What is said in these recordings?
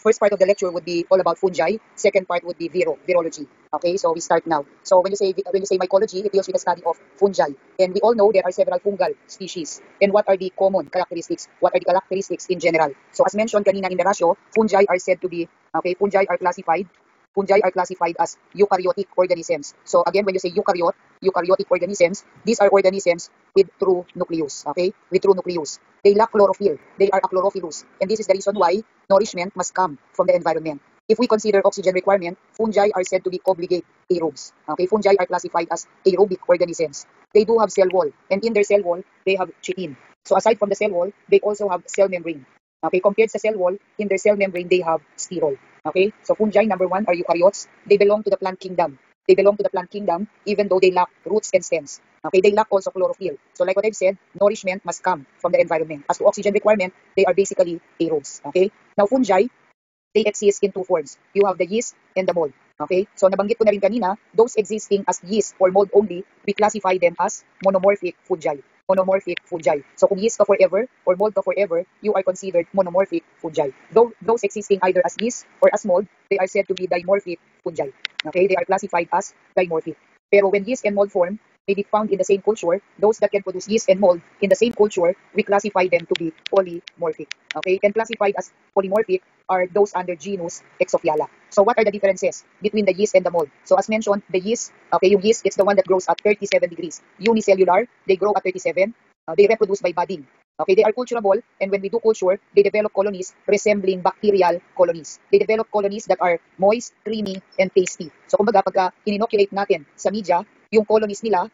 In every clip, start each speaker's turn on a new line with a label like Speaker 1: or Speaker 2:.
Speaker 1: First part of the lecture would be all about fungi. Second part would be virology. Okay, so we start now. So when you say mycology, it deals with the study of fungi. And we all know there are several fungal species. And what are the common characteristics? What are the characteristics in general? So as mentioned kanina in the ratio, fungi are said to be, fungi are classified as eukaryotic organisms. So again, when you say eukaryotic organisms, these are organisms with true nucleus, okay? With true nucleus. They lack chlorophyll. They are achlorophyllous. And this is the reason why nourishment must come from the environment. If we consider oxygen requirement, fungi are said to be obligate aerobes. Okay, fungi are classified as aerobic organisms. They do have cell wall, and in their cell wall, they have chitin. So aside from the cell wall, they also have cell membrane. Okay, compared sa cell wall, in their cell membrane, they have sterol. Okay, so fungi, number one, are eukaryotes. They belong to the plant kingdom. They belong to the plant kingdom, even though they lack roots and stems. Okay, they lack also chlorophyll. So like what I've said, nourishment must come from the environment. As to oxygen requirement, they are basically aerobes. Okay, now fungi, they exist in two forms. You have the yeast and the mold. Okay? So nabanggit ko na rin kanina, those existing as yeast or mold only, we classify them as monomorphic fungi. Monomorphic fungi. So kung yeast ka forever or mold ka forever, you are considered monomorphic fungi. Though those existing either as yeast or as mold, they are said to be dimorphic fungi. Okay? They are classified as dimorphic. Pero when yeast and mold form, may be found in the same culture, those that can produce yeast and mold in the same culture, we classify them to be polymorphic. Okay? And classified as polymorphic are those under genus Exophiala. So what are the differences between the yeast and the mold? So as mentioned, the yeast, okay, yung yeast, it's the one that grows at 37 degrees. Unicellular, they grow at 37. They reproduce by budding. Okay, they are culturable, and when we do culture, they develop colonies resembling bacterial colonies. They develop colonies that are moist, creamy, and tasty. So kumbaga, pagka in-inoculate natin sa media, yung colonies nila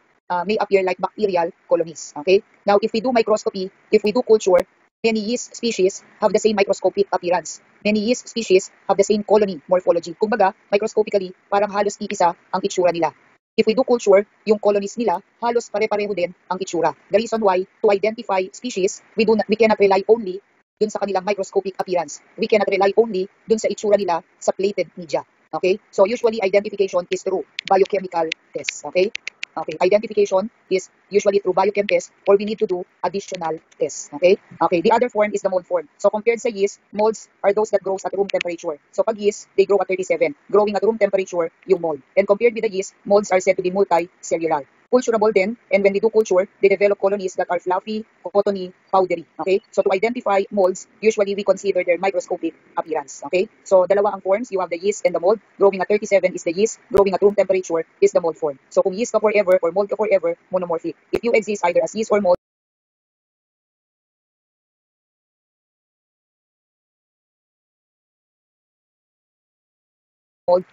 Speaker 1: may appear like bacterial colonies. Okay? Now, if we do microscopy, if we do culture, many yeast species have the same microscopic appearance. Many yeast species have the same colony morphology. Kumbaga, microscopically, parang halos iisa ang itsura nila. If we do culture, yung colonies nila, halos pare-pareho din ang itsura. The reason why, to identify species, we cannot rely only dun sa kanilang microscopic appearance. We cannot rely only dun sa itsura nila sa plated media. Okay? So usually identification is through biochemical tests. Okay? Okay, identification is usually through biochem test, or we need to do additional tests. Okay? Okay, the other form is the mold form. So compared sa yeast, molds are those that grows at room temperature. So pag yeast, they grow at 37. Growing at room temperature, yung mold. And compared with the yeast, molds are said to be multicellular. Culturable then, and when we do culture, they develop colonies that are fluffy, cottony, powdery. Okay? So to identify molds, usually we consider their microscopic appearance. Okay? So dalawa ang forms, you have the yeast and the mold. Growing at 37 is the yeast, growing at room temperature is the mold form. So kung yeast ka forever or mold ka forever, monomorphic. If you exist either as yeast or mold,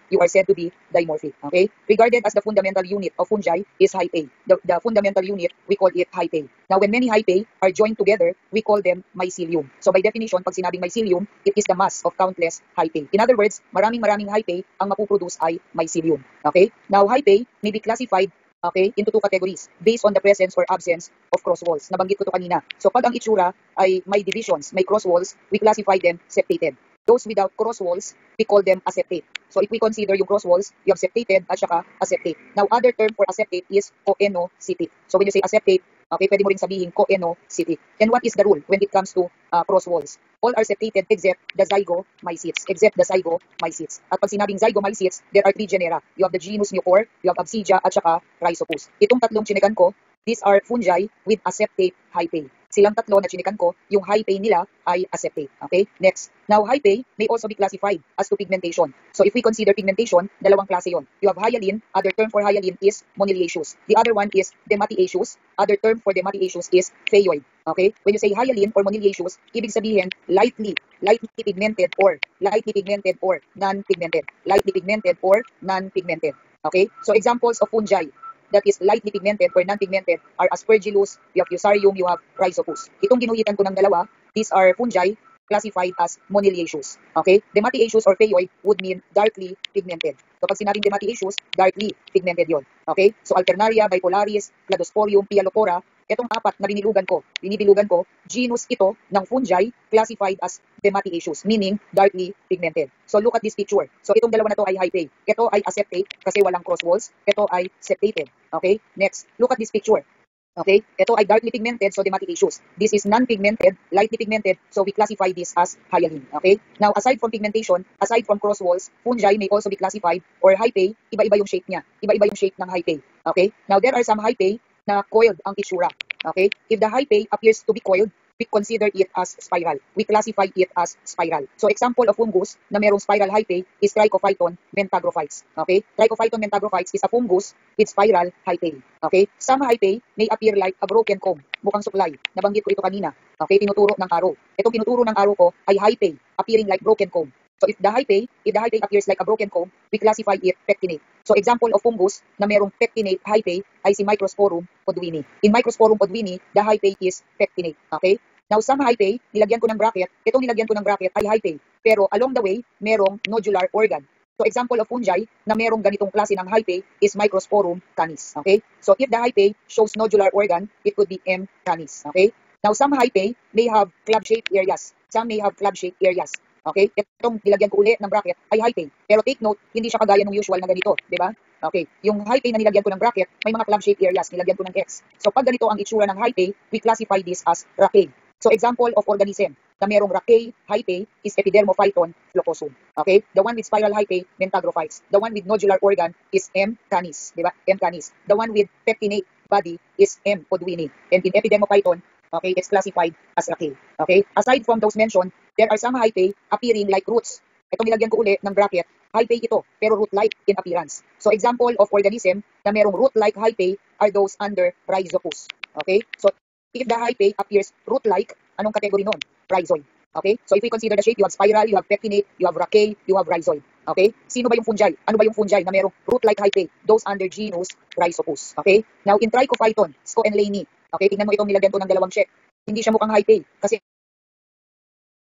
Speaker 1: you are said to be dimorphic. Okay? Regarded as the fundamental unit of fungi is hyphae. The fundamental unit, we call it hyphae. Now, when many hyphae are joined together, we call them mycelium. So by definition, pag sinabing mycelium, it is the mass of countless hyphae. In other words, maraming hyphae ang mapuproduce ay mycelium. Okay? Now, hyphae may be classified into two categories based on the presence or absence of cross walls. Nabanggit ko to kanina. So pag ang itsura ay may divisions, may cross walls, we classify them septated. Those without cross walls, we call them aseptate. So if we consider yung cross walls, you have septated at saka aseptate. Now, other term for aseptate is coenocytic. So when you say aseptate, okay, pwede mo rin sabihin coenocytic. And what is the rule when it comes to cross walls? All are septated except the zygomycetes. Except the zygomycetes. At pag sinabing zygomycetes, there are three genera. You have the genus Mucor, you have Absidia, at saka Rhizopus. Itong tatlong chinekan ko, these are fungi with aseptate hyphae. Silang tatlo na chinikan ko, yung hyphae nila ay aseptate. Okay? Next. Now, hyphae may also be classified as to pigmentation. So, if we consider pigmentation, dalawang klase yon. You have hyaline. Other term for hyaline is moniliaceous. The other one is dematiaceous. Other term for dematiaceous is phaeoid. Okay? When you say hyaline or moniliaceous, ibig sabihin lightly pigmented or non-pigmented. Lightly pigmented or non-pigmented. Okay? So, examples of fungi that is lightly pigmented or non-pigmented are Aspergillus, you have Fusarium, you have Rhizopus. Itong ginuhitan ko ng dalawa, these are fungi classified as moniliaceous. Okay? Dematiaceous or phaeoid would mean darkly pigmented. So pag sinabing dematiaceous, darkly pigmented yon. Okay? So Alternaria, Bipolaris, Cladosporium, Pialopora, itong apat na binibilugan ko, genus ito ng fungi classified as dematiaceous, meaning darkly pigmented. So look at this picture. So itong dalawa na to ay hyphae. Ito ay aseptate kasi walang cross walls. Ito ay septated. Okay? Next, look at this picture. Okay? Ito ay darkly pigmented, so dematicaceous. This is non-pigmented, lightly pigmented, so we classify this as hyaline. Okay? Now, aside from pigmentation, aside from cross walls, fungi may also be classified, or hyphae, iba-iba yung shape niya. Iba-iba yung shape ng hyphae. Okay? Now, there are some hyphae na coiled ang itsura. Okay? If the hyphae appears to be coiled, we consider it as spiral. We classify it as spiral. So example of fungus na merong spiral hyphae is Trichophyton mentagrophytes. Okay? Trichophyton mentagrophytes is a fungus with spiral hyphae. Okay? Some hyphae may appear like a broken comb. Mukhang suklay. Nabanggit ko ito kanina. Okay? Tinuturo ng arrow. Itong tinuturo ng arrow ko ay hyphae appearing like broken comb. So if the hyphae appears like a broken comb, we classify it pectinate. So example of fungus na merong pectinate hyphae ay si Microsporum podwini. In Microsporum podwini, the hyphae is pectinate. Okay? Now some hyphae, nilagyan ko ng bracket, itong nilagyan ko ng bracket ay hyphae. Pero along the way, merong nodular organ. So example of fungi na merong ganitong klase ng hyphae is Microsporum canis. Okay? So if the hyphae shows nodular organ, it could be M. canis. Okay? Now some hyphae may have club-shaped areas. Some may have club-shaped areas. Okay? Itong nilagyan ko ulit ng bracket ay hyphae. Pero take note, hindi siya kagaya ng usual na ganito. Di ba? Okay. Yung hyphae na nilagyan ko ng bracket, may mga club-shaped areas. Nilagyan ko ng X. So pag ganito ang itsura ng hyphae, we classify this as raceae. So example of organism na merong raceae hyphae is Epidermophyton flocosum. Okay? The one with spiral hyphae, mentagrophytes. The one with nodular organ is M. canis. Di ba? M. canis. The one with pectinate body is M. podwini. And in Epidermophyton, okay, it's classified as raceae. Okay? Aside from those mentioned, there are some hyphae appearing like roots. Ito nilagyan ko ulit ng bracket, hyphae ito, pero root-like in appearance. So example of organism na merong root-like hyphae are those under Rhizopus. Okay? So if the hyphae appears root-like, anong category nun? Rhizoid. Okay? So if we consider the shape, you have spiral, you have pectinate, you have raceae, you have rhizoid. Okay? Sino ba yung fungi? Ano ba yung fungi na merong root-like hyphae? Those under genus Rhizopus. Okay? Now in Trichophyton, Scoenleni. Okay? Tingnan mo itong nilagyan ko ng dalawang check. Hindi siya mukhang hyphae kasi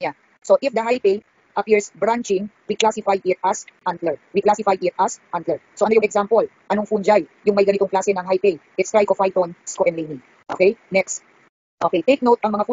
Speaker 1: yeah. So if the hyphae appears branching, we classify it as antler. We classify it as antler. So ano yung example? Anong fungi? Yung may ganitong klase ng hyphae. It's Trichophyton scoenleni. Okay? Next. Okay, take note ang mga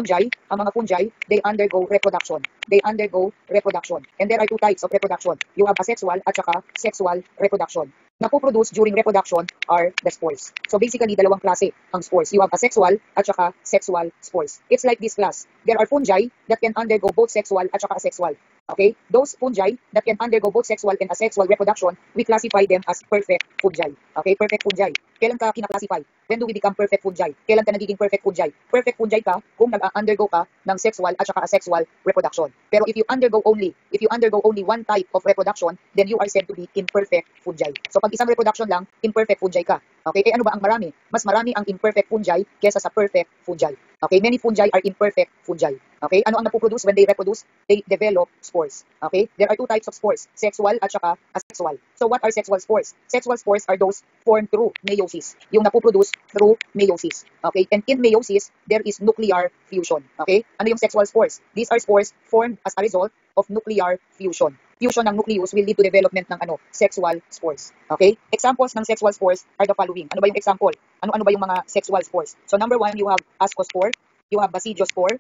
Speaker 1: fungi, they undergo reproduction. They undergo reproduction. And there are two types of reproduction. You have asexual at saka sexual reproduction. Napoproduce during reproduction are the spores. So basically, dalawang klase ang spores. You have asexual at saka sexual spores. It's like this class. There are fungi that can undergo both sexual at saka asexual. Okay? Those fungi that can undergo both sexual and asexual reproduction, we classify them as perfect fungi. Okay? Perfect fungi. Kailan ka kinaklasify? When do we become perfect fungi? Kailan ka nagiging perfect fungi? Perfect fungi ka kung nag-undergo ka ng sexual at saka asexual reproduction. Pero if you undergo only one type of reproduction, then you are said to be imperfect fungi. So pag isang reproduction lang, imperfect fungi ka. Okay? Eh ano ba ang marami? Mas marami ang imperfect fungi kesa sa perfect fungi. Okay? Many fungi are imperfect fungi. Okay? Ano ang napoproduce when they reproduce? They develop spores. Okay? There are two types of spores, sexual at saka asexual. So what are sexual spores? Sexual spores are those formed through meiosis. Yung napoproduce through meiosis. Okay? And in meiosis, there is nuclear fusion. Okay? Ano yung sexual spores? These are spores formed as a result of nuclear fusion. Fusion ng nucleus will lead to development ng sexual spores. Okay? Examples ng sexual spores are the following. Ano ba yung example? Ano ba yung mga sexual spores? So number one, you have ascospore, you have basidiospore,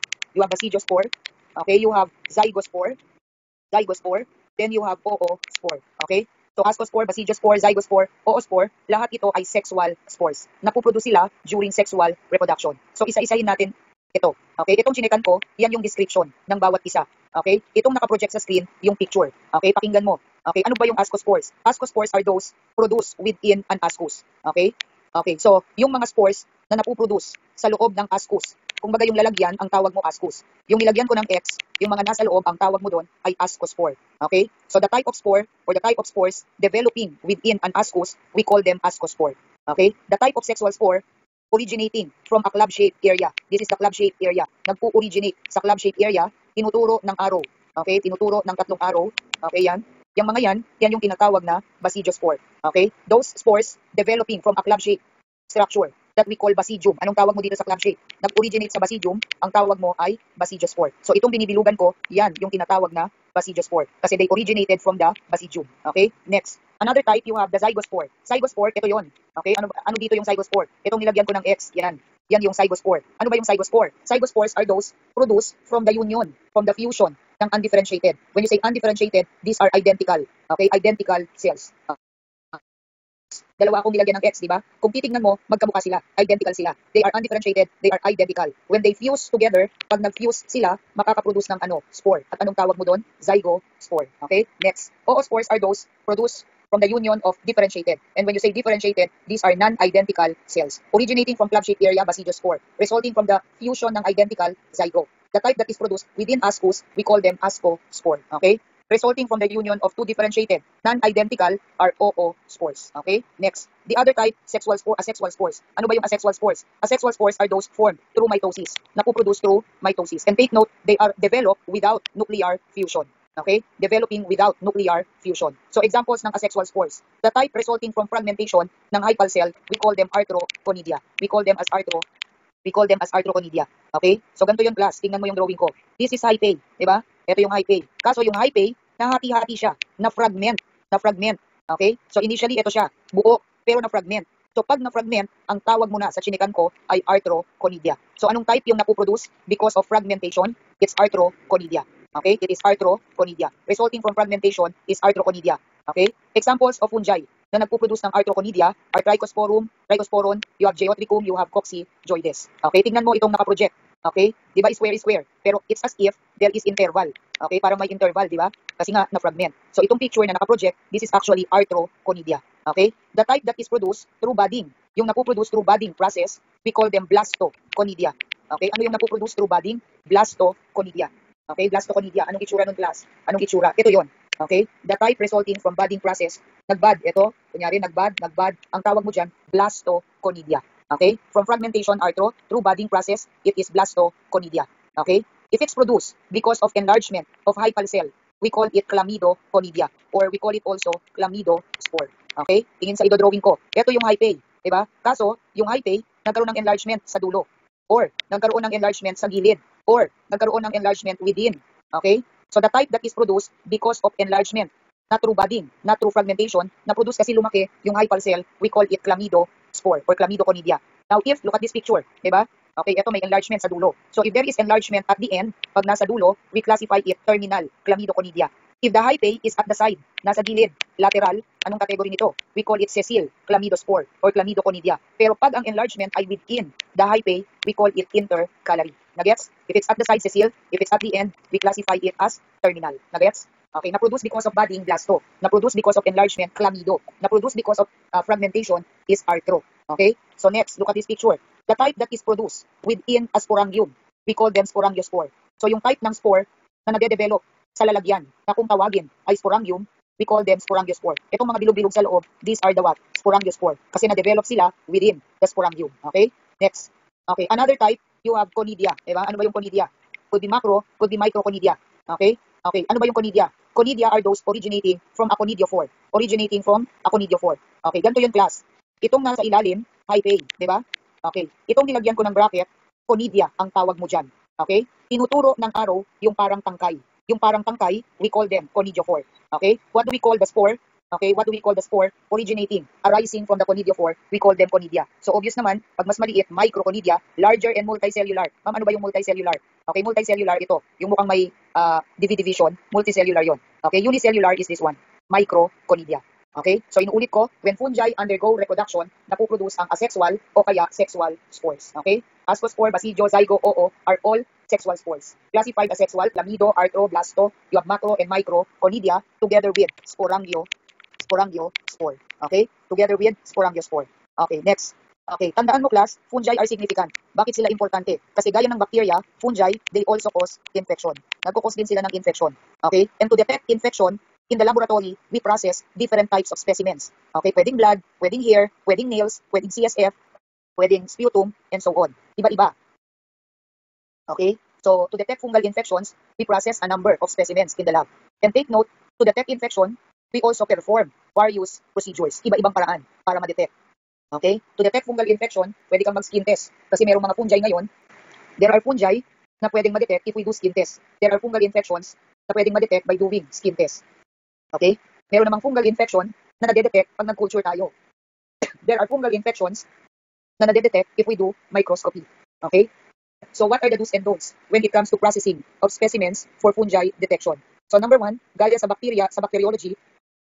Speaker 1: okay? You have zygospore, then you have oospore. Okay? So ascospore, basidiospore, zygospore, oospore, lahat ito ay sexual spores. Napoproduce sila during sexual reproduction. So isa-isahin natin ito. Okay? Itong chinekan ko, yan yung description ng bawat isa. Okay? Itong nakaproject sa screen, yung picture. Okay? Pakinggan mo. Okay? Ano ba yung ascospores? Ascospores are those produced within an ascus. Okay? Okay. So, yung mga spores na napoproduce sa loob ng ascus, kumbaga yung lalagyan, ang tawag mo ascus. Yung nilagyan ko ng X, yung mga nasa loob, ang tawag mo doon ay ascospore. Okay? So, the type of spore or the type of spores developing within an ascus, we call them ascospore. Okay? The type of sexual spore originating from a club-shaped area. This is the club-shaped area. Nagpo-originate sa club-shaped area, tinuturo ng arrow. Okay? Tinuturo ng tatlong arrow. Okay, yan. Yung mga yan yung tinatawag na basidiospore. Okay? Those spores developing from a club-shaped structure that we call basidium. Anong tawag mo dito sa club-shape? Nag-originate sa basidium, ang tawag mo ay basidiospore. So itong binibilugan ko, yan yung tinatawag na basidiospore. Kasi they originated from the basidium. Okay? Next. Another type, you have the zygospore. Zygospore, ito yon. Okay? Ano dito yung zygospore? Itong nilagyan ko ng X, yan. Yan yung zygospore. Ano ba yung zygospore? Zygospores are those produced from the union, from the fusion ng undifferentiated. When you say undifferentiated, these are identical. Okay? Identical cells. Dalawa akong nilagyan ng X, di ba? Kung titingnan mo, magkamukha sila. Identical sila. They are undifferentiated. They are identical. When they fuse together, pag nag-fuse sila, makakaproduce ng spore. At anong tawag mo doon? Zygospore. Okay? Next. Oospores are those produced from the union of differentiated. And when you say differentiated, these are non-identical cells. Originating from club-shaped area, basidiospore. Resulting from the fusion ng identical zygote. The type that is produced within ascus, we call them ascospore. Okay? Resulting from the union of two differentiated, non-identical are oospores. Okay? Next. The other type, sexual spore, asexual spores. Ano ba yung asexual spores? Asexual spores are those formed through mitosis. Napuproduce through mitosis. And take note, they are developed without nuclear fusion. Okay? Developing without nuclear fusion. So examples ng asexual spores. The type resulting from fragmentation ng hyphal cell, we call them arthroconidia. We call them as arthroconidia. Okay? So ganito yung class. Tingnan mo yung drawing ko. This is hyphae, di ba? Ito yung hyphae. Kaso yung hyphae, nahati-hati siya, na-fragment. Okay? So initially, ito siya, buo, pero na-fragment. So pag na-fragment, ang tawag mo na sa chinikan ko ay arthroconidia. So anong type yung napuproduce because of fragmentation? It's arthroconidia. Okay? It is arthroconidia. Resulting from fragmentation is arthroconidia. Okay? Examples of fungi na nagpuproduce ng arthroconidia are trichosporum, you have geotrichum, you have coccidioides. Okay? Tingnan mo itong nakaproject. Okay? Di ba square is square? Pero it's as if there is interval. Okay? Parang may interval, di ba? Kasi nga na-fragment. So itong picture na nakaproject, this is actually arthroconidia. Okay? The type that is produced through budding, yung napuproduce through budding process, we call them blastoconidia. Okay? Ano yung napuproduce through budding? Blastoconidia. Okay? Blastoconidia. Anong itsura ng class? Anong itsura? Ito yon. Okay? The type resulting from budding process, nagbud, ito, kunyari nagbud, ang tawag mo dyan, blastoconidia. Okay? From fragmentation, arthro, through budding process, it is blastoconidia. Okay? If it's produced because of enlargement of hyphal cell, we call it chlamydoconidia, or we call it also chlamydospore. Okay? Tingin sa drawing ko. Ito yung hyphae, di ba? Kaso, yung hyphae, nagkaroon ng enlargement sa dulo, or nagkaroon ng enlargement sa gilid, or nagkaroon ng enlargement within. Okay? So the type that is produced because of enlargement, not through budding, not through fragmentation, na-produce kasi lumaki yung hyphal cell, we call it chlamydospore or chlamydoconidia. Now if, look at this picture, di ba? Okay, ito may enlargement sa dulo. So if there is enlargement at the end, pag nasa dulo, we classify it terminal chlamydoconidia. If the hyphae is at the side, nasa gilid, lateral, anong category nito? We call it sessile chlamydospore or chlamydoconidia. Pero pag ang enlargement ay within the hyphae, we call it intercalary. Nagets? If it's at the side, sessile. If it's at the end, we classify it as terminal. Nagets? Okay, na-produce because of budding, blasto. Na-produce because of enlargement, chlamydo. Na-produce because of fragmentation is arthro. Okay? So next, look at this picture. The type that is produced within a sporangium, we call them sporangiospore. So yung type ng spore na nade-develop sa lalagyan, na kung tawagin ay sporangium, we call them sporangiospore. Itong mga bilog-bilog sa loob, these are the what? Sporangiospore. Kasi na-develop sila within the sporangium. Okay? Next. Okay, another type, you have conidia. Diba? Ano ba yung conidia? Could be macro, could be microconidia. Okay? Okay, ano ba yung conidia? Conidia are those originating from aconidiophore. Originating from aconidiophore. Okay, ganito yung class. Itong nasa ilalim, hyphae, di ba? Okay, itong nilagyan ko ng bracket, conidia ang tawag mo dyan. Okay? Tinuturo ng arrow yung parang tangkay. Yung parang tangkay, we call them conidiophore. Okay? What do we call the spore? Okay, what do we call the spore? Originating, arising from the conidiophore, we call them conidia. So obvious naman, pag mas maliit, microconidia, larger and multicellular. Ma'am, ano ba yung multicellular? Okay, multicellular ito. Yung mukhang may division, multicellular yon. Okay, unicellular is this one, microconidia. Okay, so inuulit ko, when fungi undergo reproduction, napuproduce ang asexual o kaya sexual spores. Okay, ascospore, basidio, zygo, oo are all sexual spores. Classified as sexual, chlamydo, arthro, blasto, you have macro and micro, conidia, together with sporangiospore. Okay? Together with sporangiospore. Okay, next. Okay, tandaan mo class, fungi are significant. Bakit sila importante? Kasi gaya ng bacteria, fungi, they also cause infection. Nagkukos din sila ng infection. Okay? And to detect infection, in the laboratory, we process different types of specimens. Okay, pwedeng blood, pwedeng hair, pwedeng nails, pwedeng CSF, pwedeng sputum, and so on. Iba-iba. Okay? So, to detect fungal infections, we process a number of specimens in the lab. And take note, to detect infection, we also perform various procedures. Iba-ibang paraan para ma-detect. Okay? To detect fungal infection, pwede kang mag-skin test. Kasi merong mga fungi ngayon. There are fungi na pwedeng ma-detect if we do skin test. There are fungal infections na pwedeng ma-detect by doing skin test. Okay? Meron namang fungal infection na nade-detect pag nag-culture tayo. There are fungal infections na nade-detect if we do microscopy. Okay? So what are the do's and don'ts when it comes to processing of specimens for fungi detection? So number one, gaya sa bacteria, sa bacteriology,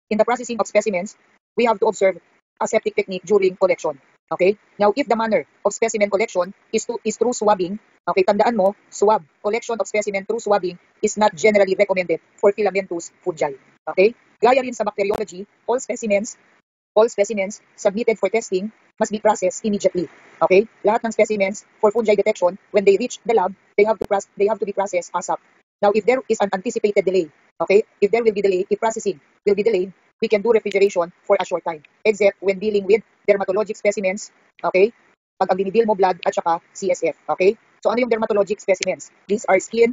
Speaker 1: in the processing of specimens, we have to observe aseptic technique during collection. Okay? Now, if the manner of specimen collection is through swabbing, okay, tandaan mo, swab, collection of specimen through swabbing is not generally recommended for filamentous fungi. Okay? Gaya rin sa bacteriology, all specimens submitted for testing must be processed immediately. Okay? Lahat ng specimens for fungi detection, when they reach the lab, they have to be processed ASAP. Now, if there is an anticipated delay, okay, if there will be delay, if processing will be delayed, we can do refrigeration for a short time, except when dealing with dermatologic specimens, okay, pag ang dinidil mo blood at saka CSF, okay? So, ano yung dermatologic specimens? These are skin,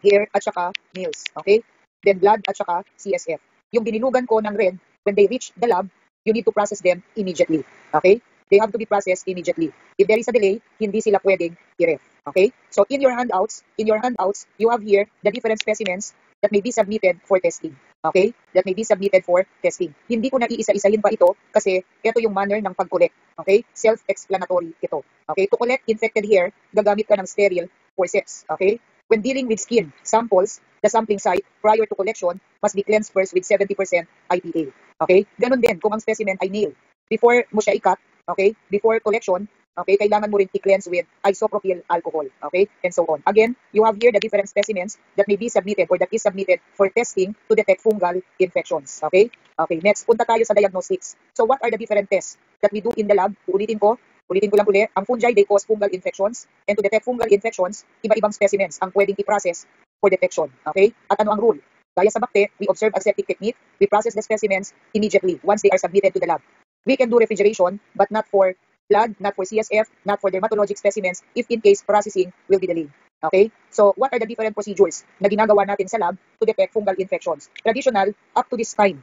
Speaker 1: hair, at saka nails, okay? Then blood at saka CSF. Yung dinilugan ko ng red, when they reach the lab, you need to process them immediately, okay? They have to be processed immediately. If there is a delay, hindi sila pwedeng i-ref, okay? So in your handouts, you have here the different specimens that may be submitted for testing, okay? That may be submitted for testing. Hindi ko na iisa-isahin pa ito kasi ito yung manner ng pag-collect, okay? Self-explanatory ito, okay? To collect infected hair, gagamit ka ng sterile forceps, okay? When dealing with skin samples, the sampling site prior to collection must be cleansed first with 70% IPA. Okay? Ganun din kung ang specimen ay nail. Before mo siya i-cut, okay? Before collection, okay? Kailangan mo rin i-cleanse with isopropyl alcohol, okay? And so on. Again, you have here the different specimens that may be submitted or that is submitted for testing to detect fungal infections, okay? Okay, next, punta tayo sa diagnostics. So what are the different tests that we do in the lab? Ulitin ko lang ulit, ang fungi, they cause fungal infections. And to detect fungal infections, iba-ibang specimens ang pwedeng i-process for detection. Okay? At ano ang rule? Gaya sa bakte, we observe aseptic technique. We process the specimens immediately once they are submitted to the lab. We can do refrigeration, but not for blood, not for CSF, not for dermatologic specimens, if in case processing will be delayed. Okay? So, what are the different procedures na ginagawa natin sa lab to detect fungal infections? Traditional, up to this time,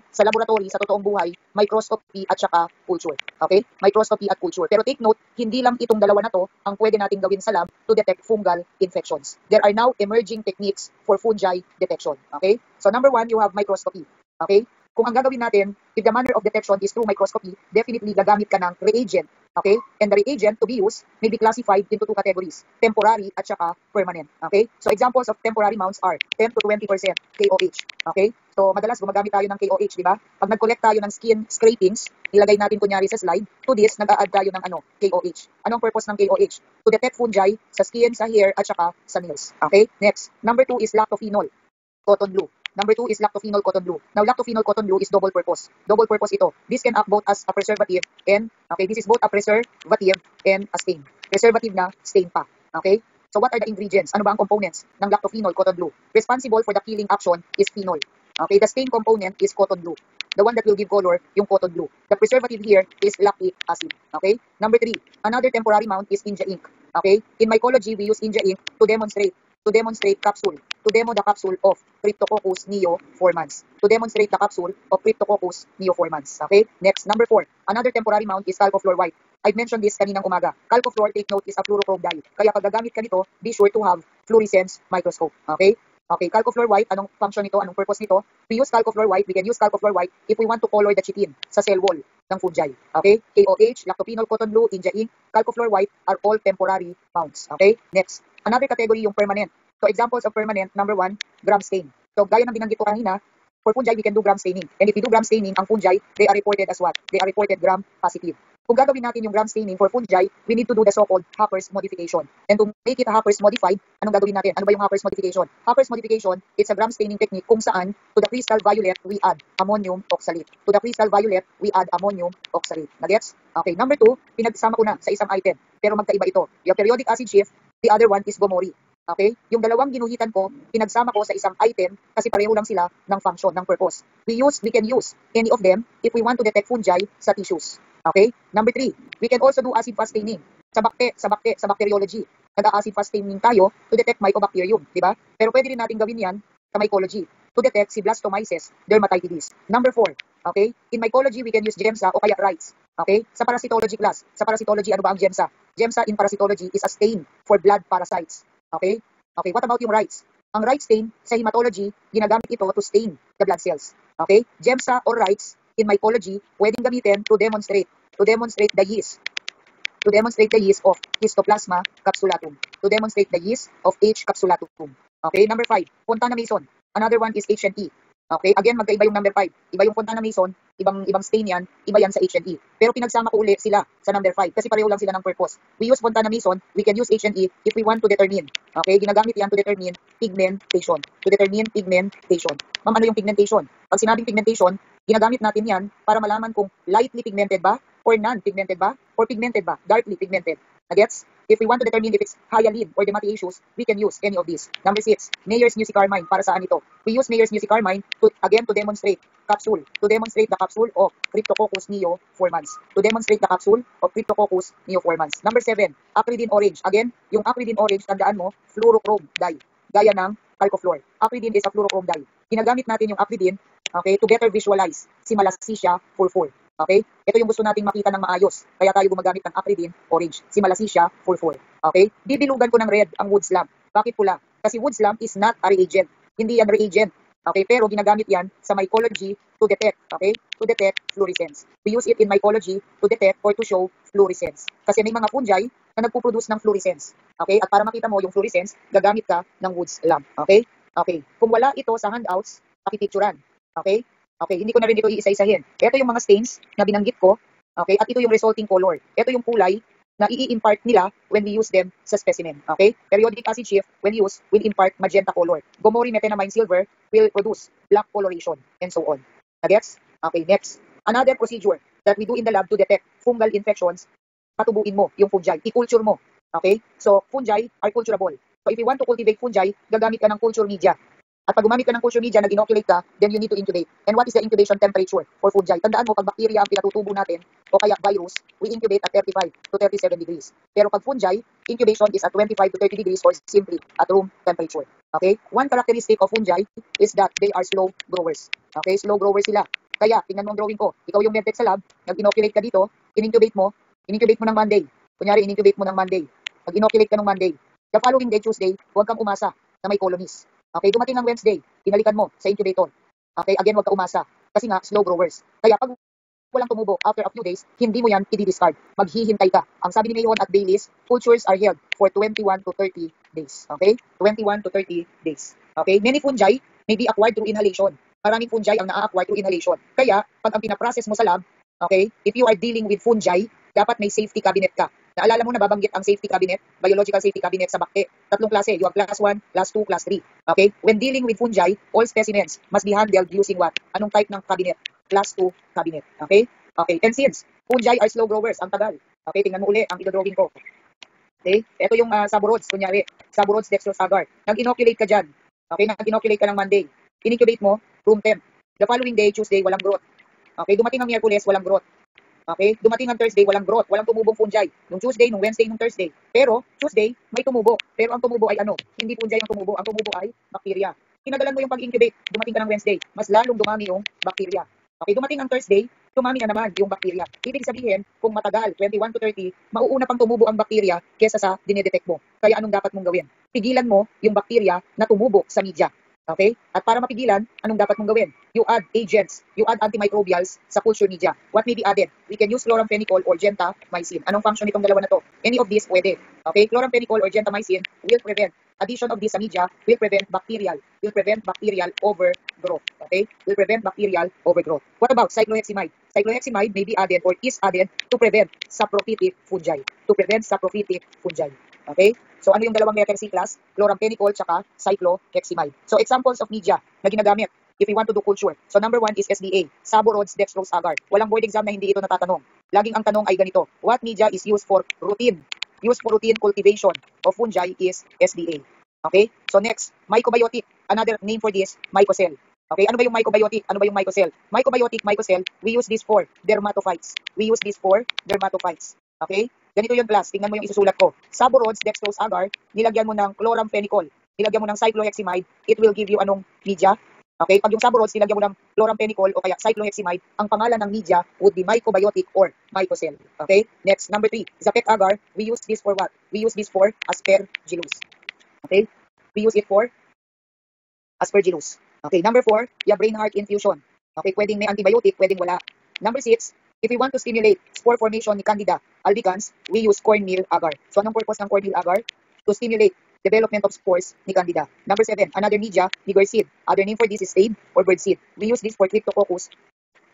Speaker 1: sa laboratory, sa totoong buhay, microscopy at saka culture. Okay? Microscopy at culture. Pero take note, hindi lang itong dalawa na to ang pwede natin gawin sa lab to detect fungal infections. There are now emerging techniques for fungi detection. Okay? So, number one, you have microscopy. Okay? Kung ang gagawin natin, if the manner of detection is through microscopy, definitely gagamit ka ng reagent. Okay? And the reagent to be used may be classified into two categories, temporary at saka permanent. Okay? So examples of temporary mounts are 10 to 20% KOH. Okay? So madalas gumagamit tayo ng KOH, di ba? Pag nag-collect tayo ng skin scrapings, ilagay natin kunyari sa slide, to this, nag-a-add tayo ng KOH. Anong purpose ng KOH? To detect fungi sa skin, sa hair, at saka sa nails. Okay? Next, number 2 is lactophenol, cotton blue. Number 2 is lactophenol cotton blue. Now, lactophenol cotton blue is double purpose. Double purpose ito. This can act both as a preservative and, okay, this is both a preservative and a stain. Preservative na, stain pa. Okay? So, what are the ingredients? Ano ba ang components ng lactophenol cotton blue? Responsible for the killing action is phenol. Okay, the stain component is cotton blue. The one that will give color, yung cotton blue. The preservative here is lactic acid. Okay? Number 3, another temporary mount is India ink. Okay? In mycology, we use India ink to demonstrate capsule, to demo the capsule of Cryptococcus neoformans. To demonstrate the capsule of Cryptococcus neoformans. Okay? Next, number 4, another temporary mount is Calcofluor white. I've mentioned this kaninang umaga. Calcofluor, take note, is a fluorochrome dye. Kaya pag gagamit ka nito, be sure to have fluorescence microscope. Okay? Okay, Calcofluor white, anong function nito, anong purpose nito? We use Calcofluor white, we can use Calcofluor white if we want to color the chitin sa cell wall ng fungi. Okay? KOH, lactophenol cotton blue, India ink, Calcofluor white are all temporary mounts. Okay? Next, another category yung permanent. So examples of permanent, number 1, gram stain. So gaya ng binanggit ko kanina, for fungi, we can do gram staining. And if we do gram staining, ang fungi, they are reported as what? They are reported gram positive. Kung gagawin natin yung gram staining for fungi, we need to do the so-called Happer's modification. And to make it a Happer's modified, anong gagawin natin? Ano ba yung Happer's modification? Happer's modification, it's a gram staining technique kung saan to the crystal violet, we add ammonium oxalate. To the crystal violet, we add ammonium oxalate. Nagets? Okay, number 2, pinagsama ko na sa isang item. Pero magkaiba ito. Yung periodic acid shift, the other one is Gomori. Okay? Yung dalawang ginuhitan ko, pinagsama ko sa isang item kasi pareho lang sila ng function, ng purpose. We can use any of them if we want to detect fungi sa tissues. Okay? Number 3, we can also do acid fast staining. Sa bacteriology, nag-acid fast staining tayo to detect mycobacterium, di ba? Pero pwede rin natin gawin yan sa mycology to detect si Blastomyces dermatitis. Number 4, okay? In mycology, we can use GEMSA o kaya RITES. Okay? Sa parasitology class, ano ba ang GEMSA? GEMSA in parasitology is a stain for blood parasites. Okay? Okay, what about yung RITES? Ang RITES stain, sa hematology, ginagamit ito to stain the blood cells. Okay? GEMSA or RITES in mycology, pwedeng gamitin to demonstrate the yeast. To demonstrate the yeast of Histoplasma capsulatum. To demonstrate the yeast of H. capsulatum. Okay, number 5, Fontana Mason. Another one is H&E. Okay, again, magkaiba yung number 5. Iba yung Fontana Mason, ibang stain yan, iba yan sa H&E. Pero pinagsama ko ulit sila sa number 5 kasi pareho lang sila ng purpose. We use Fontana Mason, we can use H&E if we want to determine. Okay, ginagamit yan to determine pigmentation. To determine pigmentation. Ma'am, ano yung pigmentation? Pag sinabing pigmentation, ginagamit natin yan para malaman kung lightly pigmented ba, or non-pigmented ba, or pigmented ba, darkly pigmented. Gets? If we want to determine if it's hyaline or demateaceous, we can use any of these. Number 6, Meyer's Music Carmine. Para saan ito? We use Meyer's Music Carmine to, again, to demonstrate the capsule of Cryptococcus neoformans. To demonstrate the capsule of Cryptococcus neoformans. Number 7, Acridine Orange. Again, yung Acridine Orange, tandaan mo, fluorochrome dye. Gaya ng Calcofluor. Acridine is a fluorochrome dye. Ginagamit natin yung Acridine, okay, to better visualize si Malassezia furfur. Okay? Ito yung gusto nating makita ng maayos. Kaya tayo gumagamit ng Acridine Orange. Si Malassezia furfur. Okay? Bibilugan ko ng red ang wood slump. Bakit pula? Kasi wood slump is not a reagent. Hindi yan reagent. Okay? Pero ginagamit yan sa mycology to detect. Okay? To detect fluorescence. We use it in mycology to detect or to show fluorescence. Kasi may mga fungi na nagpo-produce ng fluorescence. Okay? At para makita mo yung fluorescence, gagamit ka ng wood slump. Okay? Okay. Kung wala ito sa handouts, pakipicturan. Okay? Okay, hindi ko na rin ito iisa-isahin. Ito yung mga stains na binanggit ko. Okay, at ito yung resulting color. Ito yung kulay na i-impart nila when we use them sa specimen. Okay? Periodic acid shift, when used, will impart magenta color. Gomori methenamine silver will produce black coloration, and so on. Gets? Okay, next. Another procedure that we do in the lab to detect fungal infections, patubuin mo yung fungi. I-culture mo. Okay? So, fungi are culturable. So, if you want to cultivate fungi, gagamit ka ng culture media. At pag gumamit ka ng culture media, nag-inoculate ka, then you need to incubate. And what is the incubation temperature for fungi? Tandaan mo, pag bacteria ang pinatutubo natin, o kaya virus, we incubate at 35 to 37 degrees. Pero pag fungi, incubation is at 25 to 30 degrees or simply at room temperature. Okay? One characteristic of fungi is that they are slow growers. Okay? Slow growers sila. Kaya, tingnan mo ang drawing ko. Ikaw yung medtech sa lab, nag-inoculate ka dito, in-incubate mo ng Monday. Kunyari, in-incubate mo ng Monday. Mag-inoculate ka ng Monday. The following day, Tuesday, huwag kang umasa na may colonies. Okay, dumating ang Wednesday, pinalikan mo sa incubator. Okay, again, huwag ka umasa. Kasi nga, slow growers. Kaya pag walang tumubo after a few days, hindi mo yan i-discard. Maghihintay ka. Ang sabi ni Mayhon at Baylis, cultures are held for 21 to 30 days. Okay? 21 to 30 days. Okay? Many fungi may be acquired through inhalation. Maraming fungi ang na-acquire through inhalation. Kaya, pag ang pinaprocess mo sa lab, okay, if you are dealing with fungi, dapat may safety cabinet ka. Naalala mo na babanggit ang safety cabinet, biological safety cabinet sa bakte. Tatlong klase, you have class 1, class 2, class 3. Okay? When dealing with fungi, all specimens must be handled using what? Anong type ng cabinet? Class 2 cabinet. Okay? Okay. And since fungi are slow growers, ang tagal. Okay, tingnan mo uli ang ilo-drawing ko. Okay? Ito yung Saborodes, kunyari. Saborodes dextrose agar. Nag-inoculate ka dyan. Okay, nag-inoculate ka ng Monday. In-incubate mo, room temp. The following day, Tuesday, walang growth. Okay, dumating ang Miyerkules, walang growth. Okay? Dumating ang Thursday, walang growth, walang tumubong fungi. Nung Tuesday, nung Wednesday, nung Thursday. Pero, Tuesday, may tumubo. Pero ang tumubo ay ano? Hindi fungi ang tumubo. Ang tumubo ay bacteria. Tinagalan mo yung pag-incubate. Dumating ka ng Wednesday. Mas lalong dumami yung bacteria. Okay, dumating ang Thursday, dumami na naman yung bacteria. Ibig sabihin, kung matagal, 21 to 30, mauuna pang tumubo ang bacteria kesa sa dinedetect mo. Kaya anong dapat mong gawin? Pigilan mo yung bacteria na tumubo sa media. Okay? At para mapigilan, anong dapat mong gawin? You add agents, you add antimicrobials sa culture media. What may be added? We can use chloramphenicol or gentamicin. Anong function itong dalawa na to? Any of these pwede. Okay? Chloramphenicol or gentamicin will prevent. Addition of this sa media will prevent bacterial overgrowth. Okay? Will prevent bacterial overgrowth. What about cycloheximide? Cycloheximide may be added or is added to prevent saprophytic fungi. To prevent saprophytic fungi. Okay? So ano yung dalawang letter C class? Chloramphenicol tsaka cycloheximide. So examples of media na ginagamit if we want to do culture. So number 1 is SDA, Saborodes dextrose agar. Walang board exam na hindi ito natatanong. Laging ang tanong ay ganito, what media is used for routine? Used for routine cultivation of fungi is SDA. Okay? So next, mycobiotic. Another name for this, mycocell. Okay, ano ba yung mycobiotic? Ano ba yung mycocell? Mycocell, we use this for dermatophytes. Okay? Ganito yung class. Tingnan mo yung isusulat ko. Saborodes dextrose agar, nilagyan mo ng chloramphenicol, nilagyan mo ng cycloheximide, it will give you anong media? Okay, pag yung Saborodes, nilagyan mo ng chloramphenicol o kaya cycloheximide, ang pangalan ng media would be mycobiotic or mycocell. Okay? Next, number 3, Zapec agar, we use this for what? We use this for aspergillus. Okay? We use it for aspergillus. Okay, number 4, yeah, brain heart infusion. Okay, pwedeng may antibiotic, pwedeng wala. Number 6, if we want to stimulate spore formation ni Candida albicans, we use cornmeal agar. So anong purpose ng cornmeal agar? To stimulate development of spores ni Candida. Number 7, another media ni gourd seed. Other name for this is stave or bird seed. We use this for Cryptococcus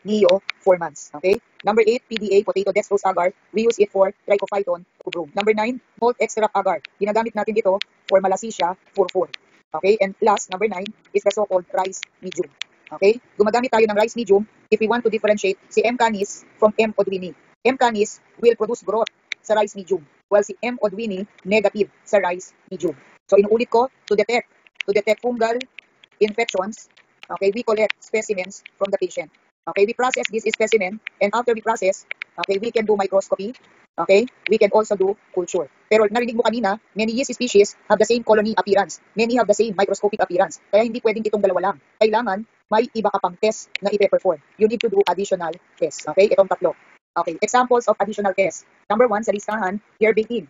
Speaker 1: neoformans. Okay? Number 8, PDA, potato dextrose agar. We use it for Trichophyton rubrum. Number 9, malt extract agar. Ginagamit natin dito for Malassezia furfur. Okay? And last, number 9, is the so-called rice medium. Okay? Gumagamit tayo ng rice medium if we want to differentiate si M. canis from M. odwini. M. canis will produce growth sa rice medium, while si M. odwini negative sa rice medium. So inuulit ko, to detect fungal infections, okay, we collect specimens from the patient. Okay, we process this specimen, and after we process, okay, we can do microscopy. Okay, we can also do culture. Pero narinig mo kanina, many yeast species have the same colony appearance. Many have the same microscopic appearance. Kaya hindi pwedeng itong dalawa lang. Kailangan may iba ka pang test na ipe-perform. You need to do additional tests. Okay, itong tatlo. Okay, examples of additional tests. Number 1, sa listahan, hair baking,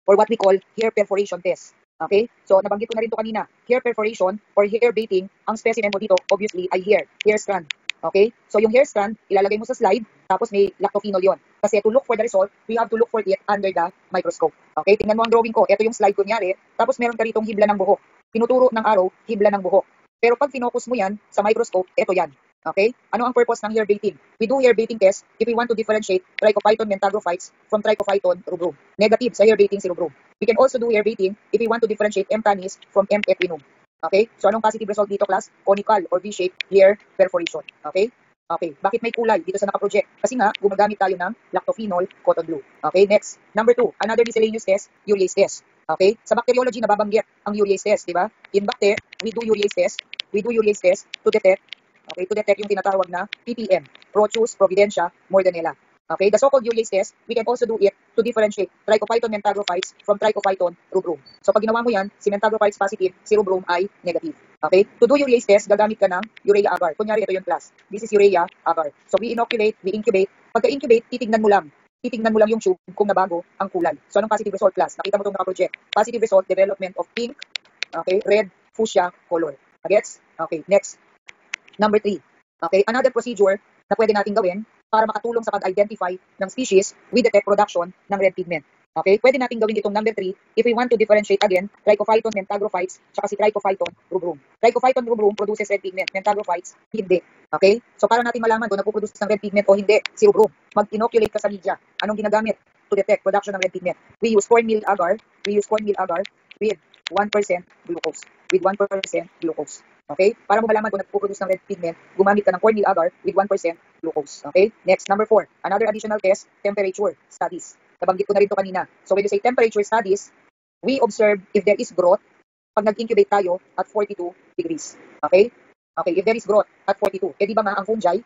Speaker 1: or what we call hair perforation test. Okay? So, nabanggit ko na rin ito kanina. Hair perforation or hair baiting, ang specimen mo dito, obviously, ay hair strand. Okay? So, yung hair strand, ilalagay mo sa slide, tapos may lactophenol yon. Kasi to look for the result, we have to look for it under the microscope. Okay? Tingnan mo ang drawing ko. Ito yung slide kunyari. Tapos meron ka ritong hibla ng buhok. Tinuturo ng araw, hibla ng buhok. Pero pag finokus mo yan sa microscope, ito yan. Okay? Ano ang purpose ng hair baiting? We do hair baiting test if we want to differentiate Trichophyton mentagrophytes from Trichophyton rubrum. Negative sa hair baiting si rubrum. We can also do hair baiting if we want to differentiate M. canis from M. equinum. Okay? So anong positive result dito, class? Conical or V-shaped hair perforation. Okay? Okay. Bakit may kulay dito sa nakaproject? Kasi nga, gumagamit tayo ng lactophenol cotton glue. Okay? Next. Number 2, another miscellaneous test, urease test. Okay? Sa bacteriology, nababanggit ang urease test, di ba? In bacter, we do urease test. We do urease test to detect yung tinatawag na PPM, Proteus providentia mordanella. Okay, the so-called urease test, we can also do it to differentiate Trichophyton mentagrophytes from Trichophyton rubrum. So pag ginawa mo yan, si mentagrophytes positive, si rubrum ay negative. Okay, to do urease test, gagamit ka ng urea agar. Kunyari ito yung class. This is urea agar. So we inoculate, we incubate. Pagka-incubate, titignan mo lang yung tube kung nabago ang kulay. So anong positive result, class? Nakita mo itong nakaproject. Positive result, development of pink, okay, red, fuchsia color. Gets? Okay, next. Number 3, okay, another procedure na pwede natin gawin para makatulong sa pag-identify ng species, we detect production ng red pigment. Okay, pwede natin gawin itong number 3 if we want to differentiate again Trichophyton mentagrophytes tsaka si Trichophyton rubrum. Trichophyton rubrum produces red pigment, mentagrophytes hindi. Okay, so para natin malaman kung nagpo-produce ng red pigment o hindi si rubrum, mag-inoculate ka sa media. Anong ginagamit to detect production ng red pigment? We use cornmeal agar with 1% glucose. With 1% glucose. Okay? Para mo malaman kung nagpo-produce ng red pigment, gumamit ka ng cornmeal agar with 1% glucose. Okay? Next, number 4. Another additional test, temperature studies. Nabanggit ko na rin ito kanina. So when you say temperature studies, we observe if there is growth pag nag-incubate tayo at 42 degrees. Okay? Okay, if there is growth at 42. Eh di ba ang fungi,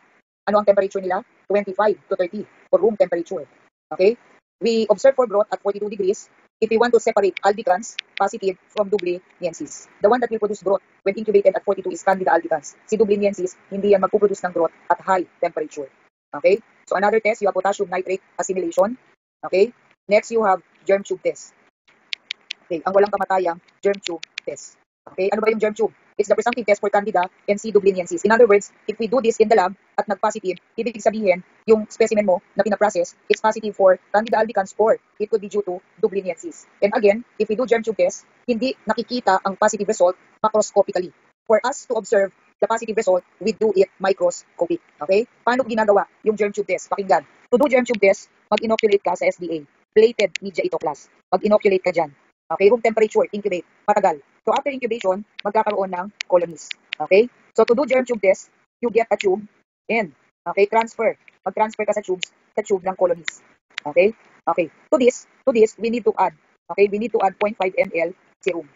Speaker 1: ano ang temperature nila? 25 to 30 for room temperature. Okay? We observe for growth at 42 degrees if we want to separate albicans positive from dubliniensis. The one that will produce growth when incubated at 42 is Candida albicans. Si dubliniensis, hindi yan magpuproduce ng growth at high temperature. Okay? So another test, you have potassium nitrate assimilation. Okay? Next, you have germ tube test. Okay, ang walang kamatayang germ tube test. Okay, ano ba yung germ tube? It's the presumptive test for Candida and C. dubliniensis. In other words, if we do this in the lab at nag-positive, ibig sabihin, yung specimen mo na pinaprocess, it's positive for Candida albicans or it could be due to dubliniensis. And again, if we do germ tube test, hindi nakikita ang positive result macroscopically. For us to observe the positive result, we do it microscopic. Okay? Paano ginagawa yung germ tube test? Pakinggan. To do germ tube test, mag-inoculate ka sa SDA. Plated media ito, class. Mag-inoculate ka dyan. Okay, room temperature, incubate, matagal. So after incubation, magkakaroon ng colonies. Okay? So to do germ tube test, you get a tube and transfer. Mag-transfer ka sa tube ng colonies. Okay? Okay. To this, we need to add. Okay, we need to add 0.5 ml serum.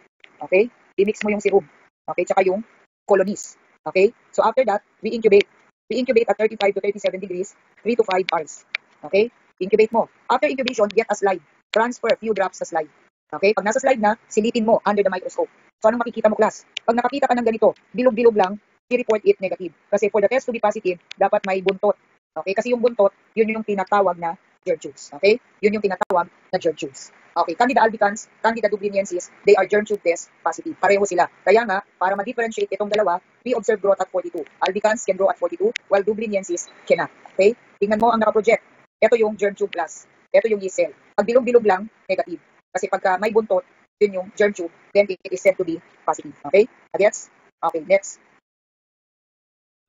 Speaker 1: Okay? I-mix mo yung serum. Okay, tsaka yung colonies. Okay? So after that, we incubate. We incubate at 35 to 37 degrees, 3 to 5 hours. Okay? Incubate mo. After incubation, get a slide. Transfer few drops sa slide. Okay? Pag nasa slide na, silipin mo under the microscope. So anong makikita mo, class? Pag nakakita ka ng ganito, bilog-bilog lang, i-report it negative. Kasi for the test to be positive, dapat may buntot. Okay? Kasi yung buntot, yun yung tinatawag na germ tubes. Okay? Yun yung tinatawag na germ tubes. Okay, Candida albicans, Candida dubliniensis, they are germ tube test positive. Pareho sila. Kaya nga, para ma-differentiate itong dalawa, we observe growth at 42. Albicans can grow at 42, while dubliniensis cannot. Okay? Tingnan mo ang nakaproject. Ito yung germ tube class. Ito yung yeast cell. Pag bilog-bilog lang, negative. Kasi pagka may buntot, yun yung germ tube, then it is said to be positive. Okay? Gets? Okay, next.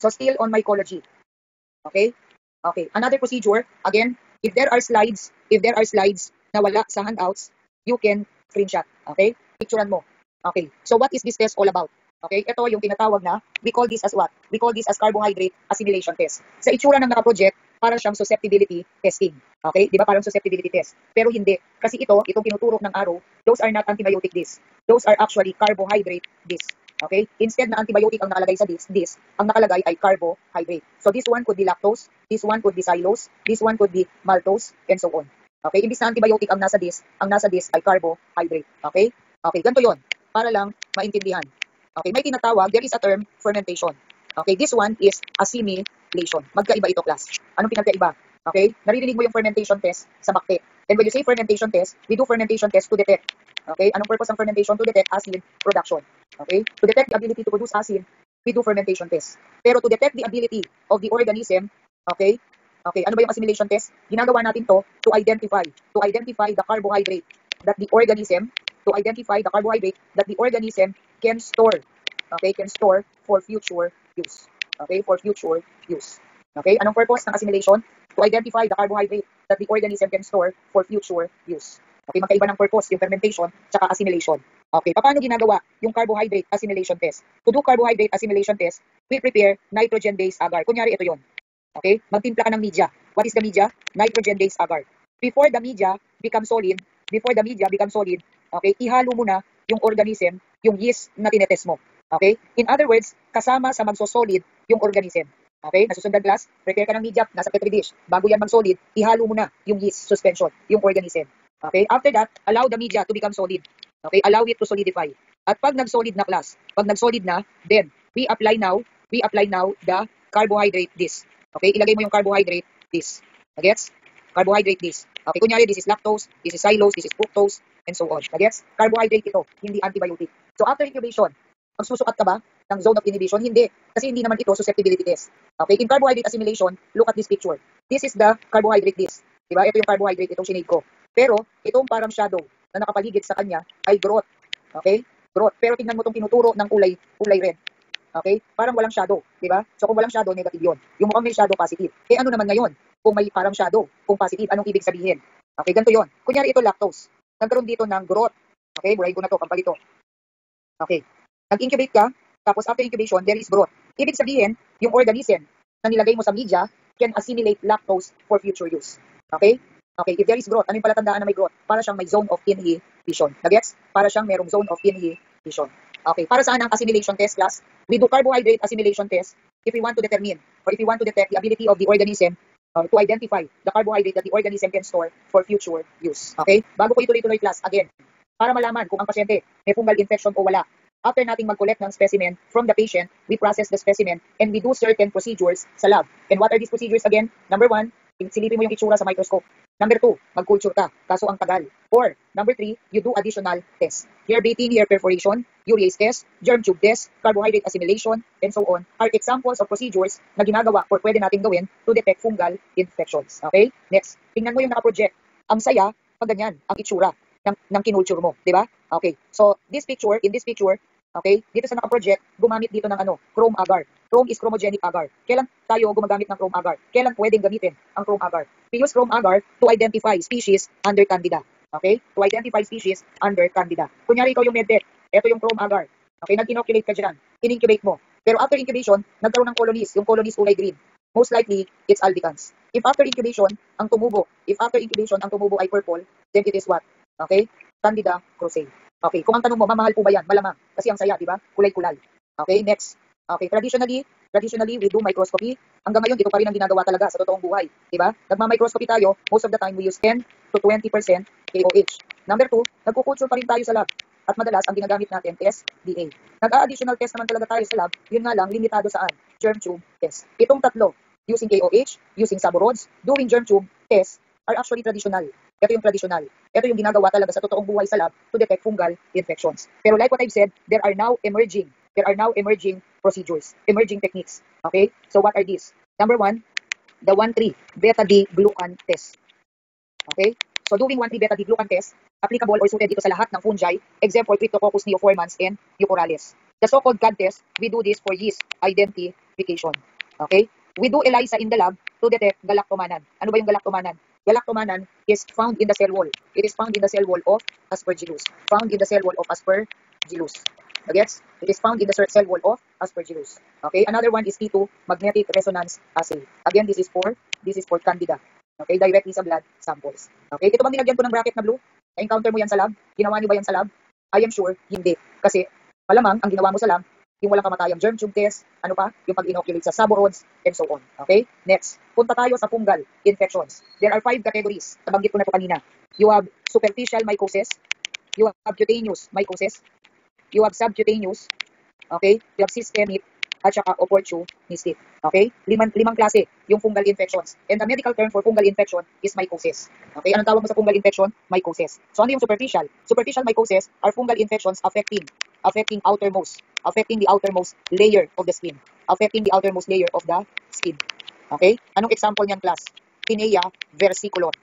Speaker 1: So still on mycology. Okay? Okay. Another procedure, again, if there are slides na wala sa handouts, you can screenshot. Okay? Picturean mo. Okay. So what is this test all about? Okay? Ito yung tinatawag na, we call this as what? We call this as carbohydrate assimilation test. Sa itsura ng nakaproject, parang siyang susceptibility testing. Okay? Di ba parang susceptibility test? Pero hindi. Kasi itong tinuturo ng arrow, those are not antibiotic discs. Those are actually carbohydrate discs. Okay? Instead na antibiotic ang nakalagay sa disc, ang nakalagay ay carbohydrate. So this one could be lactose, this one could be xylose, this one could be maltose, and so on. Okay? Imbis na antibiotic ang nasa disc ay carbohydrate. Okay? Okay, ganito yon. Para lang maintindihan. Okay, may tinatawag, there is a term, fermentation. Okay, this one is assimilation. Magkaiba ito, class. Anong pinagkaiba? Okay, naririnig mo yung fermentation test sa bakte. And when you say fermentation test, we do fermentation test to detect. Okay, anong purpose ng fermentation? To detect acid production. Okay, to detect the ability to produce acid, we do fermentation test. Pero to detect the ability of the organism, okay, ano ba yung assimilation test? Ginagawa natin to identify the carbohydrate that the organism, can store. Okay, can store for future use. Okay, for future use. Okay, anong purpose ng assimilation? To identify the carbohydrate that the organism can store for future use. Okay, magkaiba ng purpose yung fermentation tsaka assimilation. Okay, paano ginagawa yung carbohydrate assimilation test? To do carbohydrate assimilation test, we prepare nitrogen-based agar. Kunyari ito yon. Okay, magtimpla ka ng media. What is the media? Nitrogen-based agar. Before the media becomes solid, okay, ihalo mo na yung organism, yung yeast na tinetest mo. Okay? In other words, kasama sa magso-solid yung organism. Okay? Nasusundan, class? Prepare ka ng media, nasa petri dish. Bago yan mag-solid, ihalo mo na yung yeast suspension, yung organism. Okay? After that, allow the media to become solid. Okay? Allow it to solidify. At pag nag-solid na, class, then we apply now the carbohydrate disc. Okay? Ilagay mo yung carbohydrate disc. Gets? Carbohydrate disc. Okay, kunyari, this is lactose, this is xylose, this is fructose, and so on. Gets? Carbohydrate ito, hindi antibiotic. So after incubation, magsusukat ka ba ng zone of inhibition? Hindi. Kasi hindi naman ito susceptibility test. Okay, in carbohydrate assimilation, look at this picture. This is the carbohydrate disc. Diba? Ito yung carbohydrate, itong sinade ko. Pero, itong parang shadow na nakapaligid sa kanya ay growth. Okay? Growth. Pero tingnan mo itong tinuturo ng kulay red. Okay? Parang walang shadow. Diba? So kung walang shadow, negative yun. Yung mukhang may shadow, positive. Eh ano naman ngayon? Kung may parang shadow, kung positive, anong ibig sabihin? Okay, ganito yun. Kunyari ito lactose. Nagkaroon dito ng growth. Okay, buray ko na to, kampalito. Okay. Nag-incubate ka, tapos after incubation, there is growth. Ibig sabihin, yung organism na nilagay mo sa media can assimilate lactose for future use. Okay? Okay, if there is growth, ano yung palatandaan na may growth? Para siyang may zone of inhibition. Nagets? Para siyang merong zone of inhibition. Okay, para saan ang assimilation test, class? We do carbohydrate assimilation test if we want to determine or if we want to detect the ability of the organism to identify the carbohydrate that the organism can store for future use. Okay? Bago ko ituloy-tuloy, class, again, para malaman kung ang pasyente may fungal infection o wala, after nating mag-collect ng specimen from the patient, we process the specimen and we do certain procedures sa lab. And what are these procedures again? Number 1, silipin mo yung itsura sa microscope. Number 2, mag-culture ka, kaso ang tagal. Or, number 3, you do additional tests. Hair beating, hair perforation, urease test, germ tube test, carbohydrate assimilation, and so on are examples of procedures na ginagawa or pwede nating gawin to detect fungal infections. Okay? Next, tingnan mo yung nakaproject. Ang saya, pag ganyan, ang itsura ng kinulture mo. Di ba? Okay. So, in this picture, okay, dito sa naka-project, gumamit dito ng chrome agar. Chrome is chromogenic agar. Kailan tayo gumagamit ng chrome agar? Kailan pwedeng gamitin ang chrome agar? We use chrome agar to identify species under Candida. Okay? To identify species under Candida. Kunyari ikaw yung medtech, ito yung chrome agar. Okay, nag-inoculate ka dyan. In-incubate mo. Pero after incubation, nagkaroon ng colonies. Yung colonies kulay green. Most likely, it's albicans. If after incubation, ang tumubo ay purple, then it is what? Okay? Candida crusade. Okay, kung ang tanong mo, mamahal po ba yan? Malamang. Kasi ang saya, di ba? Kulay-kulay. Okay, next. Okay, traditionally, we do microscopy. Hanggang ngayon, ito pa rin ang ginagawa talaga sa totoong buhay. Di ba? Nagma-microscopy tayo, most of the time, we use 10 to 20% KOH. Number 2, nagkukulture pa rin tayo sa lab. At madalas, ang ginagamit natin is DA. Nag-additional test naman talaga tayo sa lab. Yun nga lang, limitado saan? Germ tube test. Itong tatlo, using KOH, using Saborods, doing germ tube test, are actually traditional. Ito yung traditional. Ito yung ginagawa talaga sa totoong buhay sa lab to detect fungal infections. Pero like what I've said, there are now emerging procedures, emerging techniques. Okay? So what are these? Number 1, the 1,3 beta-D glucan test. Okay? So doing 1,3-beta-D-glucan test, applicable or suited ito sa lahat ng fungi, except for Cryptococcus neoformans and Euphorales. The so-called CAD test, we do this for yeast identification. Okay? We do ELISA in the lab to detect galactomannan. Ano ba yung galactomannan? Galactomannan is found in the cell wall. It is found in the cell wall of Aspergillus. Found in the cell wall of Aspergillus. Gets? It is found in the cell wall of Aspergillus. Okay? Another one is T2 magnetic resonance assay. Again, this is for Candida. Okay? Directly sa blood samples. Okay? Ito bang nilagyan ko ng bracket na blue? Na-encounter mo yan sa lab? Ginawa niyo ba yan sa lab? I am sure, hindi. Kasi malamang ang ginawa mo sa lab, yung walang kamatayang germ tube test, ano pa, yung pag-inoculate sa saborods, and so on. Okay? Next, punta tayo sa fungal infections. There are 5 categories. Nabanggit ko na ito kanina. You have superficial mycosis, you have cutaneous mycosis, you have subcutaneous, okay? You have systemic, at saka opportunistic. Okay? Limang klase yung fungal infections. And the medical term for fungal infection is mycosis. Okay? Anong tawag mo sa fungal infection? Mycosis. So ano yung superficial? Superficial mycosis are fungal infections affecting the outermost layer of the skin. Affecting the outermost layer of the skin. Okay? Anong example niyan, class? Tinea versicolor.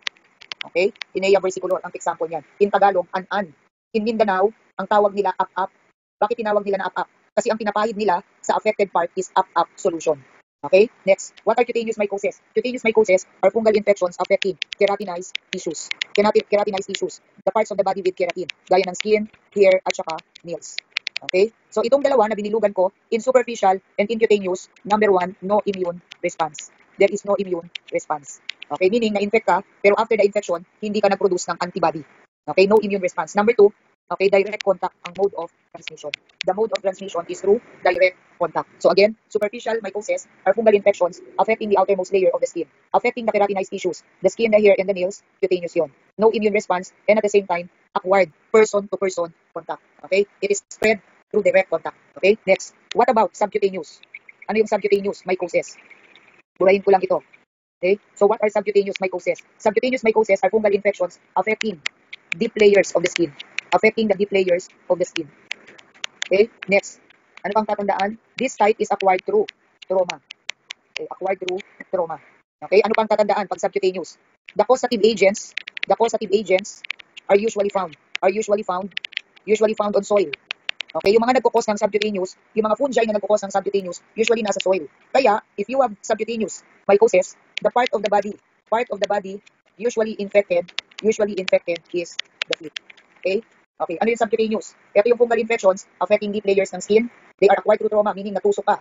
Speaker 1: Okay? Tinea versicolor ang example niyan. In Tagalog, an-an. In Mindanao, ang tawag nila up-up. Bakit tinawag nila na up-up? Kasi ang pinapahid nila sa affected part is up-up solution. Okay? Next, what are cutaneous mycosis? Cutaneous mycosis are fungal infections affecting keratinized tissues. Keratinized tissues, the parts of the body with keratin, gaya ng skin, hair, at saka nails. Okay? So itong dalawa na binilugan ko, in superficial and in cutaneous, number 1, no immune response. There is no immune response. Okay? Meaning, na-infect ka, pero after the infection, hindi ka nag-produce ng antibody. Okay? No immune response. Number 2, okay, direct contact ang mode of transmission. The mode of transmission is through direct contact. So again, superficial mycosis are fungal infections affecting the outermost layer of the skin, affecting the keratinized tissues, the skin, the hair, and the nails, cutaneous yun. No immune response, and at the same time, acquired person-to-person contact. Okay? It is spread through direct contact. Okay? Next, what about subcutaneous? Ano yung subcutaneous mycosis? Burahin ko lang ito. Okay? So what are subcutaneous mycosis? Subcutaneous mycosis are fungal infections affecting deep layers of the skin. Affecting the deep layers of the skin. Okay? Next. Ano pang tatandaan? This type is acquired through trauma. Okay? Acquired through trauma. Okay? Ano pang tatandaan pag subcutaneous? The causative agents are usually found on soil. Okay? Yung mga nagkukos ng subcutaneous, yung mga fungi na nagkukos ng subcutaneous, usually nasa soil. Kaya, if you have subcutaneous mycosis, the part of the body usually infected is the feet. Okay? Okay, ano yung subcutaneous? Ito yung fungal infections affecting deep layers ng skin. They are acquired through trauma, meaning natusok ka.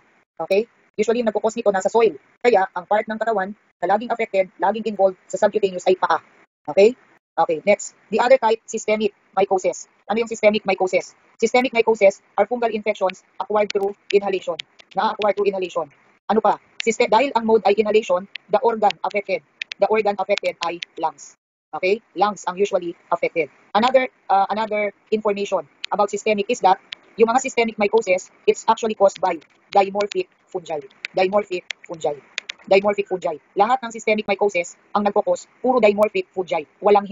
Speaker 1: Okay? Usually, yung nagkukos nito nasa soil. Kaya, ang part ng katawan na laging affected, laging involved sa subcutaneous ay paa. Okay? Okay, next. The other type, systemic mycosis. Ano yung systemic mycosis? Systemic mycosis are fungal infections acquired through inhalation. Na-acquired through inhalation. Ano pa? Dahil ang mode ay inhalation, the organ affected ay lungs. Okay? Lungs ang usually affected. Another information about systemic is that yung mga systemic mycosis, it's actually caused by dimorphic fungi. Lahat ng systemic mycosis ang nagkukos, puro dimorphic fungi. Walang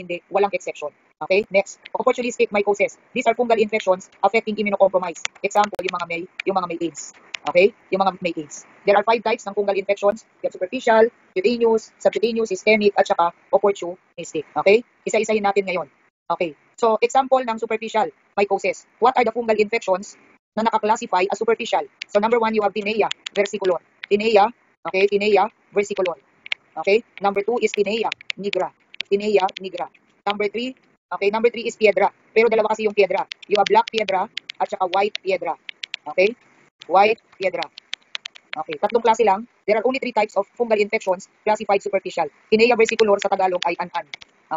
Speaker 1: exception. Okay? Next, opportunistic mycosis. These are fungal infections affecting immunocompromised. Example, yung mga may AIDS. Okay? Yung mga may AIDS. There are 5 types ng fungal infections. You have superficial, cutaneous, subcutaneous, systemic, at saka opportunistic. Okay? Isa-isahin natin ngayon. Okay. So, example ng superficial mycosis. What are the fungal infections na naka-classify as superficial? So, number 1, you have Tinea versicolor. Tinea versicolor. Okay? Number 2 is Tinea nigra. Number 3 is Piedra. Pero dalawa kasi yung Piedra. You have black Piedra at saka white Piedra. Okay? White Piedra. Okay, 3 klase lang. There are only 3 types of fungal infections classified superficial. Tinea versicolor sa Tagalog ay an-an.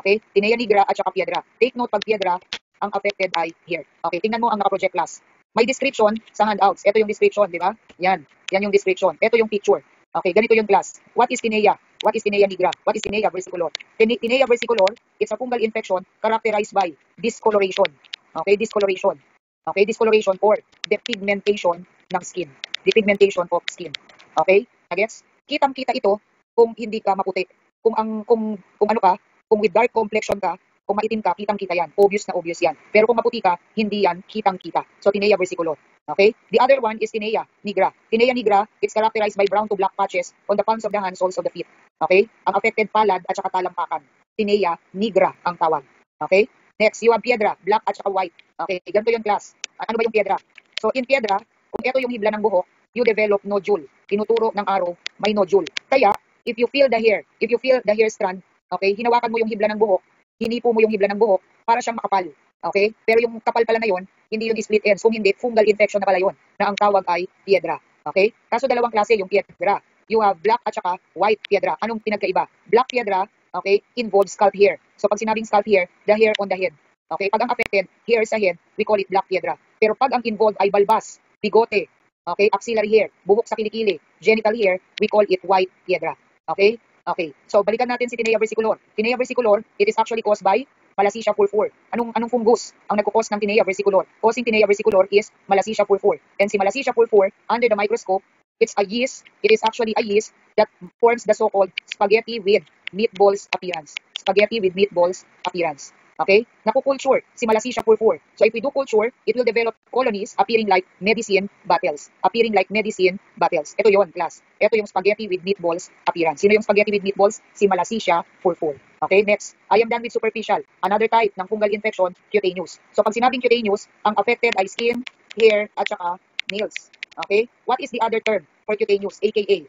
Speaker 1: Okay? Tinea nigra at saka Piedra. Take note, pag Piedra, ang affected ay here. Okay, tingnan mo ang naka-project class. May description sa handouts. Ito yung description, di ba? Yan yung description. Ito yung picture. Okay, ganito yung class. What is Tinea? What is Tinea nigra? What is Tinea versicolor? Tinea versicolor, it's a fungal infection characterized by discoloration. Okay, discoloration. Okay, discoloration or depigmentation ng skin. Depigmentation of skin. Okay? Agets? Kitang-kita ito kung hindi ka maputi. Kung ano ka, kung with dark complexion ka, kung maitim ka, kitang-kita yan. Obvious na obvious yan. Pero kung maputi ka, hindi yan kitang-kita. So, Tinea versicolor. Okay? The other one is Tinea nigra. Tinea nigra, it's characterized by brown to black patches on the palms of the hands, soles of the feet. Okay? Ang affected palad at saka talampakan. Tinea nigra ang tawag. Okay? Next, you have piedra, black at saka white. Okay, ganito yung class. Ano ba yung piedra? So, in piedra, kung ito yung hibla ng buhok, you develop nodule. Tinuturo ng araw, may nodule. Kaya, if you feel the hair strand, okay, hinawakan mo yung hibla ng buhok, hinipo mo yung hibla ng buhok, para siyang makapal. Okay? Pero yung kapal pala na yon, hindi yun split ends. Kung hindi, fungal infection na pala yun, na ang tawag ay piedra. Okay? Kaso dalawang klase yung piedra. You have black at saka white piedra. Anong pinagkaiba? Black piedra, okay, involves scalp hair. So pag sinabing scalp hair, the hair on the head. Okay? Pag ang affected, hair sa head, we call it black piedra. Pero pag ang involved ay balbas, bigote, okay, axillary hair, buhok sa kilikili, genital hair, we call it white piedra. Okay? Okay. So balikan natin si Tinea versicolor. Tinea versicolor, it is actually caused by Malassezia purpur. Anong fungus ang nagko-cause ng Tinea versicolor? Causing Tinea versicolor is Malassezia purpur. And si Malassezia purpur, under the microscope, it's a yeast. It is actually a yeast that forms the so-called spaghetti with meatballs appearance. Spaghetti with meatballs appearance. Okay? Nakukulture si Malassezia purpur. So if we do culture, it will develop colonies appearing like medicine bottles. Appearing like medicine bottles. Ito yon, class. Ito yung spaghetti with meatballs appearance. Sino yung spaghetti with meatballs? Si Malassezia purpur. Okay, next. I am done with superficial. Another type ng fungal infection, cutaneous. So pag sinabing cutaneous, ang affected ay skin, hair, at saka nails. Okay? What is the other term for cutaneous? AKA.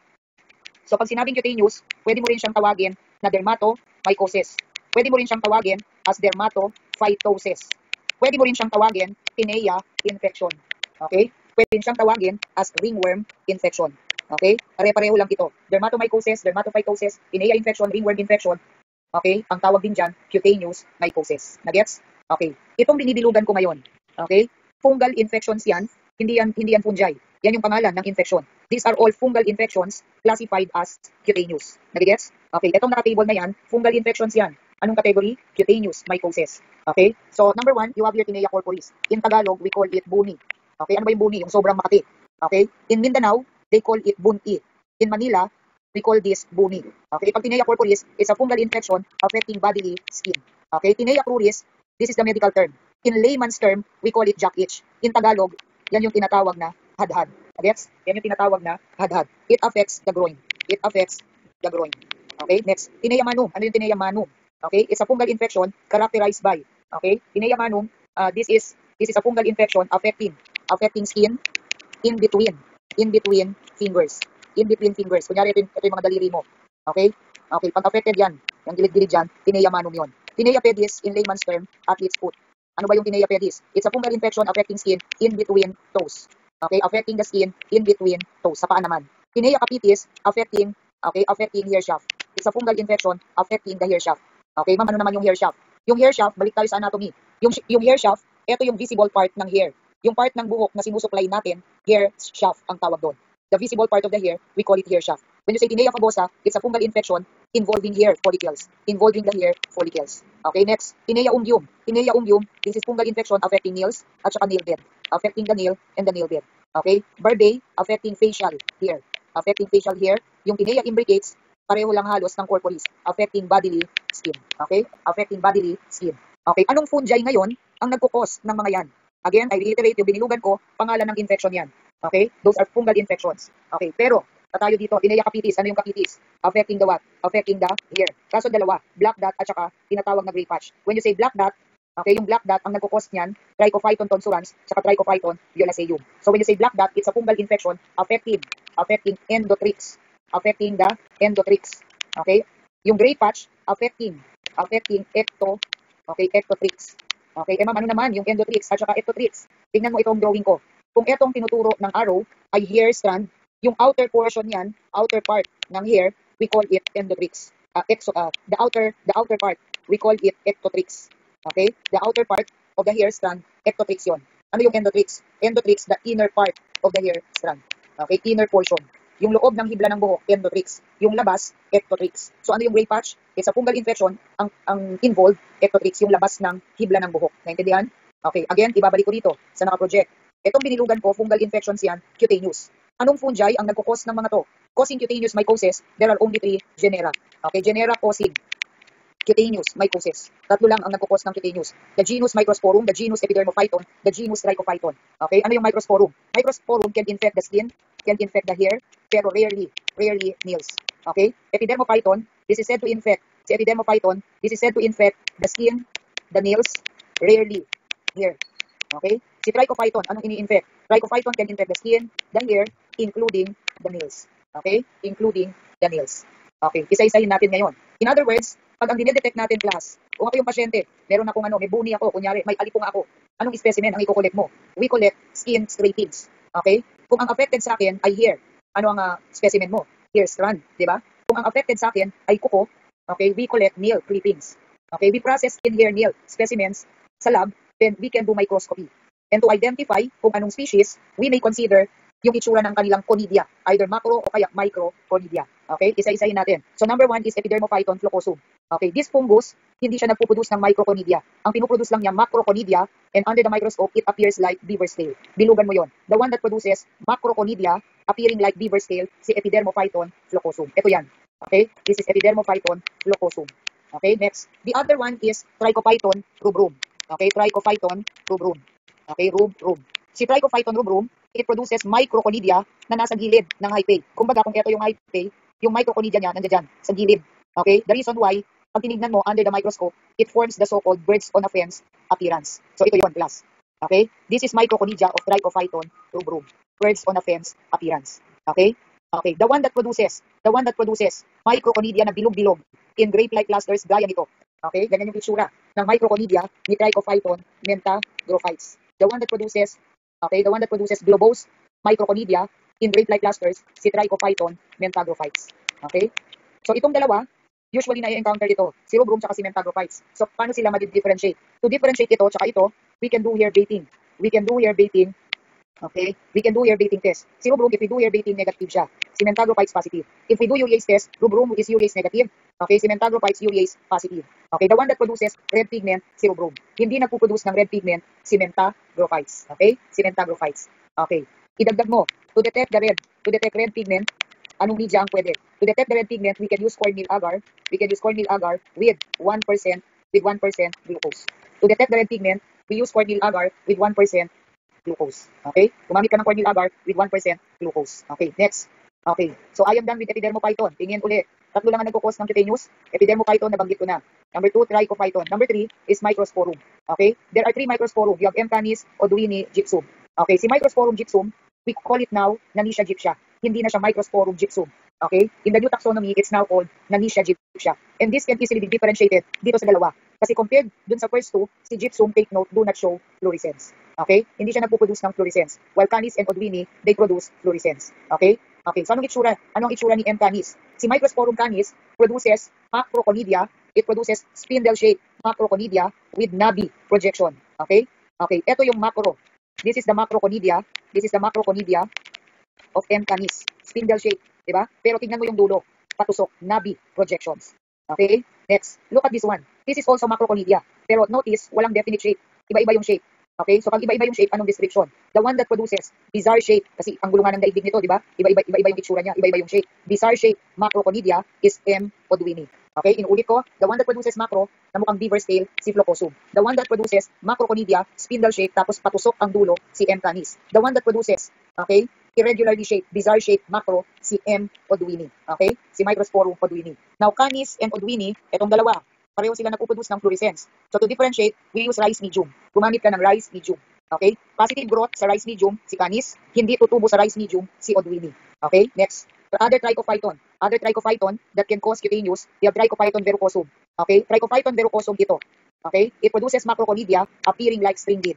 Speaker 1: So pag sinabing cutaneous, pwede mo rin siyang tawagin na dermatomycosis. Pwede mo rin siyang tawagin as dermatophytosis. Pwede mo rin siyang tawagin Tinea infection. Okay? Pwede rin siyang tawagin as ringworm infection. Okay? Pare-pareho lang ito. Dermatomycosis, dermatophytosis, Tinea infection, ringworm infection. Okay? Ang tawag din dyan, cutaneous mycosis. Nagets? Okay. Itong binibilugan ko ngayon. Okay? Fungal infections yan. Hindi yan fungi. Yan yung pangalan ng infection. These are all fungal infections classified as cutaneous. Nagigets? Okay, itong naka-table na yan, fungal infections yan. Anong category? Cutaneous mycosis. Okay? So, number 1, you have your Tinea corporis. In Tagalog, we call it buni. Okay, ano ba yung buni? Yung sobrang makati. Okay? In Mindanao, they call it buni. In Manila, we call this buni. Okay? Pag Tinea corporis, it's a fungal infection affecting bodily skin. Okay? Tinea cruris, this is the medical term. In layman's term, we call it jack itch. In Tagalog, yan yung tinatawag na hadhad. Gets? Yan yung tinatawag na hadhad. It affects the groin. It affects the groin. Okay? Next, Tinea manum. Ano yung Tinea manum? Okay? It's a fungal infection characterized by, okay? Tinea manum, this is a fungal infection affecting skin in between fingers. In between fingers. Kunyari, ito yung mga daliri mo. Okay? Okay, pag affected yan, yung gilid-gilid dyan, Tinea manum yun. Tinea pedis, in layman's term, athlete's foot. Ano ba yung Tinea pedis? It's a fungal infection affecting skin in between toes. Okay, affecting the skin in between toes. Sa paa naman. Tinea capitis, affecting hair shaft. It's a fungal infection affecting the hair shaft. Okay, ma'am, ano naman yung hair shaft? Yung hair shaft, balik tayo sa anatomy. Yung hair shaft, ito yung visible part ng hair. Yung part ng buhok na sinusuklay natin, hair shaft ang tawag doon. The visible part of the hair, we call it hair shaft. When you say Tinea famosa, it's a fungal infection involving hair follicles. Involving the hair follicles. Okay, next, Tinea unguium. Tinea unguium, this is fungal infection affecting nails at saka nail bed. Affecting the nail and the nail bed. Okay, Barbae, affecting facial hair. Affecting facial hair. Yung Tinea imbricates, pareho lang halos ng corporis. Affecting bodily skin. Okay, affecting bodily skin. Okay, anong fungi ngayon ang nagkukos ng mga yan? Again, I reiterate, yung binilugan ko, pangalan ng infection yan. Okay? Those are fungal infections. Okay, pero, tayo dito, Tinea capitis. Ano yung capitis? Affecting the what? Affecting the hair. Kaso dalawa, black dot at saka tinatawag na gray patch. When you say black dot, okay, yung black dot, ang nagkukos niyan, Trichophyton tonsurans, saka Trichophyton violaceum. So when you say black dot, it's a fungal infection affecting endotrix. Affecting the endotrix. Okay? Yung gray patch, affecting ectotrix. Okay, ma'am, ano naman yung endotrix at saka ectotrix? Tingnan mo itong drawing ko. Kung itong tinuturo ng arrow ay hair strand, yung outer portion yan, outer part ng hair, we call it endotrix. The outer part, we call it ectotrix. Okay? The outer part of the hair strand, ectotrix yon. Ano yung endotrix? Endotrix, the inner part of the hair strand. Okay? Inner portion. Yung loob ng hibla ng buhok, endotrix. Yung labas, ectotrix. So ano yung gray patch? It's a fungal infection. Ang involved, ectotrix, yung labas ng hibla ng buhok. Naintindihan? Okay, again, ibabalik ko dito sa naka-project. Itong binilugan ko, fungal infections yan, cutaneous. Anong fungi ang nagkukos ng mga to? Causing cutaneous mycosis, there are only 3 genera. Okay, genera causing cutaneous mycosis. Tatlo lang ang nagkukos ng cutaneous. The genus Microsporum, the genus Epidermophyton, the genus Trichophyton. Okay, ano yung Microsporum? Microsporum can infect the skin, can infect the hair, pero rarely nails. Okay? Epidermophyton, this is said to infect. Si Epidermophyton, this is said to infect the skin, the nails, rarely hair. Okay? Si Trichophyton, anong ini-infect? Trichophyton can infect the skin, the hair, including the nails. Okay? Including the nails. Okay, isa-isahin natin ngayon. In other words, pag ang dinedetect natin class, kung ako yung pasyente, meron akong may buni ako, kunyari, may alipong ako, anong specimen ang i-collect mo? We collect skin scrapings. Okay? Kung ang affected sa akin ay hair, ano ang specimen mo? Hair strand, di ba? Kung ang affected sa akin ay kuko, okay, we collect nail clippings. Okay, we process skin, hair, nail specimens sa lab, then we can do microscopy. And to identify kung anong species, we may consider yung itsura ng kanilang conidia, either macro o kaya micro conidia. Okay, isa-isahin natin. So number 1 is Epidermophyton flocosum. Okay, this fungus, hindi siya nagpuproduce ng microconidia. Ang pinuproduce lang niya macroconidia, and under the microscope, it appears like beaver's tail. Bilugan mo yon. The one that produces macroconidia, appearing like beaver's tail, si Epidermophyton flocosum. Ito yan. Okay, this is Epidermophyton flocosum. Okay, next. The other one is Trichophyton rubrum. Okay, Trichophyton rubrum. Okay, rubrum. Si Trichophyton rubrum, it produces microconidia na nasa gilid ng hyphae. Kumbaga, kung ito yung hyphae, yung microconidia niya nandiyan dyan, sa gilid. Okay? The reason why, pag tinignan mo under the microscope, it forms the so-called birds on a fence appearance. So, ito yun, class. Okay? This is microconidia of Trichophyton rubrum. Birds on a fence appearance. Okay? Okay. The one that produces microconidia na bilog-bilog in grape-like clusters, gaya nito. Okay? Ganyan yung itsura ng microconidia ni Trichophyton mentagrophytes. The one that produces globose microconidia in grape-like clusters, si Trichophyton mentagrophytes. Okay? So itong dalawa, usually na-encounter ito, si rubrum tsaka si mentagrophytes. So paano sila ma-differentiate? To differentiate ito tsaka ito, we can do hair baiting. Okay? We can do hair baiting test. Si rubrum, if we do hair baiting, negative siya. Si mentagrophytes, positive. If we do urease test, rubrum is urease negative. Okay? Si mentagrophytes, urease positive. Okay? The one that produces red pigment, si rubrum. Hindi nagpuproduce ng red pigment, si mentagrophytes. Okay? Si mentagrophytes. Okay. Idagdag mo, to detect red pigment, anong media ang pwede? To detect the red pigment, we can use cornmeal agar. We can use cornmeal agar with 1% glucose. To detect the red pigment, we use cornmeal agar with 1% glucose. Okay? Gumamit ka ng cornmeal agar with 1% glucose. Okay, next. Okay, so I am done with Epidermophyton. Tingin ulit. Tatlo lang ang nagkukos ng cutaneous. Epidermophyton, nabanggit ko na. Number 2, Trichophyton. Number 3 is Microsporum. Okay? There are 3 Microsporum. You have M. canis, Odwini, Gypsum. Okay, si Microsporum gypsum, we call it now Nanisha gypsia. Hindi na siya Microsporum gypsum. Okay? In the new taxonomy, it's now called Nanisha gypsia. And this can easily be differentiated dito sa dalawa. Kasi compared dun sa first two, si gypsum, take note, do not show fluorescence. Okay? Hindi siya nagpo-produce ng fluorescence. While canis and Odwini, they produce fluorescence. Okay? Okay, so anong itsura? Anong itsura ni M. canis? Si Microsporum canis produces macroconidia. It produces spindle-shaped macroconidia with knobby projection. Okay? Okay, ito yung macro. This is the macroconidia. This is the macroconidia of M. canis. Spindle shape, di ba? Pero tingnan mo yung dulo. Patusok, knobby projections. Okay? Next, look at this one. This is also macroconidia. Pero notice, walang definite shape. Iba-iba yung shape. Okay? So pag iba-iba yung shape, anong description? The one that produces bizarre shape, kasi ang gulungan ng daigdig nito, di ba? Iba-iba yung itsura niya, iba-iba yung shape. Bizarre shape macroconidia is M. Odwini. Okay, inulit ko, the one that produces macro, na mukhang beaver's tail, si Flocosum. The one that produces macroconidia, spindle shape, tapos patusok ang dulo, si M. canis. The one that produces, okay, irregularly shaped, bizarre shaped macro, si M. Odwini. Okay, si Microsporum Odwini. Now, canis and Odwini, etong dalawa, pareho sila nagpuproduce ng fluorescence. So, to differentiate, we use rice medium. Gumamit ka ng rice medium. Okay, positive growth sa rice medium, si canis. Hindi tutubo sa rice medium, si Odwini. Okay, next. Other trichophyton that can cause cutaneous, you have Trichophyton verrucosum. Okay, Trichophyton verrucosum ito. Okay, it produces macroconidia appearing like string bean.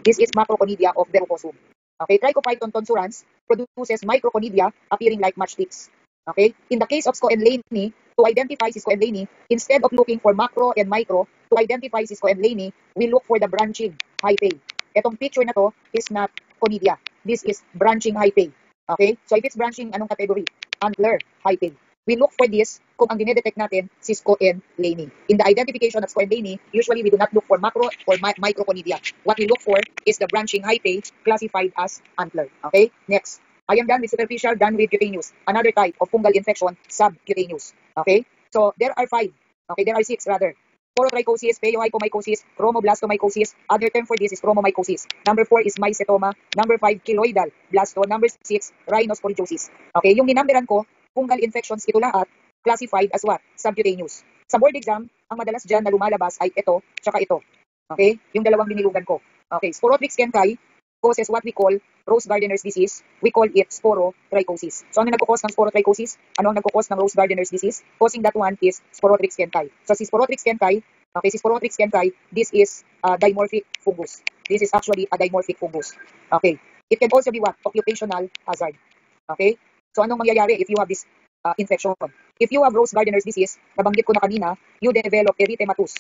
Speaker 1: This is macroconidia of verrucosum. Okay, Trichophyton tonsurans produces microconidia appearing like matchsticks. Okay, in the case of Scoenleni, to identify si Scoenleni, instead of looking for macro and micro, to identify si Scoenleni, we look for the branching hyphae. Etong picture na to is not conidia. This is branching hyphae. Okay? So if it's branching, anong category? Antler hyphae. We look for this kung ang dinedetect natin si Scoenleni. In the identification of Scoenleni, usually we do not look for macro or microconidia. What we look for is the branching hyphae classified as antler. Okay? Next. I am done with superficial, done with cutaneous. Another type of fungal infection, subcutaneous. Okay? So there are 5. Okay, there are 6 rather. Sporotrichosis, phaeohypomycosis, chromoblastomycosis. Other term for this is chromomycosis. Number 4 is mycetoma. Number 5, keloidal blasto. Number 6, rhinosporidiosis. Okay, yung ninumberan ko, fungal infections ito lahat, classified as what? Subcutaneous. Sa board exam, ang madalas dyan na lumalabas ay ito, tsaka ito. Okay, yung dalawang binilugan ko. Okay, Sporotrix kenkai causes what we call rose gardener's disease. We call it sporotrichosis. So ano nagkukos ng sporotrichosis? Ano ang nagkukos ng rose gardener's disease? Causing that one is Sporotrix kenkai. So si Sporotrix kenkai, okay, si Sporotrix kenkai, this is a dimorphic fungus. This is actually a dimorphic fungus. Okay, it can also be what? Occupational hazard. Okay, so anong mangyayari if you have this infection? If you have rose gardener's disease, nabanggit ko na kanina, you develop erythematous.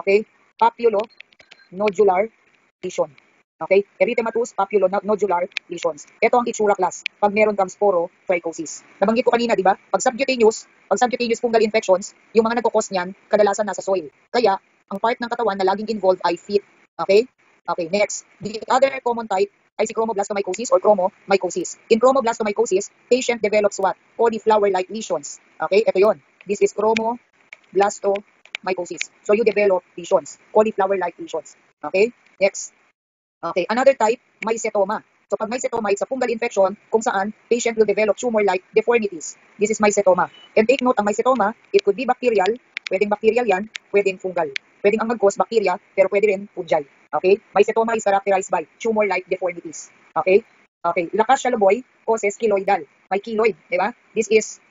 Speaker 1: Okay, papulonodular lesion. Okay? Erythematous papulonodular lesions. Ito ang itsura class pag meron kang sporotrichosis. Nabanggit ko kanina, di ba? Pag subcutaneous fungal infections, yung mga nagkukos niyan, kadalasan nasa soil. Kaya, ang part ng katawan na laging involved ay feet. Okay? Okay, next. The other common type ay si chromoblastomycosis or chromomycosis. In chromoblastomycosis, patient develops what? Cauliflower-like lesions. Okay? Ito yon. This is chromoblastomycosis. So you develop lesions. Cauliflower-like lesions. Okay? Next. Okay, another type, mycetoma. So pag mycetoma, it's a fungal infection kung saan patient will develop tumor-like deformities. This is mycetoma. And take note, ang mycetoma, it could be bacterial, pwedeng bacterial yan, pwedeng fungal. Pwedeng ang mag-cause bacteria, pero pwede rin fungi. Okay? Mycetoma is characterized by tumor-like deformities. Okay? Okay, Lacasia loboy causes keloidal. May keloid, di ba? This is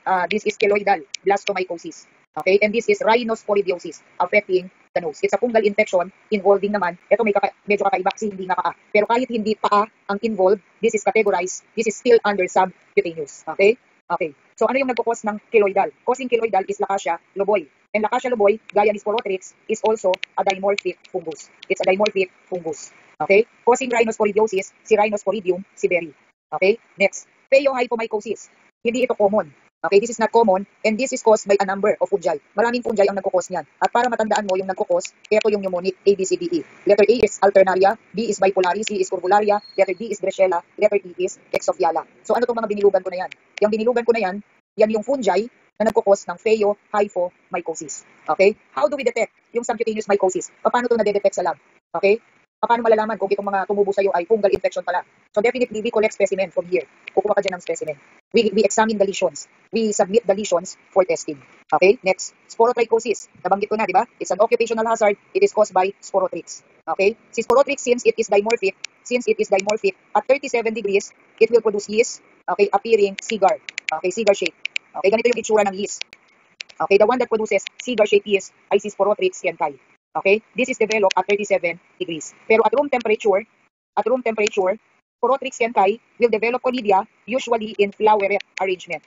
Speaker 1: keloidal blastomycosis. Okay, and this is rhinosporidiosis affecting the nose. It's a fungal infection involving naman, ito medyo kakaiba kasi hindi nga paa. Pero kahit hindi paa ang involved, this is categorized, this is still under subcutaneous. Okay? Okay. So ano yung nagkukos ng keloidal? Causing keloidal is Lacasia loboy. And Lacasia loboy, gaya ni Sporotrix, is also a dimorphic fungus. It's a dimorphic fungus. Okay? Causing rhinosporidiosis, si Rhinosporidium severi. Okay? Next, phaeohypomycosis. Hindi ito common. Okay, this is not common and this is caused by a number of fungi. Maraming fungi ang nagkukos niyan. At para matandaan mo yung nagkukos, ito yung mnemonic A, B, C, D, E. Letter A is Alternaria, B is Bipolaris, C is Curvularia, letter D is Greshella, letter E is Exophiala. So ano itong mga binilugan ko na yan? Yung binilugan ko na yan yung fungi na nagkukos ng phaeohypomycosis. Okay? How do we detect yung subcutaneous mycosis? Paano ito nade-detect sa lab? Okay? Paano malalaman kung itong mga tumubo sa'yo ay fungal infection pala? So definitely, we collect specimen from here. Kukuha ka dyan ng specimen. We examine the lesions. We submit the lesions for testing. Okay? Next, sporotrichosis. Nabanggit ko na, di ba? It's an occupational hazard. It is caused by Sporotrix. Okay? Si Sporotrix, since it is dimorphic, at 37 degrees, it will produce yeast, okay, appearing cigar. Okay, cigar shape. Okay, ganito yung itsura ng yeast. Okay, the one that produces cigar-shaped yeast ay si Sporotrix kenkai. Okay, this is developed at 37 degrees. Pero at room temperature, Sporotrix kenkai will develop conidia usually in floweret arrangement.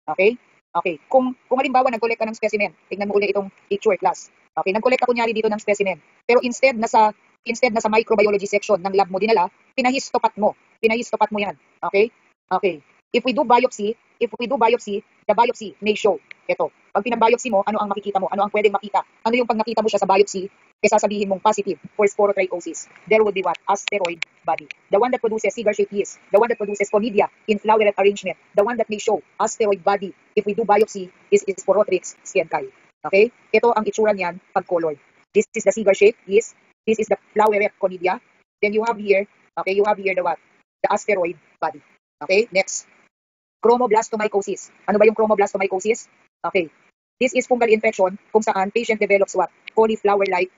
Speaker 1: Okay? Okay, kung halimbawa nag-collect ka ng specimen, tingnan mo ulit itong picture class. Okay, nag-collect ka kunyari dito ng specimen. Pero instead na sa microbiology section ng lab mo dinala, pinahistopat mo yan. Okay? Okay. If we do biopsy, the biopsy may show. Ito. Pag pinabiopsy mo, ano ang makikita mo? Ano ang pwedeng makita? Ano yung pag nakita mo siya sa biopsy, sasabihin mong positive for sporotrichosis? There would be what? Asteroid body. The one that produces cigar-shaped yeast. The one that produces conidia in floweret arrangement. The one that may show asteroid body if we do biopsy is Sporotrix kenkai. Okay? Ito ang itsura niyan pag colored. This is the cigar-shaped yeast. This is the floweret conidia. Then you have here the what? The asteroid body. Okay? Next. Chromoblastomycosis. Ano ba yung chromoblastomycosis? Okay. This is fungal infection kung saan patient develops what? Cauliflower-like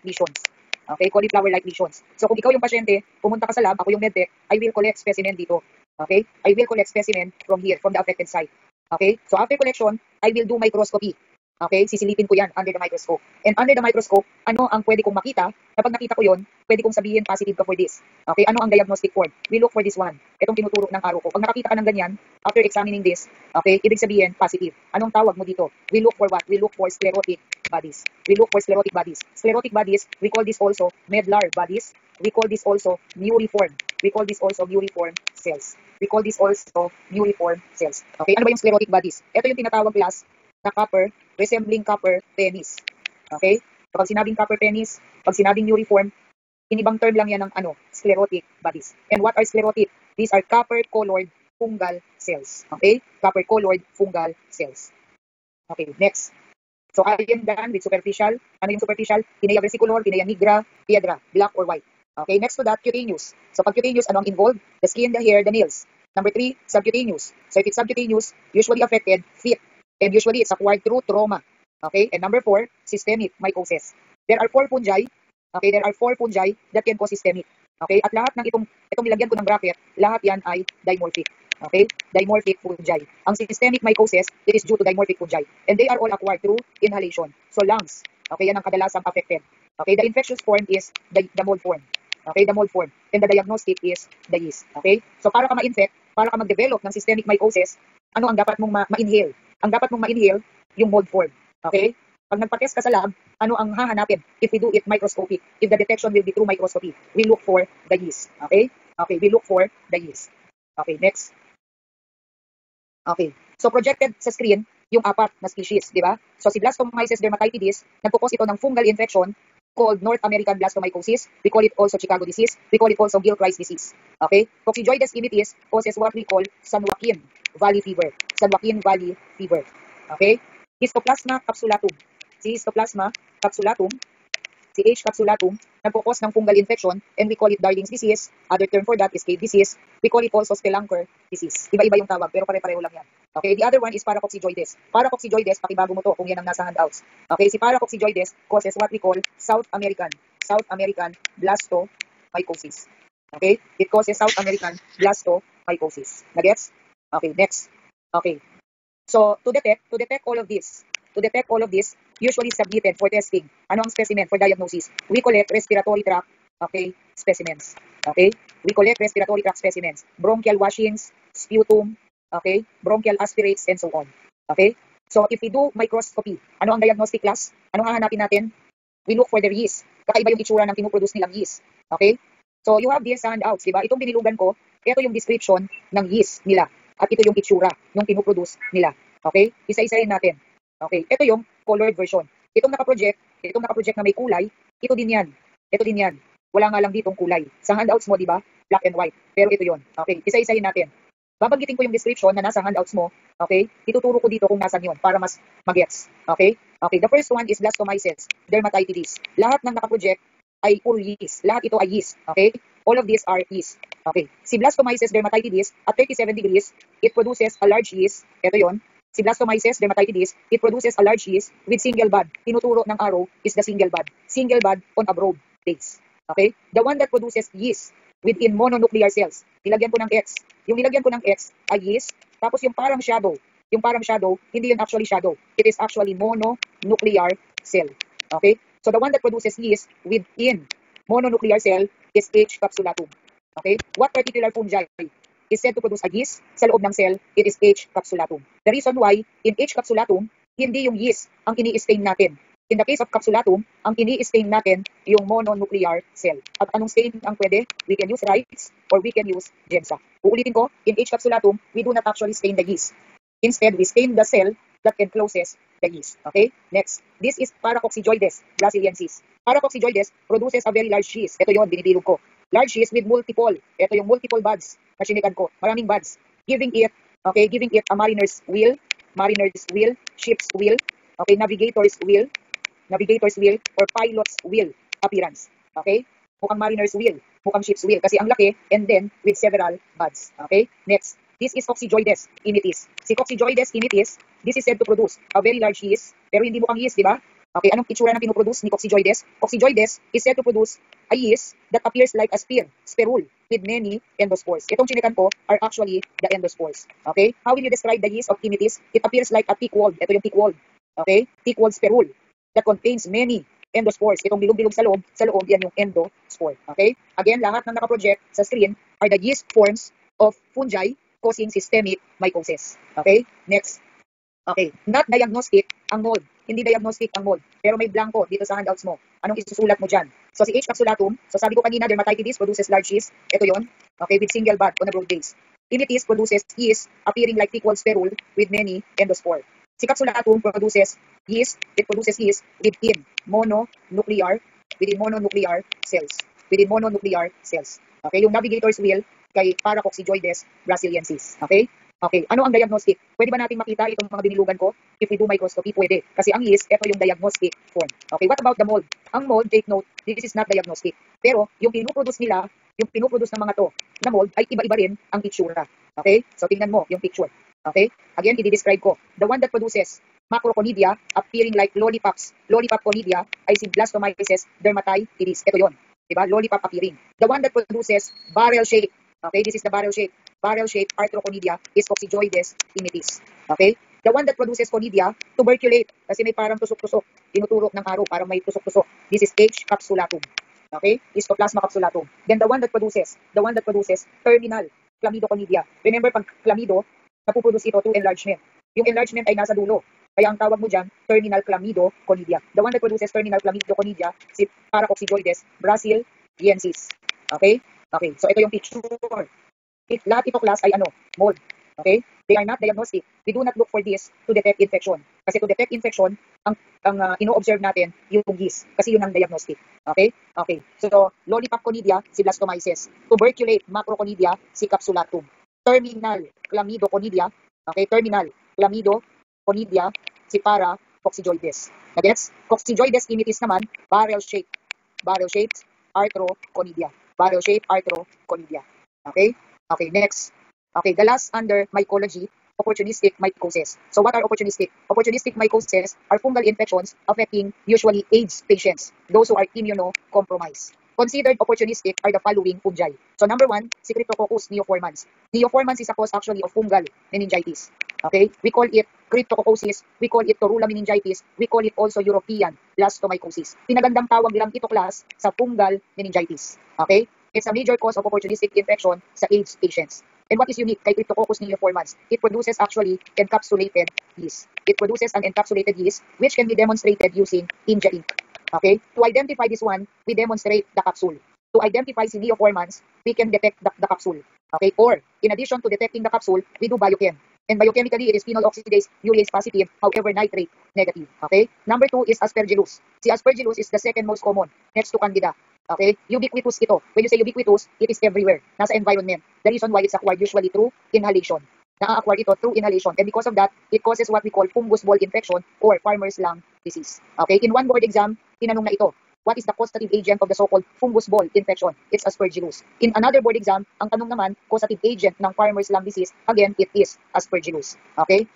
Speaker 1: lesions. Okay, cauliflower-like lesions. So kung ikaw yung pasyente, pumunta ka sa lab, ako yung medtech, I will collect specimen dito. Okay? I will collect specimen from here, from the affected site. Okay? So after collection, I will do microscopy. Okay? Sisilipin ko yan under the microscope. And under the microscope, ano ang pwede kong makita? Kapag nakita ko yon, pwede kong sabihin positive ka for this. Okay? Ano ang diagnostic form? We look for this one. Itong tinuturo ng araw ko. Pag nakakita ka ng ganyan, after examining this, okay, ibig sabihin positive. Anong tawag mo dito? We look for what? We look for sclerotic bodies. Sclerotic bodies, we call this also medlar bodies. We call this also neuriform. Cells. Okay, ano ba yung sclerotic bodies? Ito yung tinatawag class na copper, resembling copper penis. Okay? Kapag sinabing copper penis, pag sinabing neuriform, inibang term lang yan ng sclerotic bodies. And what are sclerotic? These are copper-colored fungal cells. Okay? Copper-colored fungal cells. Okay, next. So I am done with superficial. Ano yung superficial? Pinea versicolor, pinea nigra, piedra, black or white. Okay, next to that, cutaneous. So pag cutaneous, ano ang involved? The skin, the hair, the nails. Number 3, subcutaneous. So if it's subcutaneous, usually affected feet. And usually it's acquired through trauma. Okay, and number 4, systemic mycosis. There are 4 fungi. Okay, there are 4 fungi that can cause systemic. Okay, at lahat ng itong nilagyan ko ng bracket, lahat yan ay dimorphic. Okay, dimorphic fungi. Ang systemic mycosis, it is due to dimorphic fungi. And they are all acquired through inhalation. So lungs, okay, yan ang kadalasang affected. Okay, the infectious form is the mold form. Okay, the mold form. And the diagnostic is the yeast. Okay, so para ka ma-infect, para ka mag-develop ng systemic mycosis, ano ang dapat mong ma-inhale? Ang dapat mong ma-inhale, yung mold form. Okay, pag nagpa-test ka sa lab, ano ang hahanapin? If we do it microscopic, if the detection will be through microscopy, we look for the yeast. Okay, okay, we look for the yeast. Okay, next. Okay. So projected sa screen yung 4 na species, di ba? So si Blastomyces dermatitidis, nagpo-cause ito ng fungal infection called North American blastomycosis. We call it also Chicago disease. We call it also Gilchrist disease. Okay? Coccidioides immitis causes what we call San Joaquin Valley fever. San Joaquin Valley fever. Okay? Histoplasma capsulatum. Si Histoplasma capsulatum, si H. capsulatum, nagpo-cause ng fungal infection and we call it Darling's disease. Other term for that is cave disease. We call it also spelunker disease. Iba-iba yung tawag pero pare-pareho lang yan. Okay, the other one is paracoccidioides. Paracoccidioides, pakibago mo to kung yan ang nasa handouts. Okay, si paracoccidioides causes what we call South American blastomycosis. Okay, it causes South American blastomycosis. Nagets? Okay, next. Okay, so to detect all of this, usually submitted for testing. Ano ang specimen for diagnosis? We collect respiratory tract, okay, specimens. Okay? We collect respiratory tract specimens. Bronchial washings, sputum, okay, bronchial aspirates, and so on. Okay? So if we do microscopy, ano ang diagnostic class? Anong hahanapin natin? We look for their yeast. Kakaiba yung itsura ng pinuproduce nilang yeast. Okay? So you have these handouts, di ba? Itong binilugan ko, ito yung description ng yeast nila. At ito yung itsura ng pinuproduce nila. Okay? Isa-isahin natin. Okay? Ito yung colored version. Itong nakaproject na may kulay, ito din yan. Ito din yan. Wala nga lang ditong kulay. Sa handouts mo, di ba? Black and white. Pero ito yon. Okay? Isa-isahin natin. Babanggitin ko yung description na nasa handouts mo. Okay? Ituturo ko dito kung nasan yon para mas magets. Okay? Okay, the first one is Blastomyces dermatitidis. Lahat ng nakaproject ay puro yeast. Lahat ito ay yeast. Okay? All of these are yeast. Okay. Si Blastomyces dermatitidis at 37 degrees, it produces a large yeast. Ito yon. Si Blastomyces dermatitidis, it produces a large yeast with single bud. Tinuturo ng arrow is the single bud. Single bud on a broad base. Okay? The one that produces yeast within mononuclear cells. Nilagyan ko ng X. Yung nilagyan ko ng X ay yeast. Tapos yung parang shadow, hindi yun actually shadow. It is actually mononuclear cell. Okay? So the one that produces yeast within mononuclear cell is H. capsulatum. Okay? What particular fungi is said to produce a yeast sa loob ng cell? It is H. capsulatum. The reason why in H. capsulatum, hindi yung yeast ang ini-stain natin. In the case of capsulatum, ang ini-stain natin yung mononuclear cell. At anong stain ang pwede? We can use Wright's or we can use Gemsa. Uulitin ko, in H. capsulatum, we do not actually stain the yeast. Instead, we stain the cell that encloses the yeast. Okay? Next, this is Paracoccidioides brasiliensis. Paracoccidioides produces a very large yeast. Ito yon, binibilog ko. Large yeast with multiple. Ito yung multiple buds na sinikan ko. Maraming buds. Giving it a mariner's wheel, ship's wheel, okay, navigator's wheel, or pilot's wheel appearance. Okay? Mukhang mariner's wheel, mukhang ship's wheel kasi ang laki and then with several buds. Okay? Next, this is Coccidioides immitis. Si Coccidioides immitis, this is said to produce a very large yeast, pero hindi mukhang yeast, di ba? Okay, anong itsura na pinuproduce ni Coccidioides? Coccidioides is said to produce a yeast that appears like a spherule with many endospores. Itong chinikan ko are actually the endospores. Okay? How will you describe the yeast of immitis? It appears like a thick-walled. Ito yung thick-walled. Okay? Thick-walled spherule that contains many endospores. Itong bilog-bilog sa loob yan yung endospore. Okay? Again, lahat ng nakaproject sa screen are the yeast forms of fungi causing systemic mycosis. Okay? Next. Okay. Not diagnostic ang mold. Hindi diagnostic ang mold. Pero may blanco dito sa handouts mo. Anong isusulat mo dyan? So si H. capsulatum, so sabi ko kanina, dermatitidis produces large yeast. Ito yon. Okay, with single bud on a broad base. Immitis produces yeast appearing like thick-walled spherule with many endospore. Si capsulatum produces yeast. It produces yeast within mononuclear cells. Within mononuclear cells. Okay, yung navigator's wheel kay Paracoccidioides brasiliensis. Okay? Okay, ano ang diagnostic? Pwede ba natin makita itong mga binilugan ko? If we do microscopy, pwede. Kasi ang yeast, ito yung diagnostic form. Okay, what about the mold? Ang mold, take note, this is not diagnostic. Pero yung pinuproduce nila, yung pinuproduce ng mga to na mold ay iba-iba rin ang itsura. Okay, so tingnan mo yung picture. Okay, again, i-describe ko. The one that produces macroconidia appearing like lollipops. Lollipop conidia ay si Blastomyces dermatitidis. Ito yon, diba? Lollipop appearing. The one that produces barrel shape. Okay, this is the barrel shape. Barrel shape arthroconidia is Coccidioides immitis. Okay? The one that produces conidia, tuberculate, kasi may parang tusok-tusok, tinuturok ng araw, parang may tusok-tusok. This is H. capsulatum. Okay? Histoplasma capsulatum. Then the one that produces terminal chlamydoconidia. Remember, pag chlamydo, napuproduce ito through enlargement. Yung enlargement ay nasa dulo. Kaya ang tawag mo dyan, terminal chlamydoconidia. The one that produces terminal chlamydoconidia, si Paracoccidioides brasiliensis. Okay? Okay, so ito yung picture. Lahat ito class ay ano, mold. Okay? They are not diagnostic. We do not look for this to detect infection. Kasi to detect infection, ang ino-observe natin yung yeast. Kasi yun ang diagnostic. Okay? Okay. So, lollipop conidia, si Blastomyces. Tuberculate macroconidia, si Capsulatum. Terminal chlamydoconidia, okay? Terminal chlamydoconidia, si Paracoccidioides. Nagets? Coccidioides immitis naman, barrel-shaped arthroconidia. Barrel-shaped arthroconidia. Okay? Okay, next. Okay, the last under mycology, opportunistic mycosis. So what are opportunistic? Opportunistic mycosis are fungal infections affecting usually aged patients, those who are immunocompromised. Considered opportunistic are the following fungi. So number one, si Cryptococcus neoformans. Neoformans is a cause actually of fungal meningitis. Okay, we call it cryptococcosis, we call it torula meningitis, we call it also European blastomycosis. Pinagandang tawag lang ito class sa fungal meningitis. Okay? It's a major cause of opportunistic infection sa AIDS patients. And what is unique kay Cryptococcus neoformans? It produces actually encapsulated yeast. It produces an encapsulated yeast which can be demonstrated using India ink. Okay? To identify this one, we demonstrate the capsule. To identify si neoformans, we can detect the capsule. Okay? Or, in addition to detecting the capsule, we do biochem. And biochemically, it is phenol oxidase, urease positive, however, nitrate negative. Okay? Number two is Aspergillus. Si Aspergillus is the second most common, next to Candida. Okay? Ubiquitous ito. When you say ubiquitous, it is everywhere. Nasa environment. The reason why it's acquired usually through inhalation. Na-acquire ito through inhalation. And because of that, it causes what we call fungus ball infection or farmer's lung disease. Okay? In one board exam, tinanong na ito. What is the causative agent of the so-called fungus ball infection? It's Aspergillus. In another board exam, ang tanong naman, causative agent ng farmer's lung disease, again, it is Aspergillus. Okay?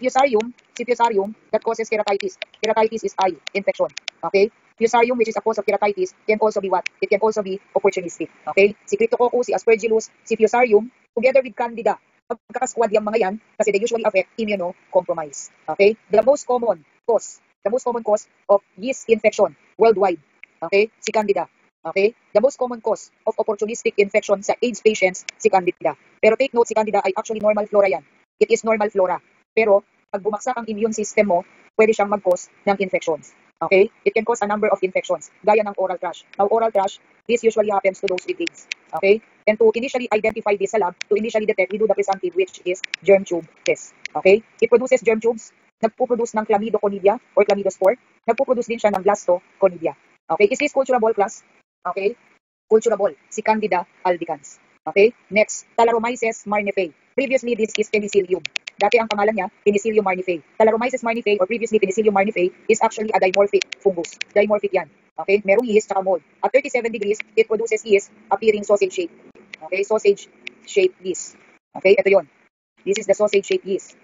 Speaker 1: Fusarium, si Fusarium, that causes keratitis. Keratitis is eye infection. Okay? Fusarium, which is a cause of keratitis, can also be what? It can also be opportunistic. Okay? Si Cryptococcus, si Aspergillus, si Fusarium, together with Candida, magkakasquad yung mga yan kasi they usually affect immunocompromised. Okay? The most common cause of yeast infection worldwide, okay, si Candida. Okay? The most common cause of opportunistic infection sa AIDS patients, si Candida. Pero take note, si Candida ay actually normal flora yan. It is normal flora. Pero, pag bumagsak ang immune system mo, pwede siyang mag-cause ng infections. Okay? It can cause a number of infections, gaya ng oral thrush. Now, oral thrush, this usually happens to those with AIDS. Okay? And to initially identify this sa lab, to initially detect, we do the presumptive, which is germ tube test. Okay? It produces germ tubes, nagpo-produce ng chlamydoconidia or chlamydospore, nagpo-produce din siya ng blastoconidia. Okay? Is this culturable, class? Okay? Culturable. Si Candida albicans. Okay? Next, Thalaromyces marnifae. Previously, this is Penicillium. Dati ang pangalan niya, Penicillium marnifae. Thalaromyces marnifae or previously Penicillium marnifae is actually a dimorphic fungus. Dimorphic yan. Okay? Merong yeast tsaka mold. At 37 degrees, it produces yeast appearing sausage shape. Okay? Sausage shape yeast. Okay? Ito yon. This is the sausage shape yeast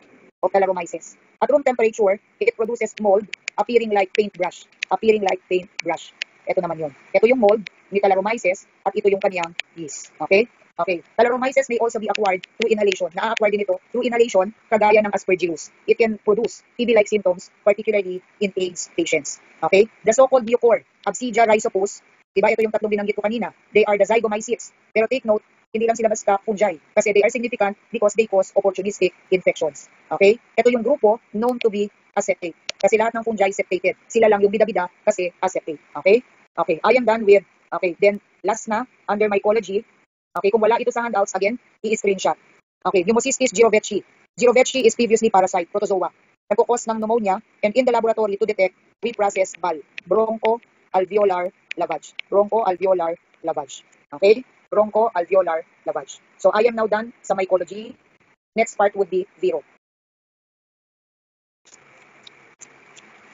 Speaker 1: of Thalaromyces. At room temperature, it produces mold appearing like paintbrush. Appearing like paintbrush. Ito naman yun. Ito yung mold ni Thalaromyces at ito yung kanyang yeast. Okay? Okay. Thalaromyces may also be acquired through inhalation. Na-acquire din ito through inhalation kagaya ng Aspergillus. It can produce TB-like symptoms, particularly in AIDS patients. Okay? The so-called Bucor, Absidia rhizopus, diba ito yung tatlong binanggit ko kanina. They are the zygomycetes. Pero take note, hindi lang sila basta fungi kasi they are significant because they cause opportunistic infections. Okay? Ito yung grupo known to be aseptate. Kasi lahat ng fungi septated. Sila lang yung bida-bida kasi aseptate. Okay? Okay, I am done with, okay, then last na, under mycology, okay, kung wala ito sa handouts, again, i-screenshot. Okay, Pneumocystis jirovecii. Jirovecii is previously parasite, protozoa. Nagkukos ng pneumonia, and in the laboratory to detect, we process BAL, bronchoalveolar lavage. Bronchoalveolar lavage. Okay? Bronchoalveolar lavage. So I am now done sa mycology. Next part would be viro.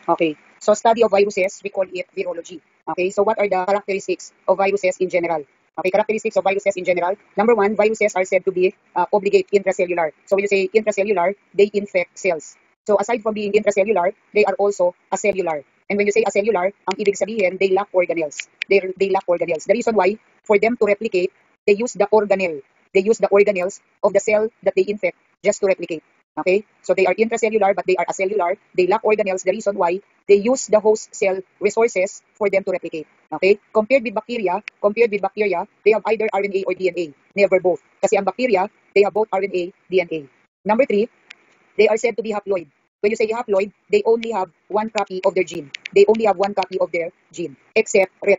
Speaker 1: Okay, so study of viruses, we call it virology. Okay, so what are the characteristics of viruses in general? Okay, characteristics of viruses in general. Number one, viruses are said to be obligate intracellular. So when you say intracellular, they infect cells. So aside from being intracellular, they are also acellular. And when you say acellular, ang ibig sabihin, they lack organelles. They lack organelles. The reason why, for them to replicate, they use the organelle. They use the organelles of the cell that they infect just to replicate. Okay, so they are intracellular, but they are acellular. They lack organelles. The reason why, they use the host cell resources for them to replicate. Okay, compared with bacteria, they have either RNA or DNA. Never both. Kasi ang bacteria, they have both RNA, DNA. Number three, they are said to be haploid. When you say haploid, they only have one copy of their gene. They only have one copy of their gene, except the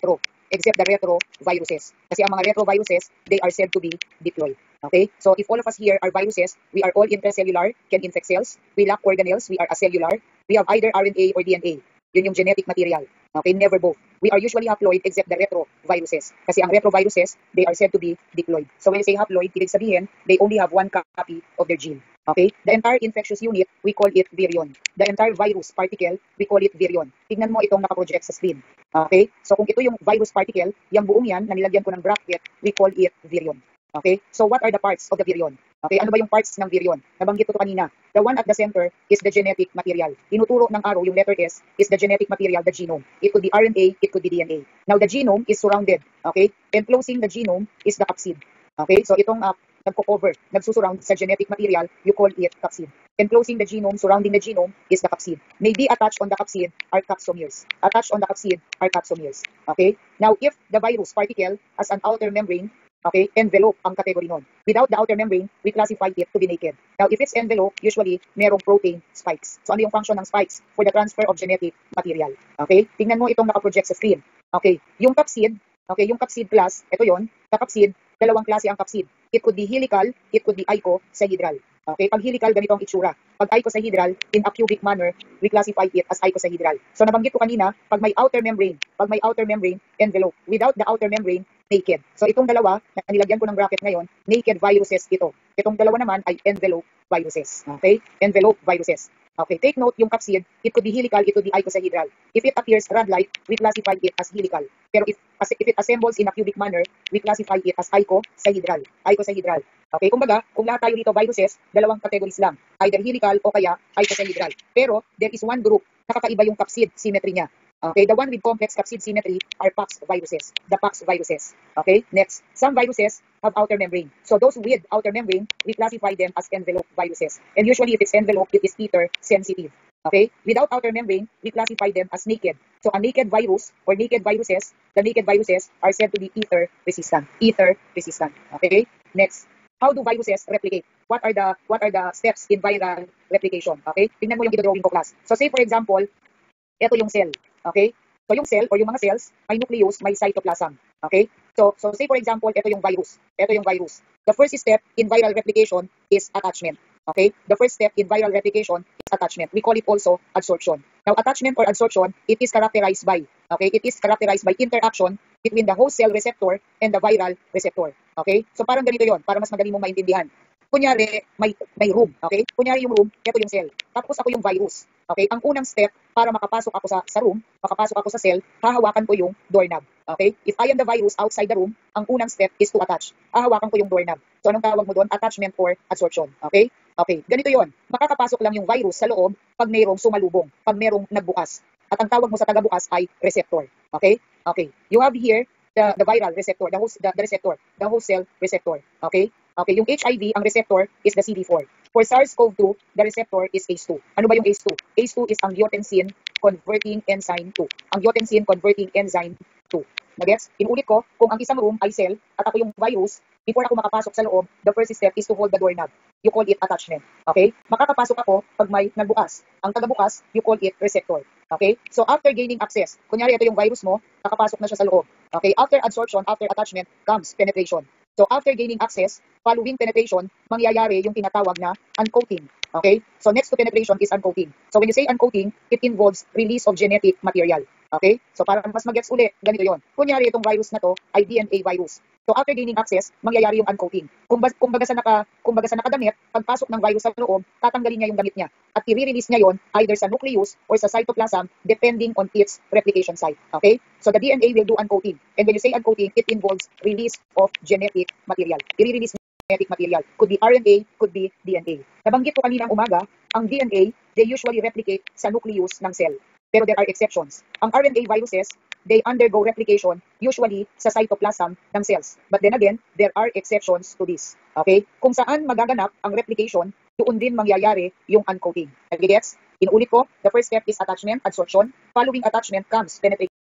Speaker 1: retroviruses. Kasi ang mga retroviruses, they are said to be diploid. Okay? So if all of us here are viruses, we are all intracellular, can infect cells. We lack organelles, we are acellular. We have either RNA or DNA. Yun yung genetic material. Okay? Never both. We are usually haploid except the retroviruses. Kasi ang retroviruses, they are said to be diploid. So when you say haploid, ibig sabihin, they only have one copy of their gene. Okay? The entire infectious unit, we call it virion. The entire virus particle, we call it virion. Tignan mo itong nakaproject sa screen. Okay? So kung ito yung virus particle, yung buong yan, na nilagyan ko ng bracket, we call it virion. Okay? So what are the parts of the virion? Okay? Ano ba yung parts ng virion? Nabanggit ko to kanina. The one at the center is the genetic material. Tinuturo ng arrow, yung letter S, is the genetic material, the genome. It could be RNA, it could be DNA. Now the genome is surrounded. Okay? Enclosing the genome is the capsid. Okay? So itong nagko-cover, nagsusurround sa genetic material, you call it capsid. Enclosing the genome, surrounding the genome is the capsid. Maybe attached on the capsid are capsomeres. Attached on the capsid are capsomeres. Okay? Now, if the virus particle has an outer membrane, okay, envelope ang category nun. Without the outer membrane, we classify it to be naked. Now, if it's envelope, usually merong protein spikes. So, ano yung function ng spikes? For the transfer of genetic material. Okay? Tingnan mo itong nakaproject sa screen. Okay? Yung capsid, okay, yung capsid class, ito yon, the capsid, dalawang klase ang capsid. It could be helical, it could be icosahedral. Okay, pag helical, ganito ang itsura. Pag icosahedral, in a cubic manner, we classify it as icosahedral. So nabanggit ko kanina, pag may outer membrane, envelope. Without the outer membrane, naked. So itong dalawa, na nilagyan ko ng bracket ngayon, naked viruses ito. Itong dalawa naman ay envelope viruses. Okay, envelope viruses. Okay, take note yung capsid, it could be helical, it could be icosahedral. If it appears rod-like, we classify it as helical. Pero if it assembles in a cubic manner, we classify it as icosahedral. Okay, kumbaga, kung lahat tayo dito viruses, dalawang categories lang. Either helical o kaya icosahedral. Pero there is one group, nakakaiba yung capsid symmetry niya. Okay, the one with complex capsid symmetry are pox viruses. The pox viruses. Okay, next. Some viruses have outer membrane. So those with outer membrane, we classify them as envelope viruses. And usually if it's envelope, it is ether sensitive. Okay, without outer membrane, we classify them as naked. So a naked virus or naked viruses, the naked viruses are said to be ether resistant. Ether resistant. Okay, next. How do viruses replicate? What are the steps in viral replication? Okay, tingnan mo yung i-drawing ko, class. So say for example, ito yung cell. Okay? So yung cell or yung mga cells, may nucleus, may cytoplasm. Okay? So say for example, ito yung virus. The first step in viral replication is attachment. Okay? The first step in viral replication is attachment. We call it also adsorption. Now, attachment or adsorption, it is characterized by interaction between the host cell receptor and the viral receptor. Okay? So parang ganito yon, para mas madali mong maintindihan. Kunyari, may room, okay? Kunyari yung room, ito yung cell. Tapos ako yung virus. Okay? Ang unang step para makapasok ako sa room, makapasok ako sa cell, hahawakan ko yung doorknob. Okay? If I am the virus outside the room, ang unang step is to attach. Hahawakan ko yung doorknob. So anong tawag mo doon? Attachment or adsorption. Okay? Okay, ganito yon. Makakapasok lang yung virus sa loob pag mayroong sumalubong, pag mayroong nagbukas. At ang tawag mo sa tagabukas ay receptor. Okay? Okay. You have here the viral receptor, the host cell receptor. Okay? Okay, yung HIV, ang receptor is the CD4. For SARS-CoV-2, the receptor is ACE2. Ano ba yung ACE2? ACE2 is angiotensin converting enzyme 2. Angiotensin converting enzyme 2. Nagets? Inulit ko, kung ang isang room ay cell at ako yung virus, before ako makapasok sa loob, the first step is to hold the doorknob. You call it attachment. Okay? Makakapasok ako pag may nagbukas. Ang tagabukas, you call it receptor. Okay? So after gaining access, kunyari ito yung virus mo, nakapasok na siya sa loob. Okay? After adsorption, after attachment, comes penetration. So after gaining access, following penetration, mangyayari yung tinatawag na uncoating. Okay? So next to penetration is uncoating. So when you say uncoating, it involves release of genetic material. Okay? So para mas mag-gets ulit, ganito yon. Kunyari itong virus na to ay DNA virus. So after gaining access, mangyayari yung uncoating. Kumbaga sa nakadamit, pagpasok ng virus sa loob, tatanggalin niya yung damit niya at i-release niya yon either sa nucleus or sa cytoplasm depending on its replication site. Okay? So the DNA will do uncoating. And when you say uncoating, it involves release of genetic material. I-release genetic material. Could be RNA, could be DNA. Nabanggit ko kaninang umaga, ang DNA, they usually replicate sa nucleus ng cell. Pero there are exceptions. Ang RNA viruses, they undergo replication usually sa cytoplasm ng cells. But then again, there are exceptions to this. Okay? Kung saan magaganap ang replication, doon din mangyayari yung uncoating. Nagigets? Inulit ko, the first step is attachment, adsorption. Following attachment comes penetration.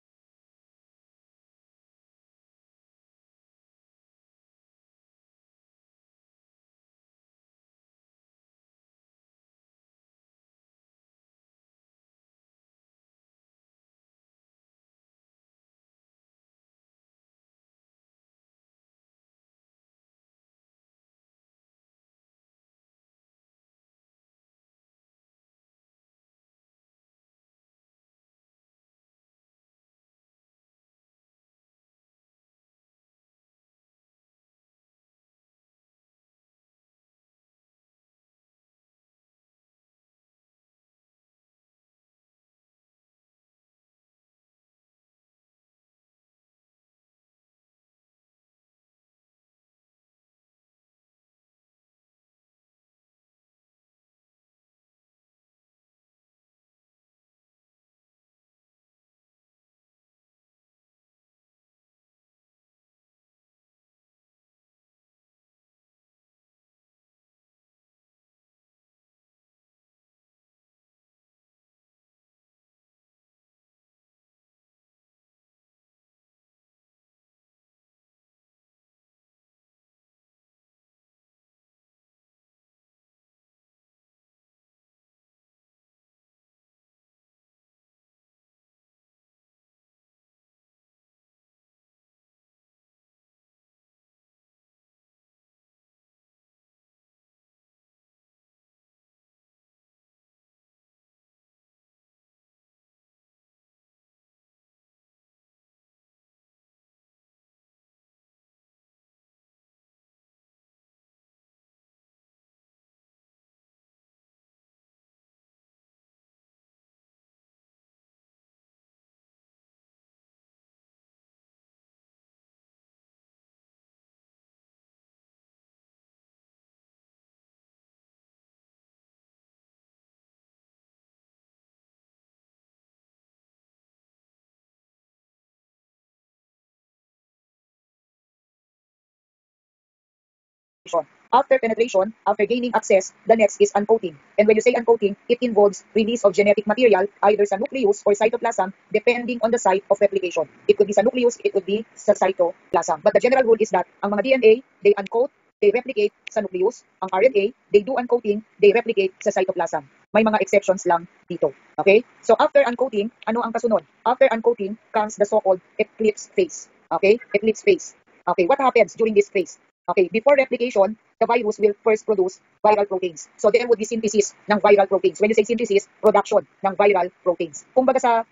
Speaker 1: After penetration, after gaining access, the next is uncoating. And when you say uncoating, it involves release of genetic material either sa nucleus or cytoplasm depending on the site of replication. It could be sa nucleus, it could be sa cytoplasm. But the general rule is that ang mga DNA, they uncoat, they replicate sa nucleus. Ang RNA, they do uncoating, they replicate sa cytoplasm. May mga exceptions lang dito. Okay? So after uncoating, ano ang kasunod? After uncoating comes the so-called eclipse phase. Okay? Eclipse phase. Okay, what happens during this phase? Okay, before replication, the virus will first produce viral proteins. So there would be synthesis ng viral proteins. When you say synthesis, production ng viral proteins. Kumbaga sa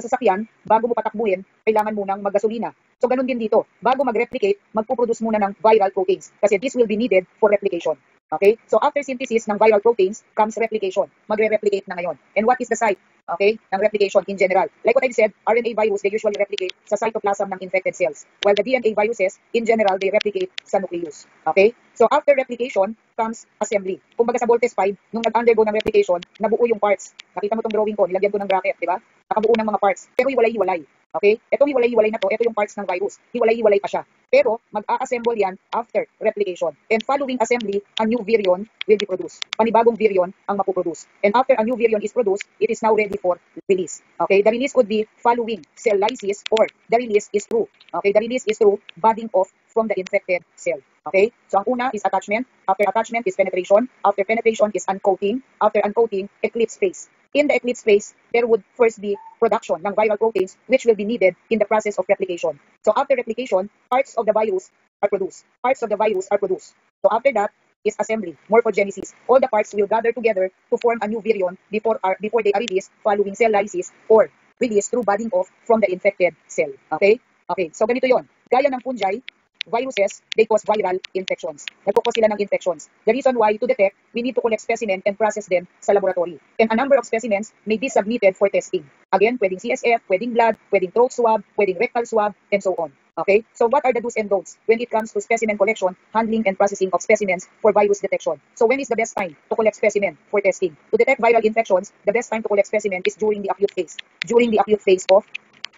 Speaker 1: sasakyan, bago mo patakbuhin, kailangan mo ng maggasolina. So ganun din dito. Bago mag-replicate, magpuproduce muna ng viral proteins kasi this will be needed for replication. Okay? So after synthesis ng viral proteins comes replication. Magre-replicate na ngayon. And what is the site? Okay, ng replication in general. Like what I said, RNA virus, they usually replicate sa cytoplasm ng infected cells. While the DNA viruses, in general, they replicate sa nucleus. Okay? So after replication comes assembly. Kumbaga sa Voltes 5, nung nag-undergo ng replication, nabuo yung parts. Nakita mo tong drawing ko, nilagyan ko ng bracket, di ba? Nakabuo ng mga parts. Pero hiwalay-hiwalay. Okay? Itong hiwalay-hiwalay na to, ito yung parts ng virus. Hiwalay-hiwalay pa siya. Pero mag-a-assemble yan after replication. And following assembly, a new virion will be produced. Panibagong virion ang mapuproduce. And after a new virion is produced, it is now ready for release. Okay? The release could be following cell lysis or the release is through. Okay? The release is through budding off from the infected cell. Okay? So ang una is attachment. After attachment is penetration. After penetration is uncoating. After uncoating, eclipse phase. In the eclipse phase, there would first be production ng viral proteins which will be needed in the process of replication. So after replication, parts of the virus are produced. Parts of the virus are produced. So after that is assembly, morphogenesis. All the parts will gather together to form a new virion before they are released following cell lysis or released through budding off from the infected cell. Okay? Okay, so ganito yon. Gaya ng fungi, viruses, they cause viral infections. Nagkukos sila ng infections. The reason why, to detect, we need to collect specimen and process them sa laboratory. And a number of specimens may be submitted for testing. Again, pwedeng CSF, pwedeng blood, pwedeng throat swab, pwedeng rectal swab, and so on. Okay? So what are the do's and don'ts when it comes to specimen collection, handling, and processing of specimens for virus detection? So when is the best time to collect specimen for testing? To detect viral infections, the best time to collect specimen is during the acute phase. During the acute phase of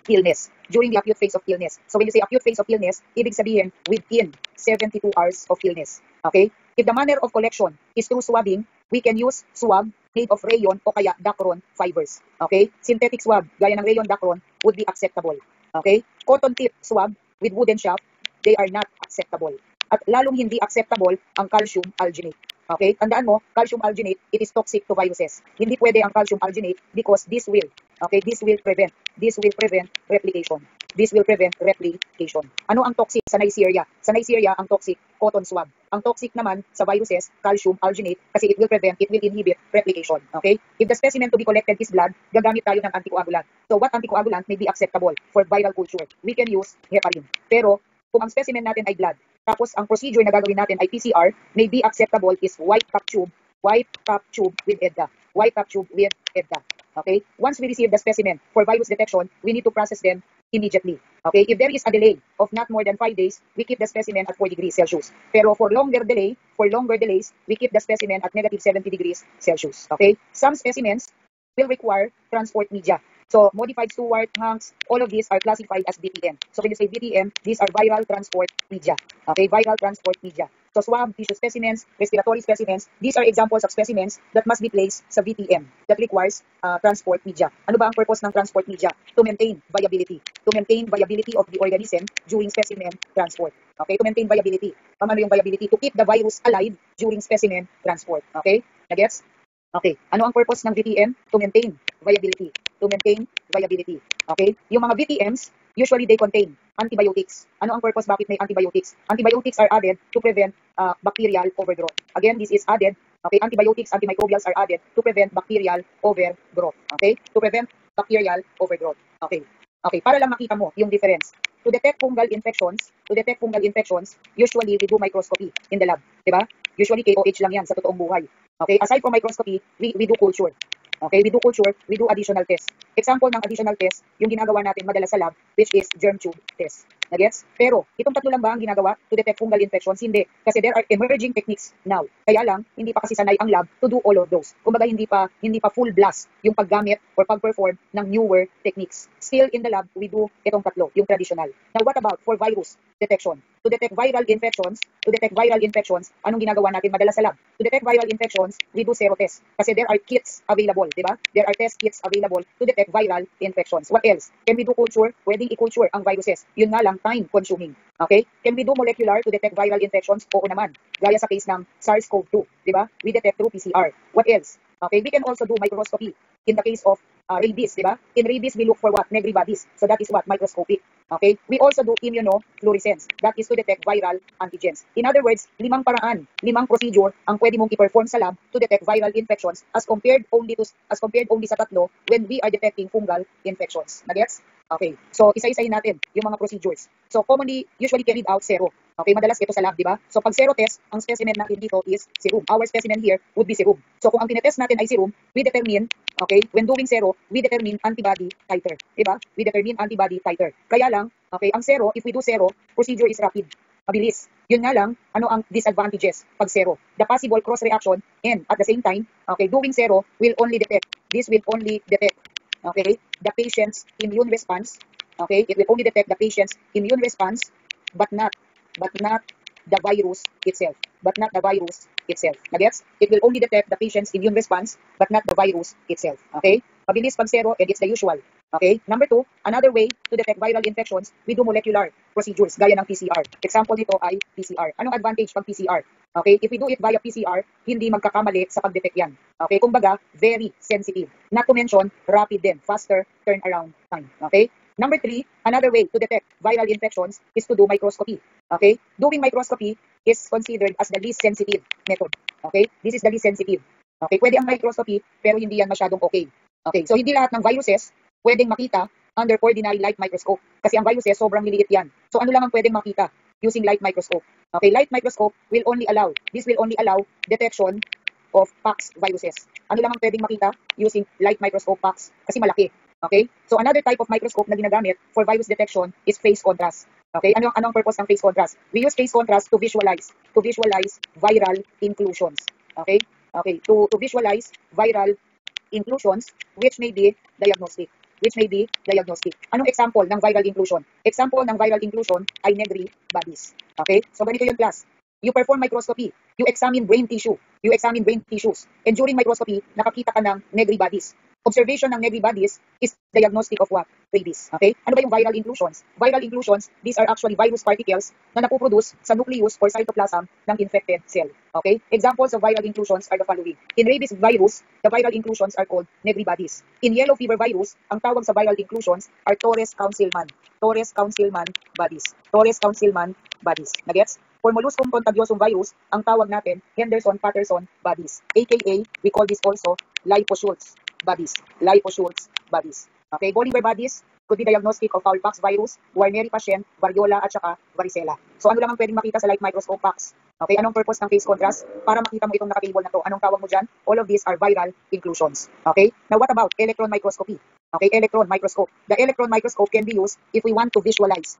Speaker 1: illness. During the acute phase of illness. So when you say acute phase of illness, ibig sabihin within 72 hours of illness. Okay? If the manner of collection is through swabbing, we can use swab made of rayon o kaya Dacron fibers. Okay? Synthetic swab, gaya ng rayon Dacron, would be acceptable. Okay? Cotton tip swab with wooden shaft, they are not acceptable. At lalong hindi acceptable ang calcium alginate. Okay? Tandaan mo, calcium alginate, it is toxic to viruses. Hindi pwede ang calcium alginate because this will prevent replication. This will prevent replication. Ano ang toxic sa Neisseria? Sa Neisseria, ang toxic, cotton swab. Ang toxic naman sa viruses, calcium alginate, kasi it will inhibit replication. Okay? If the specimen to be collected is blood, gagamit tayo ng anticoagulant. So what anticoagulant may be acceptable for viral culture? We can use heparin. Pero kung ang specimen natin ay blood, tapos ang procedure na gagawin natin ay PCR, may be acceptable is white cup tube with EDTA. White cup tube with EDTA. Okay? Once we receive the specimen for virus detection, we need to process them immediately. Okay? If there is a delay of not more than 5 days, we keep the specimen at 4 degrees Celsius. Pero for longer delays, we keep the specimen at negative 70 degrees Celsius. Okay? Some specimens will require transport media. So modified Stewart, Hanks, all of these are classified as VTM. So when you say VTM, these are viral transport media. Okay, viral transport media. So swab, tissue specimens, respiratory specimens, these are examples of specimens that must be placed sa VTM that requires transport media. Ano ba ang purpose ng transport media? To maintain viability. To maintain viability of the organism during specimen transport. Okay, to maintain viability. Ano yung viability? To keep the virus alive during specimen transport. Okay, nagets? Okay, ano ang purpose ng VTM? To maintain viability. To maintain viability. Okay, yung mga VTMs, usually they contain antibiotics. Ano ang purpose bakit may antibiotics? Antibiotics are added to prevent bacterial overgrowth. Again, this is added, okay, antibiotics, antimicrobials are added to prevent bacterial overgrowth. Okay, to prevent bacterial overgrowth. Okay, okay, para lang makita mo yung difference. To detect fungal infections, usually we do microscopy in the lab, di ba? Usually KOH lang yan sa totoong buhay. Okay, aside from microscopy, we do culture. Okay, we do culture, we do additional test. Example ng additional test, yung ginagawa natin madalas sa lab, which is germ tube test. Nagets? Pero, itong tatlo lang ba ang ginagawa to detect fungal infections? Hindi. Kasi there are emerging techniques now. Kaya lang, hindi pa kasi sanay ang lab to do all of those. Kumbaga, hindi pa full blast yung paggamit or pag-perform ng newer techniques. Still in the lab, we do itong tatlo, yung traditional. Now, what about for virus detection? To detect viral infections, anong ginagawa natin madalas sa lab? To detect viral infections, we do serotest. Kasi there are kits available, di ba? There are test kits available to detect viral infections. What else? Can we do culture? Pwedeng i-culture ang viruses. Yun nga lang, time consuming. Okay? Can we do molecular to detect viral infections? Oo naman. Gaya sa case ng SARS-CoV-2, di ba? We detect through PCR. What else? Okay, we can also do microscopy in the case of rabies, di ba? In rabies, we look for what? Negri bodies. So that is what? Microscopic. Okay? We also do immunofluorescence. That is to detect viral antigens. In other words, 5 paraan, 5 procedure ang pwede mong i-perform sa lab to detect viral infections as compared only sa tatlo when we are detecting fungal infections. Nagets? Okay. So, isa-isahin natin yung mga procedures. So, usually carried out zero. Okay, madalas ito sa lab, di ba? So, pag zero test, ang specimen natin dito is serum. Our specimen here would be serum. So, kung ang tinetest natin ay serum, we determine, okay, when doing zero, we determine antibody titer. Di ba? We determine antibody titer. Kaya lang, okay, ang zero, if we do zero, procedure is rapid. Mabilis. Yun nga lang, ano ang disadvantages pag zero? The possible cross-reaction and at the same time, okay, doing zero will only detect, okay, the patient's immune response. Okay, it will only detect the patient's immune response, but not the virus itself. Nagets? It will only detect the patient's immune response, but not the virus itself. Okay? Mabilis pag zero, and it's the usual. Okay? Number 2, another way to detect viral infections, we do molecular procedures, gaya ng PCR. Example nito ay PCR. Anong advantage pag PCR? Okay? If we do it via PCR, hindi magkakamali sa pag-detect yan. Okay? Kumbaga, very sensitive. Not to mention, rapid din, faster turnaround time. Okay? Number 3, another way to detect viral infections is to do microscopy. Okay? Doing microscopy is considered as the least sensitive method. Okay? This is the least sensitive. Okay? Pwede ang microscopy, pero hindi yan masyadong okay. Okay? So, hindi lahat ng viruses pwedeng makita under ordinary light microscope. Kasi ang viruses, sobrang liliit yan. So ano lang ang pwedeng makita using light microscope? Okay, light microscope will only allow, this will only allow detection of pox viruses. Ano lang ang pwedeng makita using light microscope pox? Kasi malaki. Okay? So another type of microscope na ginagamit for virus detection is phase contrast. Okay? Ano ang purpose ng phase contrast? We use phase contrast to visualize viral inclusions. Okay? Okay, to visualize viral inclusions which may be diagnostic. Anong example ng viral inclusion? Example ng viral inclusion ay Negri bodies. Okay? So ganito yung class. You perform microscopy. You examine brain tissue. And during microscopy, nakakita ka ng Negri bodies. Observation ng Negri bodies is diagnostic of what? Rabies. Okay? Ano ba yung viral inclusions? Viral inclusions, these are actually virus particles na napoproduce sa nucleus or cytoplasm ng infected cell. Okay? Examples of viral inclusions are the following. In rabies virus, the viral inclusions are called Negri bodies. In yellow fever virus, ang tawag sa viral inclusions are Torres-Councilman bodies. Nagets? For molluscum contagiosum virus, ang tawag natin Henderson-Patterson bodies. AKA, we call this also Lipo-Schultz bodies. Okay, Bolivar bodies could be diagnostic of foulpox virus, Guarneri patient, variola at saka varicella. So ano lang ang pwedeng makita sa light microscope pox? Okay, anong purpose ng phase contrast? Para makita mo itong nakatable na to. Anong tawag mo dyan? All of these are viral inclusions. Okay, now what about electron microscopy? Okay, electron microscope. The electron microscope can be used if we want to visualize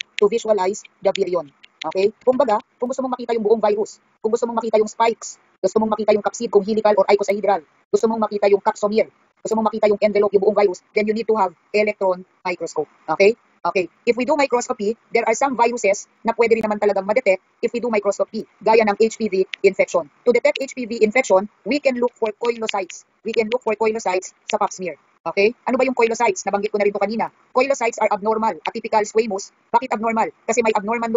Speaker 1: the virion. Okay, kumbaga, kung gusto mong makita yung buong virus, kung gusto mong makita yung spikes, gusto mong makita yung capsid kung helical or icosahedral, gusto mong makita yung capsomere, gusto mong makita yung envelope, yung buong virus, then you need to have electron microscope. Okay? Okay. If we do microscopy, there are some viruses na pwede rin naman talagang ma-detect if we do microscopy, gaya ng HPV infection. To detect HPV infection, we can look for coilocytes. Sa pap smear. Okay? Ano ba yung coilocytes? Nabanggit ko na rin to kanina. Coilocytes are abnormal, atypical squamous. Bakit abnormal? Kasi may abnormal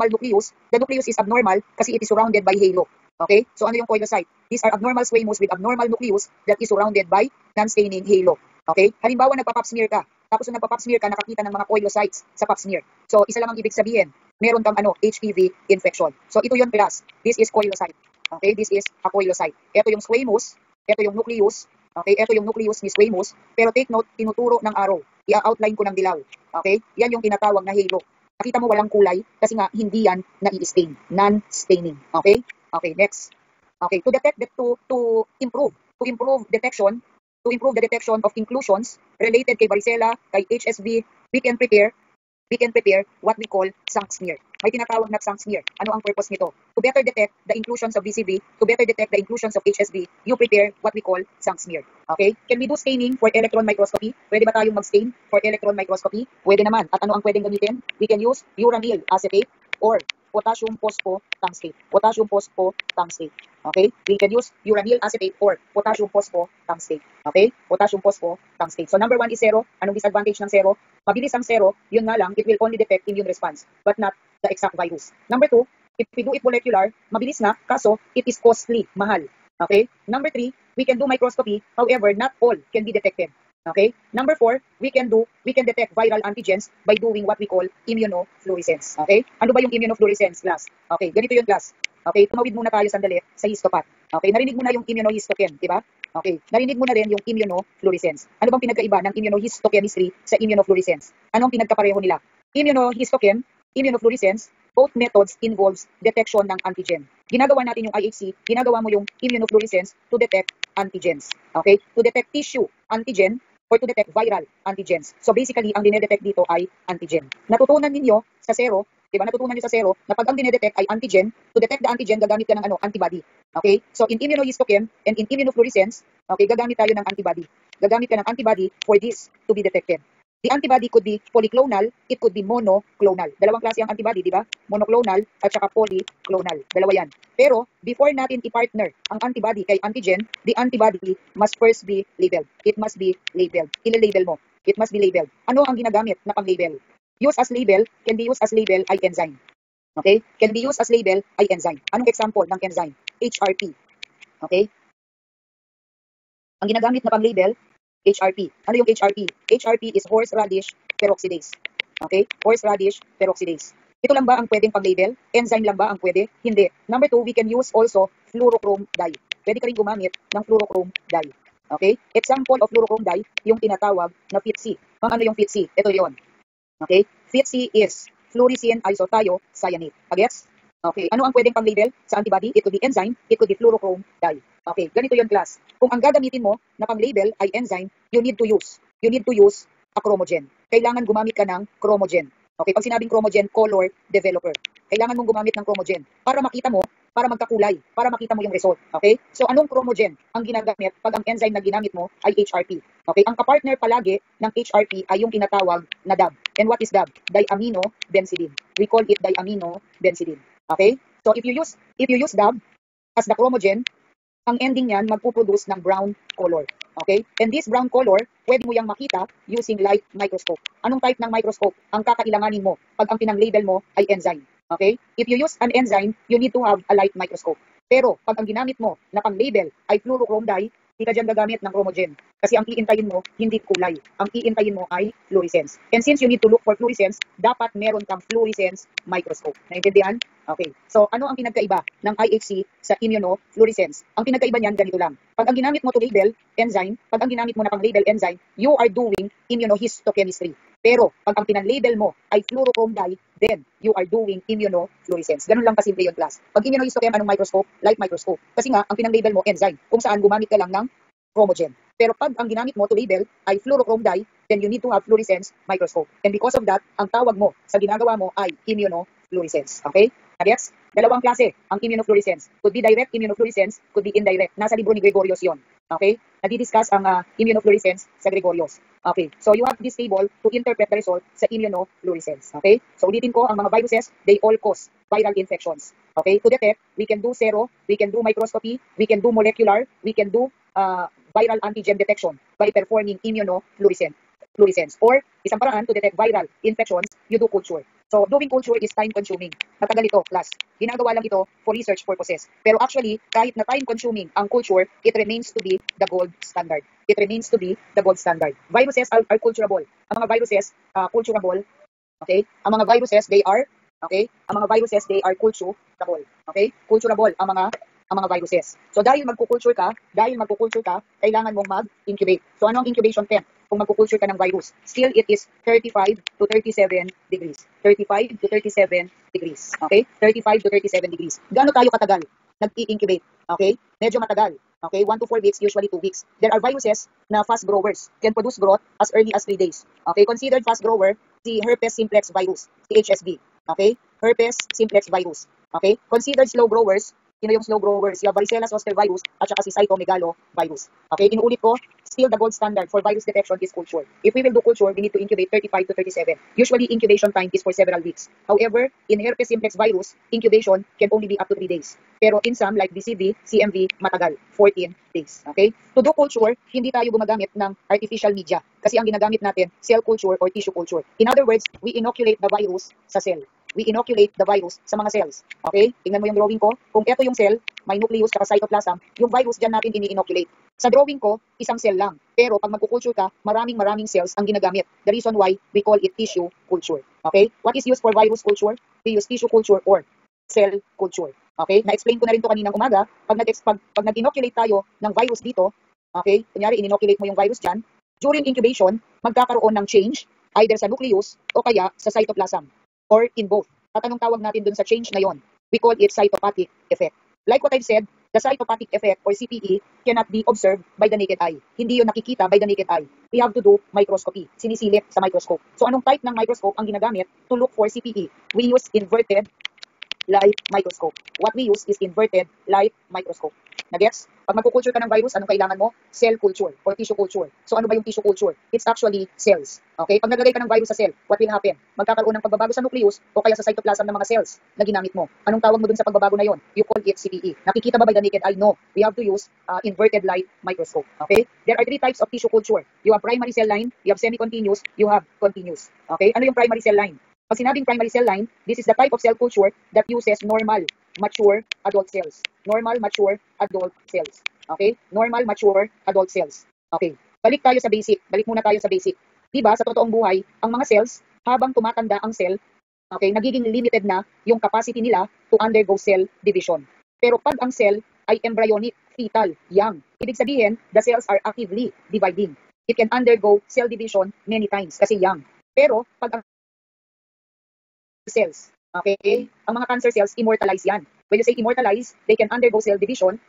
Speaker 1: nucleus. The nucleus is abnormal kasi it is surrounded by halo. Okay? So ano yung coilocyte? These are abnormal squamous with abnormal nucleus that is surrounded by non-staining halo. Okay? Halimbawa, nagpa-pap smear ka. Tapos nung nagpa-pap smear ka, nakakita ng mga coilocytes sa pap smear. So isa lang ang ibig sabihin, meron kang HPV infection. So ito yung class. This is coilocyte. Okay? This is a coilocyte. Ito yung squamous. Ito yung nucleus. Okay? Ito yung nucleus ni squamous. Pero take note, tinuturo ng arrow. I-outline ko ng dilaw. Okay? Yan yung tinatawag na halo. Nakita mo walang kulay kasi nga hindi yan na-i-stain. Non-staining. Okay? Okay, next. Okay, to detect to improve detection, to improve the detection of inclusions related kay varicella, kay HSV, we can prepare what we call Sank's smear. May tinatawag na Sank's smear. Ano ang purpose nito? To better detect the inclusions of VCV, to better detect the inclusions of HSV, you prepare what we call Sank's smear. Okay? Can we do staining for electron microscopy? Pwede ba tayong mag-stain for electron microscopy? Pwede naman. At ano ang pwedeng gamitin? We can use uranyl acetate or potassium phosphotungstate. Okay? We can use uranyl acetate or potassium phosphotungstate. Okay? Potassium phosphotungstate. So number 1 is zero. Anong disadvantage ng zero? Mabilis ang zero, yun nga lang, it will only detect immune response, but not the exact virus. Number 2, if we do it molecular, mabilis na, kaso it is costly, mahal. Okay? Number 3, we can do microscopy, however, not all can be detected. Okay? Number 4, we can detect viral antigens by doing what we call immunofluorescence. Okay? Ano ba yung immunofluorescence, class? Okay, ganito yung class. Okay, tumawid muna tayo sandali sa histopath. Okay, narinig mo na yung immunohistochem, di ba? Okay, narinig mo na rin yung immunofluorescence. Ano bang pinagkaiba ng immunohistochemistry sa immunofluorescence? Anong pinagkapareho nila? Immunofluorescence, both methods involves detection ng antigen. Ginagawa natin yung IHC, ginagawa mo yung immunofluorescence to detect antigens. Okay? To detect tissue antigen or to detect viral antigens. So basically, ang dinedetect dito ay antigen. Natutunan ninyo sa zero, diba? Natutunan niyo sa zero na pag ang dinedetect ay antigen, to detect the antigen, gagamit ka ng antibody. Okay? So in immunohistochem and in immunofluorescence, okay, gagamit tayo ng antibody. Gagamit ka ng antibody for this to be detected. The antibody could be polyclonal, it could be monoclonal. Dalawang klase ang antibody, di ba? Monoclonal at saka polyclonal. Dalawa yan. Pero before natin i-partner ang antibody kay antigen, the antibody must first be labeled. It must be labeled. Ile-label mo. It must be labeled. Ano ang ginagamit na pang-label? Use as label, can be used as label ay enzyme. Okay? Can be used as label ay enzyme. Anong example ng enzyme? HRP. Okay? Ang ginagamit na pang-label, HRP. Ano yung HRP? HRP is horseradish peroxidase. Okay? Horseradish peroxidase. Ito lang ba ang pwedeng pang-label? Enzyme lang ba ang pwede? Hindi. Number 2, we can use also fluorochrome dye. Pwede ka rin gumamit ng fluorochrome dye. Okay? Example of fluorochrome dye, yung tinatawag na FITC. Ma'am, ano yung FITC? Ito yon. Okay? FITC is fluorescein isothiocyanate. Agets? Okay. Ano ang pwedeng pang-label sa antibody? It could be enzyme, it could be fluorochrome dye. Okay, ganito yon class. Kung ang gagamitin mo na pang-label ay enzyme, you need to use a chromogen. Kailangan gumamit ka ng chromogen. Okay, pag sinabing chromogen, color developer. Kailangan mong gumamit ng chromogen para makita mo, para magkakulay, para makita mo yung result. Okay? So anong chromogen ang ginagamit pag ang enzyme na ginamit mo ay HRP? Okay? Ang kapartner palagi ng HRP ay yung tinatawag na DAB. And what is DAB? Diaminobencidine. We call it diaminobencidine. Okay? So if you use DAB as the chromogen, ang ending niyan magpuproduce ng brown color. Okay? And this brown color, pwede mo yang makita using light microscope. Anong type ng microscope ang kakailanganin mo pag ang pinang-label mo ay enzyme? Okay? If you use an enzyme, you need to have a light microscope. Pero pag ang ginamit mo na pang-label ay fluorochrome dye, hindi ka dyan gagamit ng chromogen. Kasi ang iintayin mo, hindi kulay. Ang iintayin mo ay fluorescence. And since you need to look for fluorescence, dapat meron kang fluorescence microscope. Naintindihan? Okay. So, ano ang pinagkaiba ng IHC sa immunofluorescence? Ang pinagkaiba niyan, ganito lang. Pag ang ginamit mo to label enzyme, pag ang ginamit mo na pang-label enzyme, you are doing immunohistochemistry. Pero, pag ang pinang-label mo ay fluorochrome dye, then you are doing immunofluorescence. Ganun lang kasimple yun, class. Pag immunohistochem, anong microscope? Light microscope. Kasi nga, ang pinang-label mo, enzyme, kung saan gumamit ka lang ng chromogen. Pero pag ang ginamit mo to label ay fluorochrome dye, then you need to have fluorescence microscope. And because of that, ang tawag mo sa ginagawa mo ay immunofluorescence. Okay? Agets? Dalawang klase ang immunofluorescence. Could be direct immunofluorescence, could be indirect. Nasa libro ni Gregorius yon. Okay? Nadidiscuss ang immunofluorescence sa Gregorius. Okay? So you have this table to interpret the result sa immunofluorescence. Okay? So ulitin ko, ang mga viruses, they all cause viral infections. Okay? To detect, we can do sero, we can do microscopy, we can do molecular, we can do viral antigen detection by performing immunofluorescence. Or isang paraan to detect viral infections, you do culture. So doing culture is time consuming. Matagal ito, class. Ginagawa lang ito for research purposes. Pero actually, kahit na time consuming ang culture, it remains to be the gold standard. It remains to be the gold standard. Viruses are culturable. Ang mga viruses, culturable. Okay? Ang mga viruses, they are, okay? Ang mga viruses, they are culturable. Okay? Culturable ang mga viruses. So dahil magkukulture ka, kailangan mong mag-incubate. So ano ang incubation temp? Kung magkukulture ka ng virus, still it is 35 to 37 degrees. 35 to 37 degrees. Okay? 35 to 37 degrees. Gaano tayo katagal nag-i-incubate? Okay? Medyo matagal. Okay? 1 to 4 weeks, usually 2 weeks. There are viruses na fast growers can produce growth as early as 3 days. Okay? Considered fast grower, si herpes simplex virus, si HSV. Okay? Herpes simplex virus. Okay? Considered slow growers, sino yung slow growers? Yung varicella zoster virus at saka si cytomegalovirus. Okay, inuulit ko, still the gold standard for virus detection is culture. If we will do culture, we need to incubate 35 to 37. Usually, incubation time is for several weeks. However, in herpes simplex virus, incubation can only be up to 3 days. Pero in some, like BCV, CMV, matagal, 14 days. Okay? To do culture, hindi tayo gumagamit ng artificial media kasi ang ginagamit natin, cell culture or tissue culture. In other words, we inoculate the virus sa cell. We inoculate the virus sa mga cells. Okay? Tingnan mo yung drawing ko. Kung ito yung cell, may nucleus at cytoplasm, yung virus dyan natin ini-inoculate. Sa drawing ko, isang cell lang. Pero pag magkukulture ka, maraming cells ang ginagamit. The reason why we call it tissue culture. Okay? What is used for virus culture? We use tissue culture or cell culture. Okay? Na-explain ko na rin to kaninang umaga. Pag nag-inoculate tayo ng virus dito, okay? Kunyari, in-inoculate mo yung virus dyan, during incubation, magkakaroon ng change either sa nucleus o kaya sa cytoplasm. Or in both. At anong tawag natin dun sa change na yon? We call it cytopathic effect. Like what I've said, the cytopathic effect or CPE cannot be observed by the naked eye. Hindi yun nakikita by the naked eye. We have to do microscopy. Sinisilip sa microscope. So anong type ng microscope ang ginagamit to look for CPE? We use inverted light microscope. What we use is inverted light microscope. Nagets? Pag magkukulture ka ng virus, anong kailangan mo? Cell culture or tissue culture. So ano ba yung tissue culture? It's actually cells. Okay? Pag naglagay ka ng virus sa cell, what will happen? Magkakaroon ng pagbabago sa nucleus o kaya sa cytoplasm ng mga cells na ginamit mo. Anong tawag mo dun sa pagbabago na yon? You call it CPE. Nakikita ba by the naked eye? No. We have to use inverted light microscope. Okay? There are 3 types of tissue culture. You have primary cell line, you have semi-continuous, you have continuous. Okay? Ano yung primary cell line? Pag sinabing primary cell line, this is the type of cell culture that uses normal, mature adult cells. Normal, mature adult cells. Okay? Normal, mature adult cells. Okay. Balik tayo sa basic. Balik muna tayo sa basic. Diba, sa totoong buhay, ang mga cells, habang tumatanda ang cell, okay, nagiging limited na yung capacity nila to undergo cell division. Pero pag ang cell ay embryonic, fetal, young, Ibig sabihin, the cells are actively dividing. It can undergo cell division many times kasi young. Pero pag ang cells, okay, ang mga cancer cells, immortalize yan. When you say immortalize, they can undergo cell division,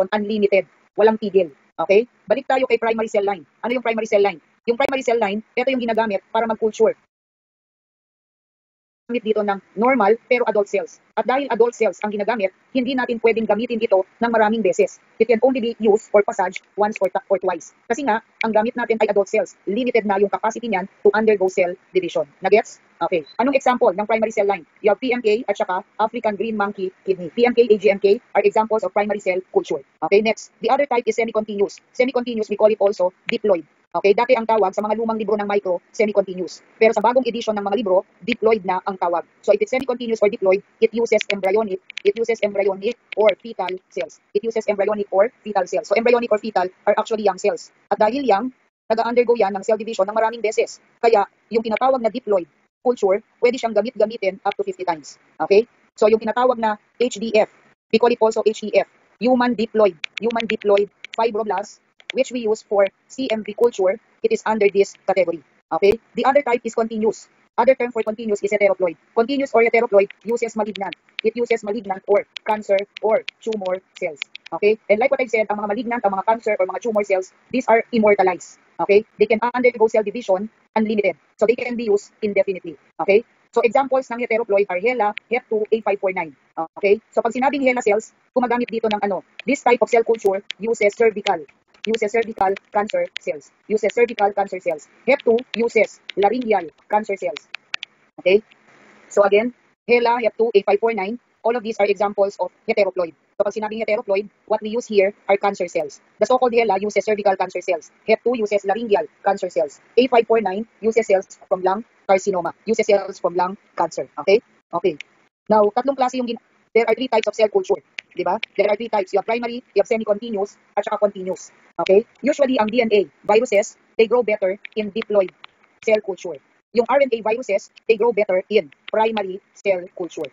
Speaker 1: unlimited, walang tigil. Okay? Balik tayo kay primary cell line. Ano yung primary cell line? Yung primary cell line, ito yung ginagamit para mag-culture dito ng normal pero adult cells. At dahil adult cells ang ginagamit, hindi natin pwedeng gamitin ito ng maraming beses. It can only be used or passage once or twice. Kasi nga, ang gamit natin ay adult cells. Limited na yung capacity niyan to undergo cell division. Nagets? Okay. Anong example ng primary cell line? You have PMK at saka African green monkey kidney. PMK, AGMK are examples of primary cell culture. Okay, next. The other type is semi-continuous. Semi-continuous, we call it also diploid. Okay, dati ang tawag sa mga lumang libro ng micro, semi-continuous. Pero sa bagong edition ng mga libro, diploid na ang tawag. So if it's semi-continuous or diploid, it uses embryonic or fetal cells. It uses embryonic or fetal cells. So embryonic or fetal are actually young cells. At dahil young, nag-undergo yan ng cell division ng maraming beses. Kaya yung tinatawag na diploid culture, pwede siyang gamitin up to 50 times. Okay? So yung tinatawag na HDF, we call it also HDF, human diploid fibroblast, which we use for CMV culture, it is under this category. Okay? The other type is continuous. Other term for continuous is heteroploid. Continuous or heteroploid uses malignant. It uses malignant or cancer or tumor cells. Okay? And like what I said, ang mga malignant, ang mga cancer or mga tumor cells, these are immortalized. Okay? They can undergo cell division unlimited. So they can be used indefinitely. Okay? So examples ng heteroploid are HeLa, Hep2, A549. Okay? So pag sinabing HeLa cells, gumagamit dito ng ano? This type of cell culture uses cervical cancer cells. Hep2 uses laryngeal cancer cells. Okay? So again, HeLa, Hep2, A549, all of these are examples of heteroploid. So pag sinabing heteroploid, what we use here are cancer cells. The so-called HeLa uses cervical cancer cells. Hep2 uses laryngeal cancer cells. A549 uses cells from lung carcinoma, uses cells from lung cancer. Okay? Okay. Now, tatlong klase there are three types of cell culture. Diba? There are three types. You have primary, you have semi-continuous, at saka continuous. Okay? Usually, ang DNA, viruses, they grow better in diploid cell culture. Yung RNA viruses, they grow better in primary cell culture.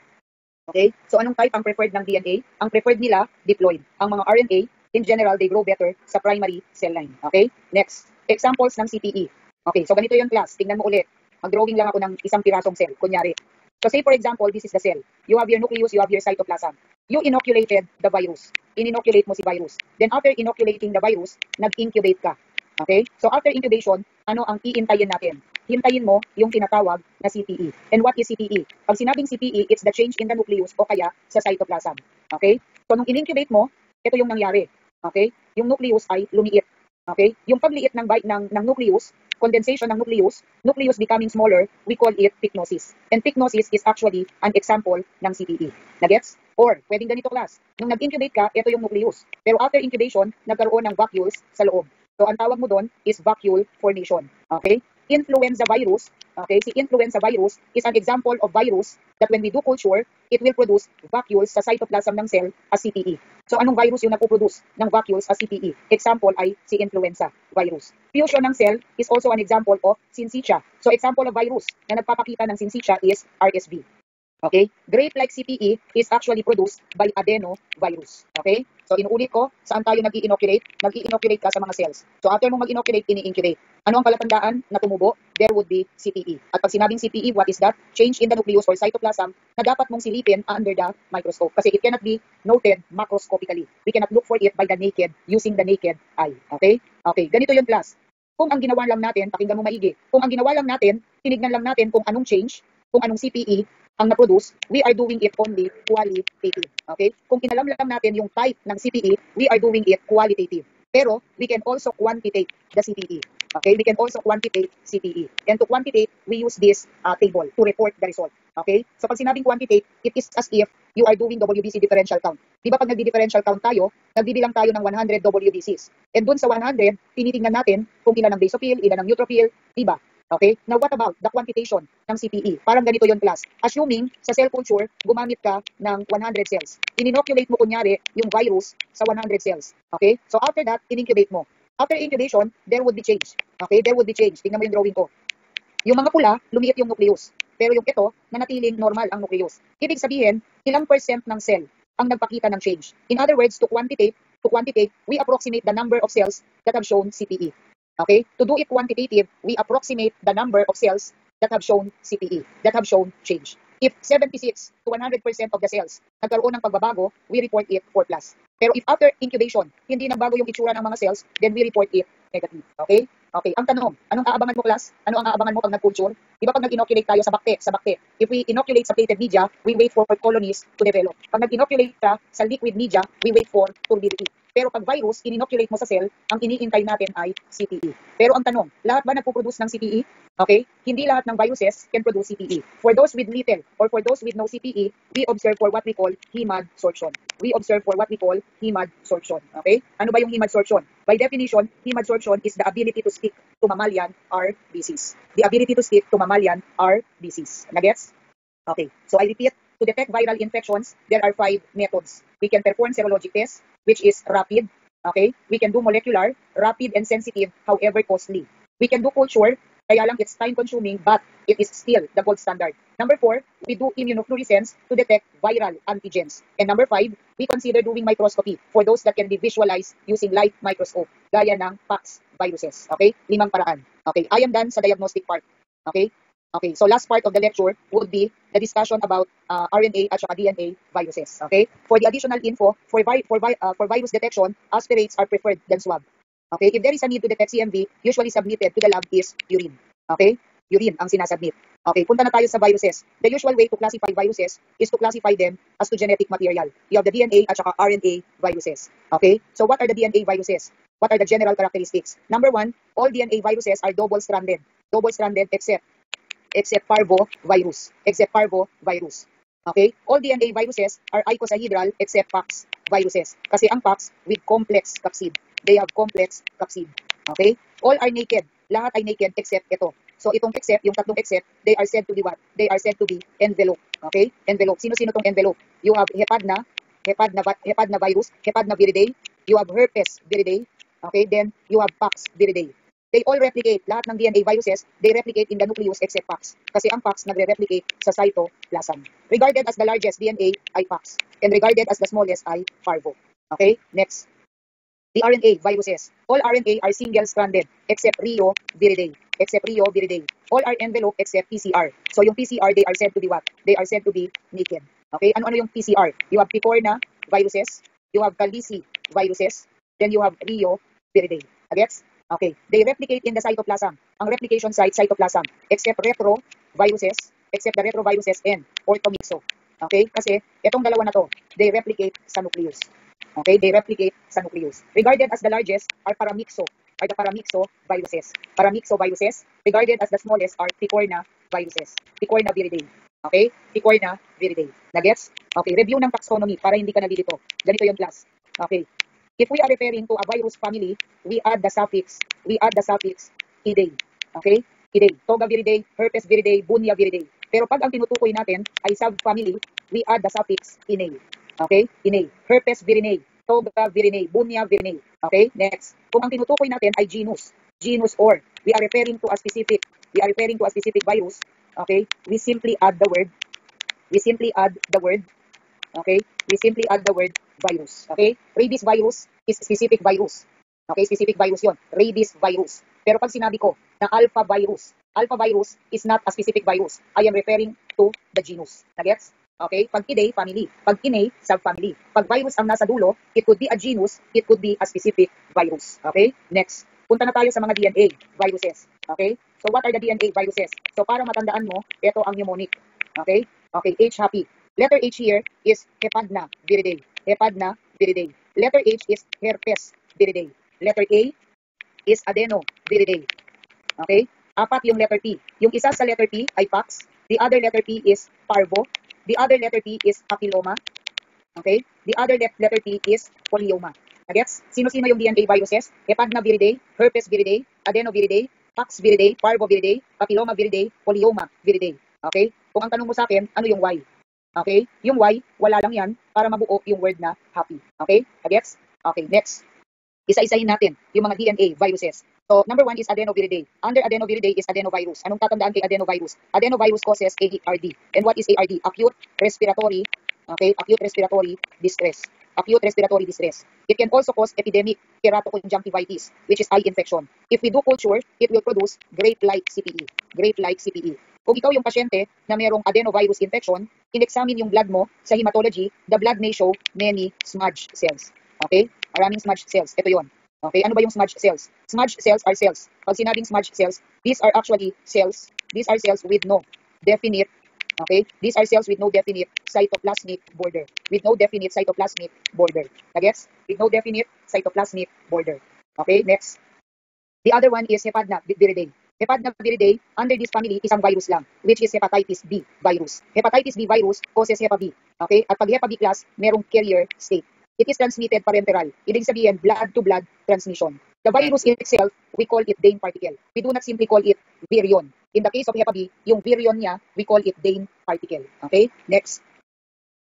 Speaker 1: Okay? So, anong type ang preferred ng DNA? Ang preferred nila, diploid. Ang mga RNA, in general, they grow better sa primary cell line. Okay? Next, examples ng CTE. Okay, so ganito yung class. Tingnan mo ulit. Mag-drawing lang ako ng isang pirasong cell. Kunyari. So, say for example, this is the cell. You have your nucleus, you have your cytoplasm. You inoculated the virus. In-inoculate mo si virus. Then after inoculating the virus, nag-incubate ka. Okay? So after incubation, ano ang iintayin natin? Hintayin mo yung tinatawag na CTE. And what is CTE? Pag sinabing CTE, it's the change in the nucleus o kaya sa cytoplasm. Okay? So nung in-incubate mo, ito yung nangyari. Okay? Yung nucleus ay lumiit. Okay? Yung pagliit ng nucleus, condensation ng nucleus becoming smaller, we call it pycnosis. And pycnosis is actually an example ng CTE. Nagets? Or, pwedeng ganito class. Nung nag-incubate ka, ito yung nucleus. Pero after incubation, nagkaroon ng vacuoles sa loob. So, ang tawag mo doon is vacuole formation. Okay? Influenza virus, okay, si influenza virus is an example of virus that when we do culture, it will produce vacuoles sa cytoplasm ng cell as CTE. So anong virus yung nagpo-produce ng vacuoles as CTE? Example ay si influenza virus. Fusion ng cell is also an example of syncytia. So example of virus na nagpapakita ng syncytia is RSV. Okay? Grape-like CTE is actually produced by adenovirus. Okay? So, inuulit ko, saan tayo nag-i-inoculate? Nag-i-inoculate ka sa mga cells. So, after mong mag-inoculate, ini-incubate. Ano ang palatandaan na tumubo? There would be CTE. At pag sinabing CTE, what is that? Change in the nucleus or cytoplasm na dapat mong silipin under the microscope. Kasi it cannot be noted macroscopically. We cannot look for it by the naked, using the naked eye. Okay? Okay, ganito yun class. Kung ang ginawa lang natin, pakinggan mo maigi, kung ang ginawa lang natin, tinignan lang natin kung anong change, kung anong CTE, ang na-produce, we are doing it only qualitative. Okay? Kung inalam lang natin yung type ng CTE, we are doing it qualitative. Pero, we can also quantitate the CTE. Okay? We can also quantitate CTE. And to quantitate, we use this table to report the result. Okay? So, pag sinabing quantitate, it is as if you are doing WBC differential count. Di ba pag nagdi-differential count tayo, nagbibilang tayo ng 100 WBCs. And dun sa 100, tinitingnan natin kung ilan ang basophil, ilan ang neutrophil, di ba? Okay? Now, what about the quantitation ng CTE? Parang ganito yung class. Assuming sa cell culture, gumamit ka ng 100 cells. In-inoculate mo kunyari yung virus sa 100 cells. Okay? So, after that, in-incubate mo. After incubation, there would be change. Okay? There would be change. Tingnan mo yung drawing ko. Yung mga pula, lumiit yung nucleus. Pero yung ito, nanatiling normal ang nucleus. Ibig sabihin, ilang percent ng cell ang nagpakita ng change. In other words, to to quantitate, we approximate the number of cells that have shown CPE. Okay? To do it quantitative, we approximate the number of cells that have shown CPE, that have shown change. If 76 to 100% of the cells nagkaroon ng pagbabago, we report it 4+. Pero if after incubation, hindi nagbago yung itsura ng mga cells, then we report it negative. Okay? Okay. Ang tanong, anong aabangan mo, class? Ano ang aabangan mo pag nag-culture? Di ba pag nag-inoculate tayo sa bakte, if we inoculate sa plated media, we wait for colonies to develop. Pag nag-inoculate ka sa liquid media, we wait for turbidity. Pero pag virus, in-inoculate mo sa cell, ang iniintay natin ay CPE. Pero ang tanong, lahat ba nagpo-produce ng CPE? Okay? Hindi lahat ng viruses can produce CPE. For those with little or for those with no CPE, we observe for what we call hemad sorption. We observe for what we call hemad sorption. Okay? Ano ba yung hemad sorption? By definition, hemad sorption is the ability to stick to mammalian RBCs. The ability to stick to mammalian RBCs. Nagets? Okay. So I repeat, to detect viral infections, there are 5 methods. We can perform serologic tests, which is rapid. Okay? We can do molecular, rapid and sensitive, however costly. We can do culture, kaya lang it's time-consuming, but it is still the gold standard. Number 4, we do immunofluorescence to detect viral antigens. And number 5, we consider doing microscopy for those that can be visualized using light microscope, gaya ng PAX viruses. Okay? 5 paraan. Okay? I am done sa diagnostic part. Okay? Okay, so last part of the lecture would be the discussion about RNA at saka DNA viruses. Okay? For the additional info, for virus detection, aspirates are preferred than swab. Okay? If there is a need to detect CMV, usually submitted to the lab is urine. Okay? Urine ang sinasubmit. Okay, punta na tayo sa viruses. The usual way to classify viruses is to classify them as to genetic material. You have the DNA at saka RNA viruses. Okay? So what are the DNA viruses? What are the general characteristics? Number 1, all DNA viruses are double-stranded. Double-stranded except parvovirus. Okay? All DNA viruses are icosahedral except PAX viruses. Kasi ang PAX with complex capsid. They have complex capsid. Okay? All are naked. Lahat ay naked except ito. So itong except, yung tatlong except, they are said to be what? They are said to be envelope. Okay? Envelope. Sino-sino tong envelope? You have hepadna virus, hepadna viridae. You have herpes viridae. Okay? Then you have PAX viridae. They all replicate. Lahat ng DNA viruses, they replicate in the nucleus except PAX. Kasi ang PAX nagre-replicate sa cytoplasm. Regarded as the largest DNA ay PAX. And regarded as the smallest ay parvo. Okay? Next. The RNA viruses. All RNA are single-stranded except Rio viridae. All are envelope except PCR. So yung PCR, they are said to be what? They are said to be naked. Okay? Ano-ano yung PCR? You have Picorna viruses. You have Caldici viruses. Then you have Rio viridae. Gets? Okay. They replicate in the cytoplasm. Ang replication site, cytoplasm. Except the retroviruses and orthomixo. Okay? Kasi itong dalawa na to, they replicate sa nucleus. Okay? They replicate sa nucleus. Regarded as the largest are paramixo viruses. Paramixo viruses, regarded as the smallest are Picorna viruses. Picorna viridae. Okay? Picorna viridae. Nagets? Okay. Review ng taxonomy para hindi ka nalilito. Ganito yung class. Okay. If we are referring to a virus family, we add the suffix idae. Okay? Idae. Togaviridae, herpes viridae, bunia viridae. Pero pag ang tinutukoy natin ay subfamily, we add the suffix inae. Okay? Inae. Herpes virinae, Togaviridae, bunia virinae. Okay? Next. Kung ang tinutukoy natin ay genus or we are referring to a specific virus, okay? We simply add the word okay? We simply add the word virus. Okay? Rabies virus is specific virus. Okay? Specific virus yon. Rabies virus. Pero pag sinabi ko na alpha virus is not a specific virus. I am referring to the genus. Nagets? Okay? Pag idae, family. Pag inae, subfamily. Pag virus ang nasa dulo, it could be a genus, it could be a specific virus. Okay? Next. Punta na tayo sa mga DNA viruses. Okay? So what are the DNA viruses? So para matandaan mo, ito ang mnemonic. Okay? Okay, H happy. Letter H here is hepadna viridae. Letter H is herpes viridae. Letter A is adeno viridae. Okay? 4 yung letter P. Yung isa sa letter P ay PAX. The other letter P is parvo. The other letter P is papilloma. Okay? The other letter P is polyoma. Gets? Sino-sino yung DNA viruses? Hepadna viridae, herpes viridae, adeno viridae, PAX viridae, parvo viridae, papilloma viridae, polyoma viridae. Okay? Kung ang tanong mo sa akin, ano yung Y? Okay? Yung Y, wala lang yan para mabuo yung word na happy. Okay? Gets? Okay, next. Isa-isahin natin yung mga DNA viruses. So, number 1 is adenoviridae. Under adenoviridae is adenovirus. Anong tatandaan kay adenovirus? Adenovirus causes ARD. And what is ARD? Acute respiratory distress. acute respiratory distress. It can also cause epidemic keratoconjunctivitis, which is eye infection. If we do culture, it will produce grape-like CPE. Grape-like CPE. Kung ikaw yung pasyente na mayroong adenovirus infection, in-examine yung blood mo sa hematology, the blood may show many smudge cells. Okay? Maraming smudge cells. Ito yon. Okay? Ano ba yung smudge cells? Smudge cells are cells. Pag sinabing smudge cells, these are actually cells. These are cells with no definite, okay? These are cells with no definite cytoplasmic border. With no definite cytoplasmic border. Gets? With no definite cytoplasmic border. Okay? Next. The other one is Hepadna-Viridae. Hepadna-Viridae, under this family, isang virus lang, which is hepatitis B virus. Hepatitis B virus causes Hepa B. Okay? At pag Hepa B class, merong carrier state. It is transmitted parenteral. Ibig sabihin, blood-to-blood transmission. The virus itself, we call it Dane particle. We do not simply call it virion. In the case of Hepa B, yung virion niya, we call it Dane particle. Okay? Next.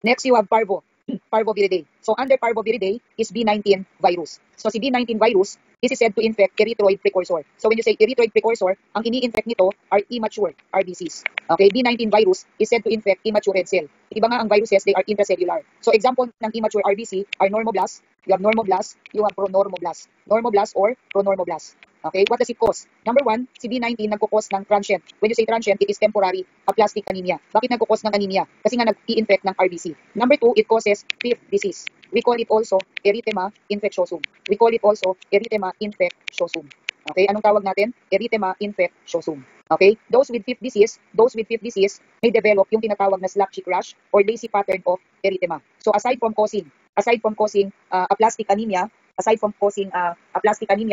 Speaker 1: Next, you have Parvo. Parvoviridae. So under Parvoviridae is B19 virus. So si B19 virus, this is said to infect erythroid precursor. So when you say erythroid precursor, ang ini-infect nito are immature RBCs. Okay, B19 virus is said to infect immature red cell. Iba nga ang viruses, they are intracellular. So example ng immature RBC are normoblasts, you have normoblasts, you have pronormoblasts. Normoblasts or pronormoblasts. Okay, what does it cause? Number one, si B19 nagkukos ng transient. When you say transient, it is temporary aplastic anemia. Bakit nagkukos ng anemia? Kasi nga nag-i-infect ng RBC. Number two, it causes fifth disease. We call it also erythema infectiosum. We call it also erythema infectiosum. Okay, anong tawag natin? Erythema infectiosum. Okay, those with fifth disease may develop yung tinatawag na slack cheek rash or lazy pattern of erythema. So aside from causing aplastic anemia,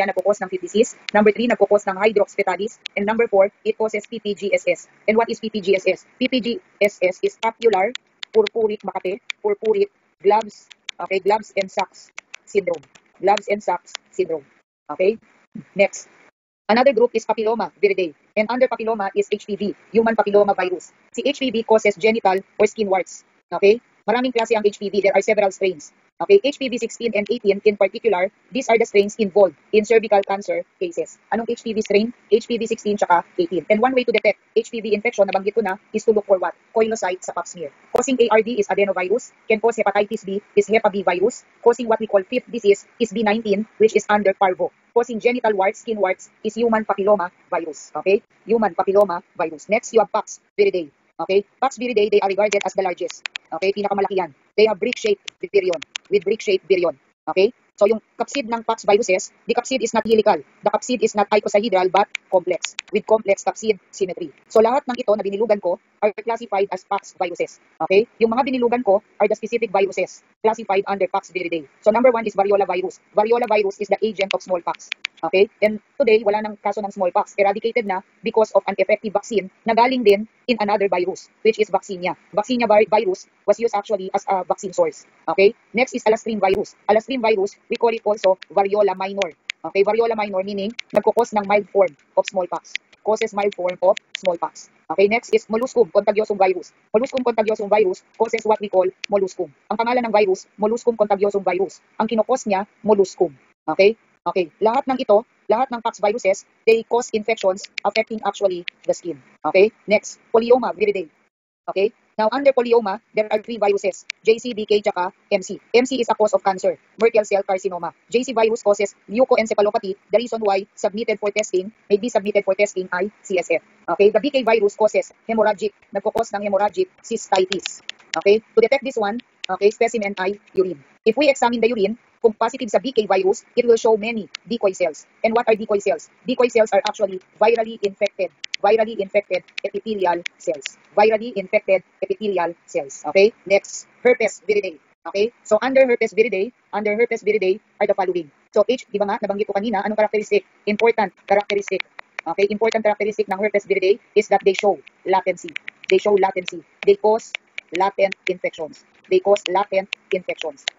Speaker 1: nagkukos ng fifth disease. Number 3, nagkukos ng hydrox fetalis. And number 4, it causes PPGSS. And what is PPGSS? PPGSS is papular purpuric Makate, purpuric gloves, okay, gloves and socks syndrome. Gloves and socks syndrome. Okay, next. Another group is Papilloma-Viridae. And under papilloma is HPV, human papilloma virus. Si HPV causes genital or skin warts. Okay, maraming klase ang HPV. There are several strains. Okay, HPV 16 and 18 in particular, these are the strains involved in cervical cancer cases. Anong HPV strain? HPV 16 tsaka 18. And one way to detect HPV infection, nabanggit ko na, is to look for what? Koilocyte sa pap smear. Causing ARD is adenovirus, can cause hepatitis B is Hepa B virus, causing what we call fifth disease is B19, which is under Parvo. Causing genital warts, skin warts is human papilloma virus. Okay? Human papilloma virus. Next, you have Pax viridae. Okay? Pax viridae, they are regarded as the largest. Okay? Pinakamalaki yan. They have brick-shaped virion. With brick-shaped virion. Okay? So yung capsid ng Pax viruses, the capsid is not helical. The capsid is not icosahedral but complex. With complex capsid symmetry. So lahat ng ito na binilugan ko are classified as Pax viruses. Okay? Yung mga binilugan ko are the specific viruses classified under Pax viridae. So number 1 is variola virus. Variola virus is the agent of smallpox. Okay? And today, wala nang kaso ng smallpox. Eradicated na because of an effective vaccine na galing din in another virus, which is vaccinia. Vaccinia virus was used actually as a vaccine source. Okay? Next is alastrim virus. Alastrim virus, we call it also variola minor. Okay? Variola minor meaning nagkukos ng mild form of smallpox. Causes mild form of smallpox. Okay, next is molluscum contagiosum virus. Molluscum contagiosum virus causes what we call molluscum. Ang pangalan ng virus, molluscum contagiosum virus. Ang kinokos niya, molluscum. Okay? Okay, lahat ng ito, lahat ng Pax viruses, they cause infections affecting actually the skin. Okay? Next, polyoma viridae. Okay? Now, under polyoma, there are 3 viruses, JC, BK, tsaka MC. MC is a cause of cancer, Merkel cell carcinoma. JC virus causes leukoencephalopathy. The reason why may be submitted for testing ay CSF. Okay? The BK virus causes nagkukos ng hemorrhagic cystitis. Okay? To detect this one, okay, specimen ay urine. If we examine the urine, kung positive sa BK virus, it will show many decoy cells. And what are decoy cells? Decoy cells are actually virally infected epithelial cells. Virally infected epithelial cells. Okay? Next, herpes viridae. Okay? So under herpes viridae are the following. So di ba nga, nabanggit ko kanina, anong characteristic? Important characteristic. Okay? Important characteristic ng herpes viridae is that they show latency. They cause latent infections.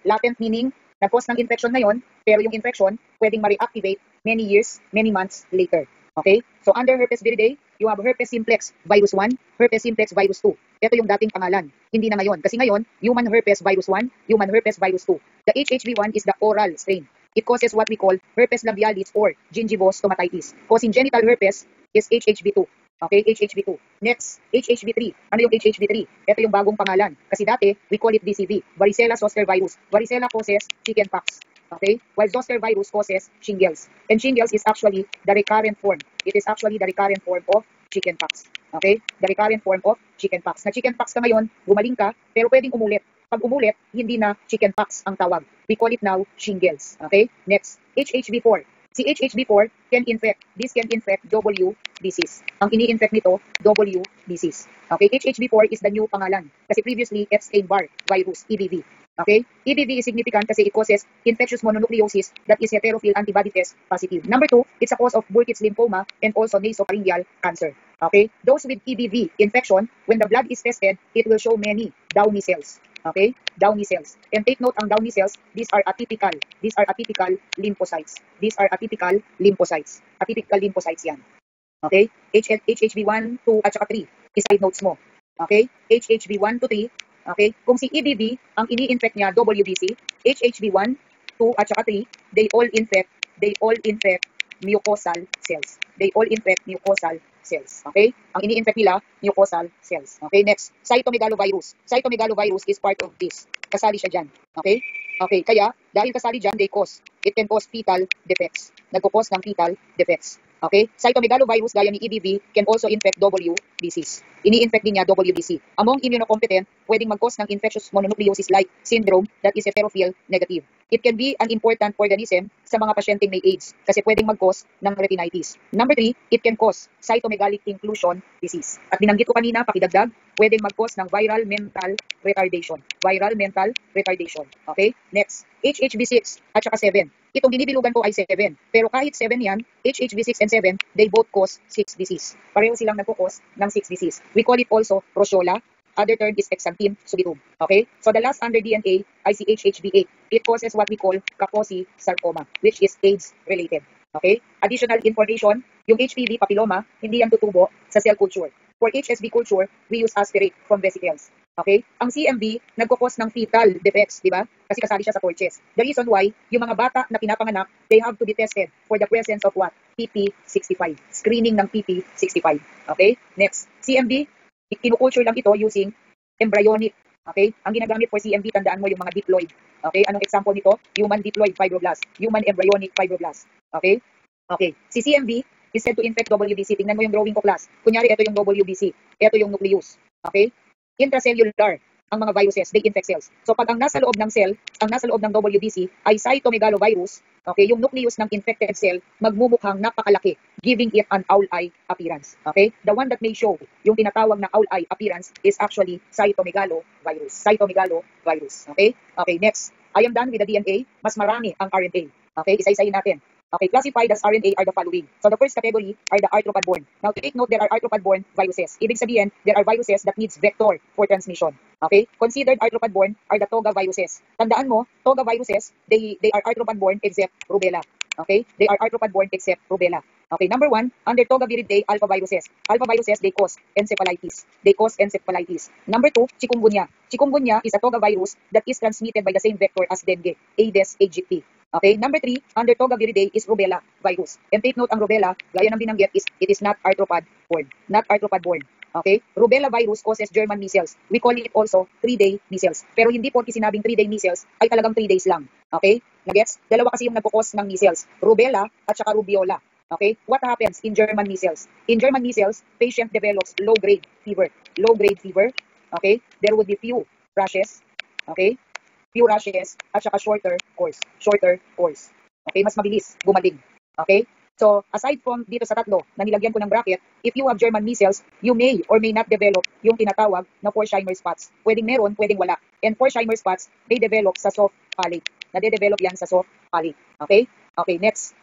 Speaker 1: Latent meaning, nag-cause ng infection ngayon, pero yung infection pwedeng ma-reactivate many years, many months later. Okay? So under herpes viridae, you have herpes simplex virus 1, herpes simplex virus 2. Ito yung dating pangalan. Hindi na ngayon. Kasi ngayon, human herpes virus 1, human herpes virus 2. The HHV1 is the oral strain. It causes what we call herpes labialis or gingival stomatitis. Causing genital herpes is HHV2. Okay, HHV2. Next, HHV3. Ano yung HHV3? Ito yung bagong pangalan. Kasi dati, we call it VCV, Varicella zoster virus. Varicella causes chickenpox. Okay? While zoster virus causes shingles. And shingles is actually the recurrent form. It is actually the recurrent form of chickenpox. Okay? The recurrent form of chickenpox. Na chickenpox ka ngayon, gumaling ka, pero pwedeng umulit. Pag umulit, hindi na chickenpox ang tawag. We call it now shingles. Okay? Next, HHV4. Si HHV4 can infect, this can infect W disease. Ang ini-infect nito, W disease. Okay, HHV4 is the new pangalan. Kasi previously, Epstein-Barr virus, EBV. Okay, EBV is significant kasi it causes infectious mononucleosis that is heterophile antibody test positive. Number 2, it's a cause of Burkitt's lymphoma and also nasopharyngeal cancer. Okay, those with EBV infection, when the blood is tested, it will show many Downy cells. Okay, Downy cells. And take note, ang Downy cells, these are atypical lymphocytes. These are atypical lymphocytes. Atypical lymphocytes yan. Okay? HHV1, 2, at saka 3. Side notes mo. Okay? HHV1 to 3. Okay? Kung si EBV, ang ini-infect niya WBC, HHV1, 2, at saka 3, they all infect mucosal cells. They all infect mucosal cells. Okay? Ang ini-infect nila, mucosal cells. Okay? Next, cytomegalovirus. Cytomegalovirus is part of this. Kasali siya dyan. Okay? Okay, kaya dahil kasali dyan, it can cause fetal defects. Nagpo-cause ng fetal defects. Okay? Cytomegalovirus gaya ni EBV can also infect W disease. Ini-infect din niya WBC. Among immunocompetent, pwedeng mag-cause ng infectious mononucleosis-like syndrome that is heterophile negative. It can be an important organism sa mga pasyenteng may AIDS kasi pwedeng mag-cause ng retinitis. Number 3, it can cause cytomegalic inclusion disease. At binanggit ko kanina, pakidagdag, pwedeng mag-cause ng viral mental retardation. Viral mental retardation. Okay? Next, HHV6 at saka 7. Itong binibilugan ko ay 7. Pero kahit 7 yan, HHV6 and 7, they both cause 6 disease. Pareho silang nagpo-cause ng 6 disease. We call it also rosola. Other term is exanthem subtitum. Okay? So the last under DNA ay si HHV8. It causes what we call Kaposi sarcoma, which is AIDS-related. Okay? Additional information, yung HPV papilloma, hindi yan tutubo sa cell culture. For HSV culture, we use aspirate from vesicles. Okay? Ang CMV, nagkukos ng fetal defects, di ba? Kasi kasali siya sa torches. The reason why, yung mga bata na pinapanganak, they have to be tested for the presence of what? PP65. Screening ng PP65. Okay? Next, CMV, kinukulture lang ito using embryonic. Okay? Ang ginagamit for CMV, tandaan mo yung mga diploid. Okay? Anong example nito? Human diploid fibroblast. Human embryonic fibroblast. Okay? Okay. Si CMV is said to infect WBC. Tingnan mo yung drawing ko, class. Kunyari, ito yung WBC. Ito yung nucleus. Okay? Intracellular ang mga viruses, they infect cells. So pag ang nasa loob ng cell, ang nasa loob ng WBC ay cytomegalovirus, okay, yung nucleus ng infected cell magmumukhang napakalaki, giving it an owl-eye appearance. Okay? The one that may show yung tinatawag na owl-eye appearance is actually cytomegalovirus. Cytomegalovirus. Okay? Okay, next. I am done with the DNA. Mas marami ang RNA. Okay? Isa-isayin natin. Okay, classified as RNA are the following. So the first category are the arthropod-borne. Now take note, there are arthropod-borne viruses. Ibig sabihin, there are viruses that needs vector for transmission. Okay, considered arthropod-borne are the toga viruses. Tandaan mo, toga viruses, they are arthropod-borne except rubella. Okay, they are arthropod-borne except rubella. Okay, number 1, under toga viridae, alpha viruses. Alpha viruses, they cause encephalitis. Number 2, chikungunya. Chikungunya is a toga virus that is transmitted by the same vector as dengue, Aedes aegypti. Okay, number 3, under toga viridae is rubella virus. And take note, ang rubella, gaya ng binanggit, it is not arthropod-borne. Not arthropod-borne. Okay, rubella virus causes German measles. We call it also 3-day measles. Pero hindi porke sinabing 3-day measles ay talagang 3 days lang. Okay, nagets? Dalawa kasi yung nagpo-cause ng measles, rubella at saka rubiola. Okay, what happens in German measles? In German measles, patient develops low-grade fever. Low-grade fever. Okay, there would be few rashes. Okay, few rashes at saka shorter course. Okay, mas mabilis gumaling. Okay? So, aside from dito sa tatlo na nilagyan ko ng bracket, if you have German measles, you may or may not develop yung tinatawag na Forsheimer spots. Pwedeng meron, pwedeng wala. And Forsheimer spots, they develop sa soft palate. Nade-develop yan sa soft palate. Okay? Okay, next.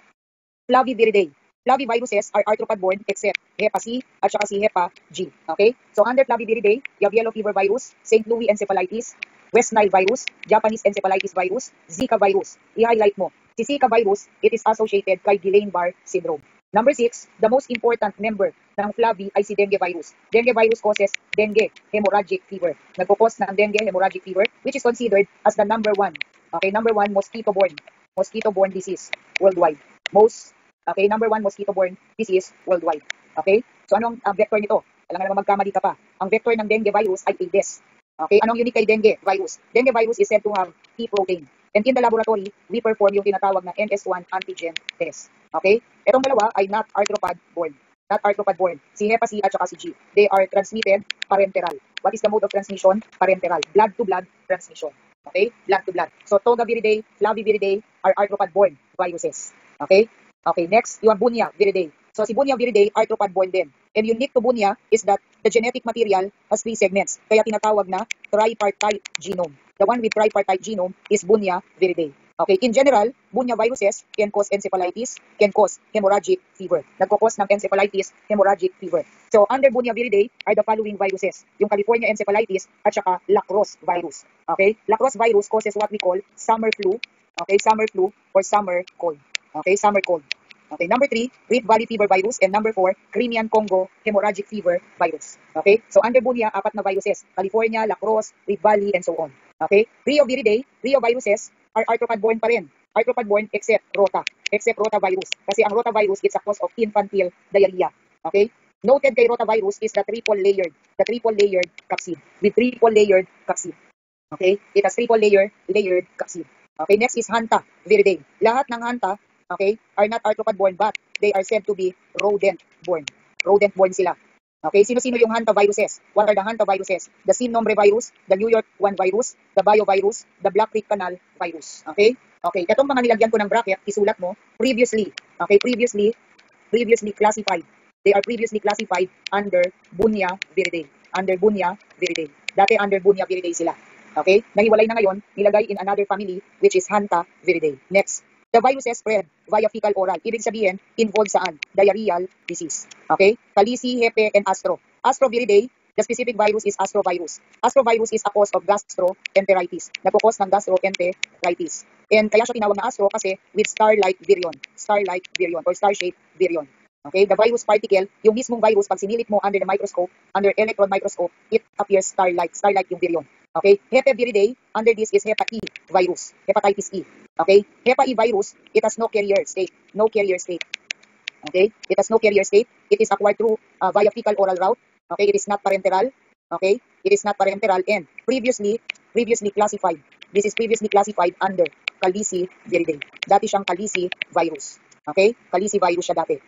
Speaker 1: Flaviviridae. Flaviviruses are arthropod-borne except Hepa C at saka si Hepa G. Okay? So, under Flaviviridae, you have yellow fever virus, St. Louis encephalitis, West Nile virus, Japanese encephalitis virus, Zika virus. I-highlight mo. Si Zika virus, it is associated kay Guillain-Barré syndrome. Number 6, the most important member ng Flavi ay si dengue virus. Dengue virus causes dengue hemorrhagic fever. Nagpo-cause ng dengue hemorrhagic fever, which is considered as the number 1. Okay, number 1 mosquito-borne disease worldwide. Most Okay, number 1 mosquito-borne disease worldwide. Okay, so anong vector nito? Alam nga naman magkamali ka pa. Ang vector ng dengue virus ay Aedes. Okay, anong unique kay dengue virus? Dengue virus is said to have T protein. And in the laboratory, we perform yung tinatawag na NS1 antigen test. Okay, itong dalawa ay not arthropod-borne. Not arthropod-borne. Si Hepa C at saka si G. They are transmitted parenteral. What is the mode of transmission? Parenteral. Blood-to-blood transmission. Okay? Blood-to-blood. So, Togaviridae, Flaviviridae are arthropod-borne viruses. Okay? Okay, next, you have Bunia viridae. So, si Bunia viridae, arthropod-borne din. And unique to Bunia is that the genetic material has 3 segments. Kaya tinatawag na tripartite genome. The one with tripartite genome is Bunia viridae. Okay, in general, Bunia viruses can cause encephalitis, can cause hemorrhagic fever. Nagkakos ng encephalitis, hemorrhagic fever. So, under Bunia viridae are the following viruses. Yung California encephalitis at saka Lacrosse virus. Okay, Lacrosse virus causes what we call summer flu. Okay, summer flu or summer cold. Okay, summer cold. Okay, number 3, Rift Valley fever virus. And number 4, Crimean Congo hemorrhagic fever virus. Okay, so under Bunia, 4 na viruses. California, Lacrosse, Rift Valley, and so on. Okay, Rio viridae, Rio viruses are arthropod-borne pa rin. Arthropod-borne except rotavirus. Kasi ang rotavirus is a cause of infantile diarrhea. Okay, noted kay rotavirus is the triple-layered capsid. With triple-layered capsid. Okay, it has triple-layered capsid. Okay, next is Hanta viridae. Lahat ng Hanta, okay, are not arthropod-borne but they are said to be rodent-borne. Rodent-borne sila. Okay, sino-sino yung hantaviruses? What are the hantaviruses? The Sin Nombre virus, the New York 1 virus, the Biovirus, the Black Creek Canal virus. Okay? Okay, itong mga nilagyan ko ng bracket, isulat mo, previously. Okay, previously classified. They are previously classified under Bunia viridae. Under Bunia viridae. Dati under Bunia viridae sila. Okay? Nahiwalay na ngayon, nilagay in another family which is Hantaviridae. Next. The viruses spread via fecal oral. Ibig sabihin, involved saan? Diarrheal disease. Okay? Kalisi, Hepe, and Astro. Astroviridae, the specific virus is Astrovirus. Astrovirus is a cause of gastroenteritis. Nagkukos ng gastroenteritis. And kaya siya tinawag na Astro kasi with star-like virion. Star-like virion or star-shaped virion. Okay? The virus particle, yung mismong virus, pag sinilit mo under the microscope, under electron microscope, it appears star-like. Star-like yung virion. Okay? Hepaviridae, under this is Hepa E virus. Hepatitis E. Okay? Hepa E virus, it has no carrier state. No carrier state. Okay? It has no carrier state. It is acquired through via fecal oral route. Okay? It is not parenteral. Okay? It is not parenteral and previously classified. This is previously classified under Calliciviridae. Dati siyang Callici virus. Okay? Callici virus siya dati.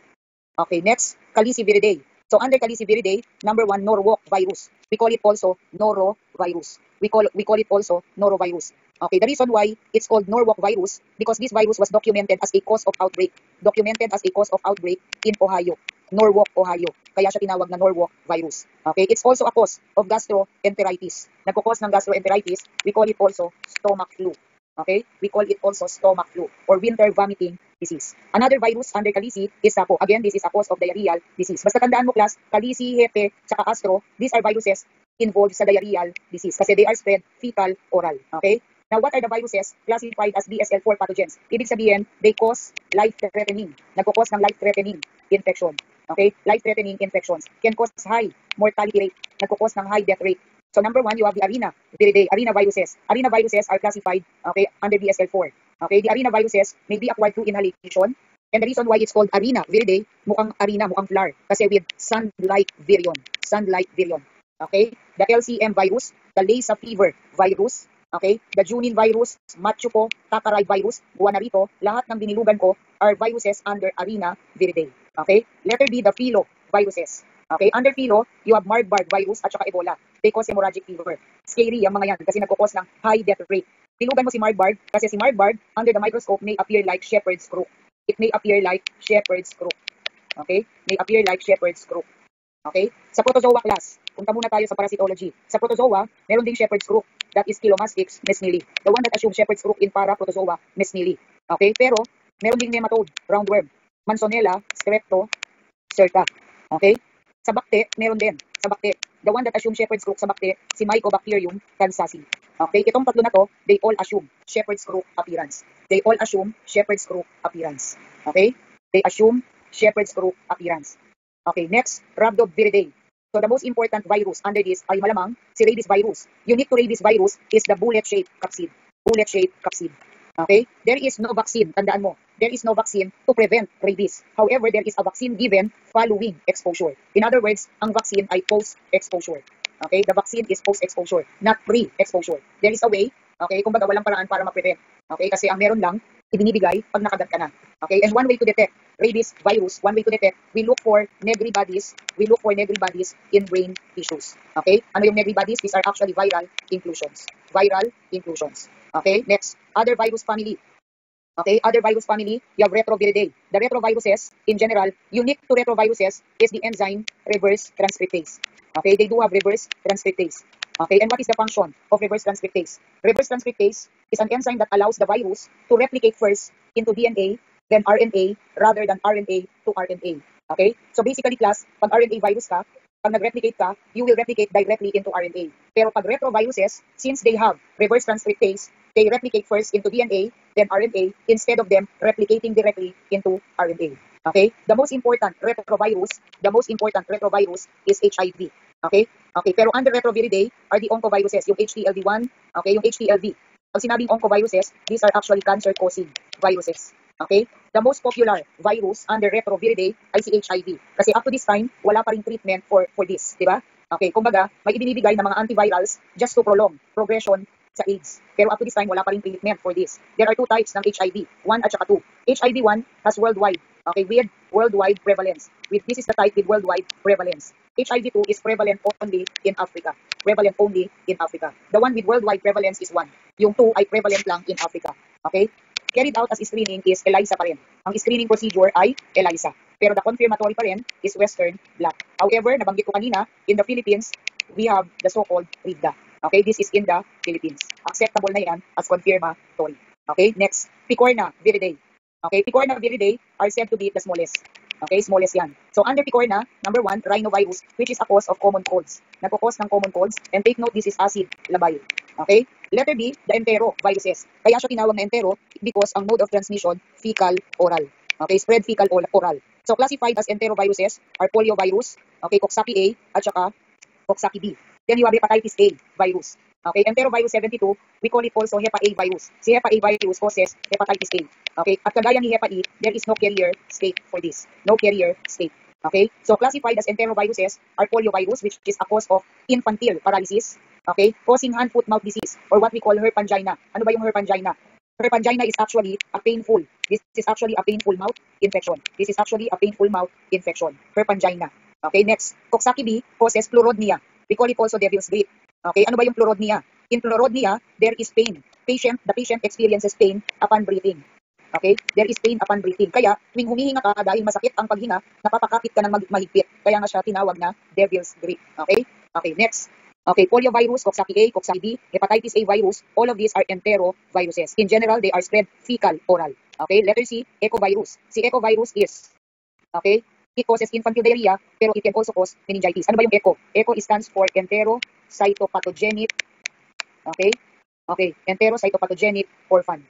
Speaker 1: Okay, next, Calliciviridae. So under Calliciviridae, number 1, Norwalk virus. We call it also norovirus. We call it also norovirus. Okay, the reason why it's called Norwalk virus because this virus was documented as a cause of outbreak. Documented as a cause of outbreak in Ohio. Norwalk, Ohio. Kaya siya tinawag na Norwalk virus. Okay, it's also a cause of gastroenteritis. Nagkukos ng gastroenteritis, we call it also stomach flu. Okay, we call it also stomach flu or winter vomiting disease. Another virus under Callici is Sapo. Again, this is a cause of diarrheal disease. Basta tandaan mo class, Callici, Hepe, saka Astro, these are viruses involved sa diarrheal disease kasi they are spread fecal oral. Okay? Now, what are the viruses classified as BSL-4 pathogens? Ibig sabihin, they cause life-threatening. Nagkukos ng life-threatening infection. Okay? Life-threatening infections can cause high mortality rate. Nagkukos ng high death rate. So number 1, you have the Arinaviridae, arenaviruses. Arenaviruses are classified under BSL-4. Okay, the arenaviruses may be acquired through inhalation. And the reason why it's called Arinaviridae, mukhang arena, mukhang flower. Kasi with sun-like virion. Sun-like virion. Okay, the LCM virus, the Lassa fever virus, okay, the Junin virus, Machuco, Takaray virus, Guanarito, lahat ng binilugan ko are viruses under Arinaviridae. Okay, letter B, the filoviruses. Okay, under Philo, you have Marburg virus at saka Ebola. They cause hemorrhagic fever. Scary ang mga yan kasi nagkukos ng high death rate. Tilugan mo si Marburg kasi si Marburg, under the microscope, may appear like shepherd's crook. It may appear like shepherd's crook. Okay? May appear like shepherd's crook. Okay? Sa protozoa class, punta muna tayo sa parasitology. Sa protozoa, meron ding shepherd's crook. That is Chilomastix mesnili. The one that assumes shepherd's crook in paraprotozoa mesnili. Okay? Pero, meron ding nematode, roundworm, Mansonella, Strepto, Cerca. Okay? Sa bakte, meron din. Sa bakte, the one that assumes shepherd's crook sa bakte, si Mycobacterium kansasi. Okay, itong tatlo na to, they all assume shepherd's crook appearance. They all assume shepherd's crook appearance. Okay? They assume shepherd's crook appearance. Okay, next, Rhabdoviridae. So the most important virus under this ay malamang si rabies virus. Unique to rabies virus is the bullet-shaped capsid. Bullet-shaped capsid. Okay? There is no vaccine. Tandaan mo, there is no vaccine to prevent rabies. However, there is a vaccine given following exposure. In other words, ang vaccine ay post-exposure. Okay? The vaccine is post-exposure, not pre-exposure. There is a way, okay? Kumbaga walang paraan para ma-prevent. Okay? Kasi ang meron lang, ibinibigay pag nakagat ka na. Okay? And one way to detect rabies virus, one way to detect, we look for Negri bodies in brain tissues. Okay? Ano yung Negri bodies? These are actually viral inclusions. Viral inclusions. Okay, next, other virus family. Okay, other virus family, you have Retroviridae. The retroviruses, in general, unique to retroviruses is the enzyme reverse transcriptase. Okay, they do have reverse transcriptase. Okay, and what is the function of reverse transcriptase? Reverse transcriptase is an enzyme that allows the virus to replicate first into DNA, then RNA, rather than RNA to RNA. Okay, so basically class, pag RNA virus ka, pag nag-replicate ka, you will replicate directly into RNA. Pero pag retroviruses, since they have reverse transcriptase, they replicate first into DNA, then RNA, instead of them replicating directly into RNA. Okay? The most important retrovirus is HIV. Okay? Okay, pero under retroviridae are the oncoviruses, yung HTLV1, okay, yung HTLV. Pag sinabing oncoviruses, these are actually cancer-causing viruses. Okay? The most popular virus under retroviridae ay si HIV. Kasi up to this time, wala pa rin treatment for this, di ba? Okay, kumbaga, may ibinibigay ng mga antivirals just to prolong progression sa AIDS. Pero up to this time, wala pa rin treatment for this. There are two types ng HIV, 1 at saka 2. HIV-1 has worldwide, okay, with worldwide prevalence. This is the type with worldwide prevalence. HIV-2 is prevalent only in Africa. Prevalent only in Africa. The one with worldwide prevalence is 1. Yung 2 ay prevalent lang in Africa. Okay? Carried out as screening is ELISA pa rin. Ang screening procedure ay ELISA. Pero the confirmatory pa rin is Western blot. However, nabanggit ko kanina, in the Philippines, we have the so-called RIVDA. Okay, this is in the Philippines. Acceptable na yan as confirmatory. Okay, next, Picorna viridae. Okay, Picorna viridae are said to be the smallest. Okay, smallest yan. So under Picorna, number 1, rhinovirus, which is a cause of common colds. Nagpo-cause ng common colds. And take note, this is acid labile. Okay, letter B, the enteroviruses. Kaya siya tinawag na entero because ang mode of transmission, fecal-oral. Okay, spread fecal-oral. So classified as enteroviruses are poliovirus, okay, Coxsackie A, at saka Coxsackie B. Then you have hepatitis A virus. Okay, enterovirus 72, we call it also Hepa A virus. Si Hepa A virus causes hepatitis A. Okay, at kagaya ni Hepa E, there is no carrier state for this. No carrier state. Okay, so classified as enteroviruses are poliovirus, which is a cause of infantile paralysis. Okay, causing hand-foot-mouth disease, or what we call herpangina. Ano ba yung herpangina? Herpangina is actually a painful. This is actually a painful mouth infection. This is actually a painful mouth infection. Herpangina. Okay, next. Coxsackie B causes pleurodnia. We call it also devil's grip. Okay, ano ba yung pleurodnia? In pleurodnia, there is pain. The patient experiences pain upon breathing. Okay, there is pain upon breathing. Kaya, tuwing humihinga ka dahil masakit ang paghinga, napapakapit ka ng mahigpit. Kaya nga siya tinawag na devil's grip. Okay? Okay, next. Okay, poliovirus, Coxsackie A, Coxsackie B, hepatitis A virus, all of these are enteroviruses. In general, they are spread fecal-oral. Okay, letter C, ecovirus. Si ecovirus is, okay, it causes infantile diarrhea, pero it can also cause meningitis. Ano ba yung ECO? ECO stands for enterocytopathogenic, okay? Okay, enterocytopathogenic orphan.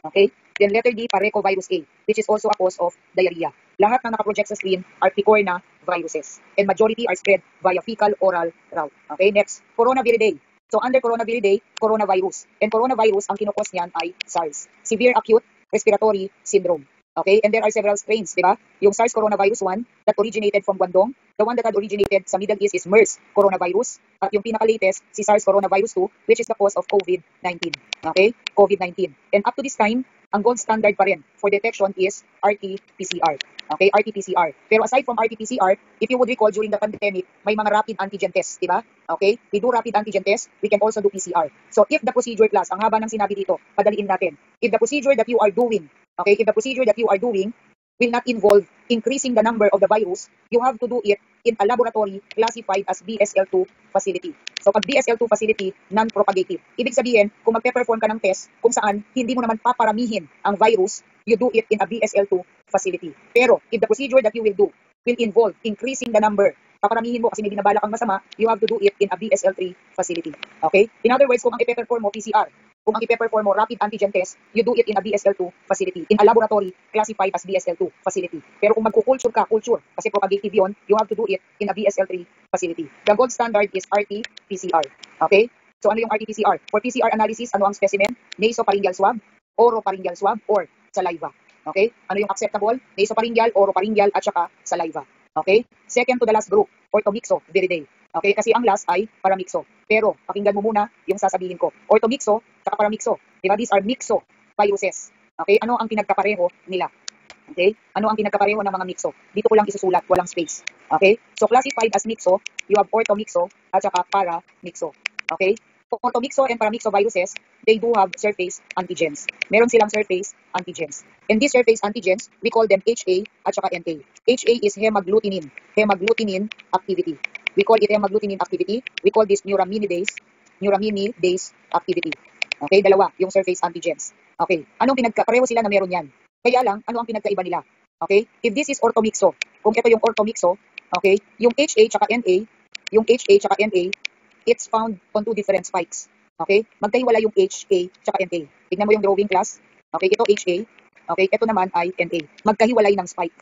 Speaker 1: Okay? Then letter D, parechovirus A, which is also a cause of diarrhea. Lahat na nakaproject sa screen are picorna viruses. And majority are spread via fecal-oral route. Okay, next, coronaviridae. So under coronaviridae, coronavirus. And coronavirus, ang kinukos niyan ay SARS. Severe Acute Respiratory Syndrome. Okay, and there are several strains, di ba? Yung SARS coronavirus 1 that originated from Guangdong. The one that had originated sa Middle East is MERS coronavirus. At yung pinaka-latest, si SARS coronavirus 2, which is the cause of COVID-19. Okay, COVID-19. And up to this time, ang gold standard pa rin for detection is RT-PCR. Okay, RT-PCR. Pero aside from RT-PCR, if you would recall during the pandemic, may mga rapid antigen tests, di ba? Okay, we do rapid antigen tests, we can also do PCR. So if the procedure class, ang haba ng sinabi dito, padaliin natin. If the procedure that you are doing, okay, if the procedure that you are doing will not involve increasing the number of the virus, you have to do it in a laboratory classified as BSL-2 facility. So pag BSL-2 facility, non-propagative. Ibig sabihin, kung magpe-perform ka ng test kung saan hindi mo naman paparamihin ang virus, you do it in a BSL-2 facility. Pero if the procedure that you will do will involve increasing the number, paparamihin mo kasi may binabala kang masama, you have to do it in a BSL-3 facility. Okay? In other words, kung ang ipe-perform mo PCR, kung ang ipe-perform mo rapid antigen test, you do it in a BSL-2 facility, in a laboratory classified as BSL-2 facility. Pero kung magkukulture ka, culture, kasi propagative yun, you have to do it in a BSL-3 facility. The gold standard is RT-PCR. Okay? So ano yung RT-PCR? For PCR analysis, ano ang specimen? Nasopharyngeal swab, oropharyngeal swab, or saliva. Okay? Ano yung acceptable? Nasopharyngeal, oropharyngeal, at saka saliva. Okay? Second to the last group, orthomixo, viridae. Okay? Kasi ang last ay paramixo. Pero, pakinggan mo muna yung sasabihin ko. Orthomixo, saka paramixo. Diba? These are mixo viruses. Okay? Ano ang pinagkapareho nila? Okay? Ano ang pinagkapareho ng mga mixo? Dito ko lang isusulat, walang space. Okay? So, classified as mixo, you have orthomixo at saka paramixo. Okay? Orthomixo and paramixo viruses, they do have surface antigens. Meron silang surface antigens. And these surface antigens, we call them HA at saka NA. HA is hemagglutinin. Hemagglutinin activity. We call it hemagglutinin activity. We call this neuraminidase activity. Okay, dalawa, yung surface antigens. Okay, anong pareho sila na meron yan? Kaya lang, ano ang pinagkaiba nila? Okay, if this is orthomixo, kung ito yung orthomixo, okay, yung HA tsaka NA, it's found on two different spikes. Okay? Magkahiwala yung HA tsaka NA. Tignan mo yung drawing class. Okay, ito HA. Okay, ito naman ay NA. Magkahiwalay ng spike.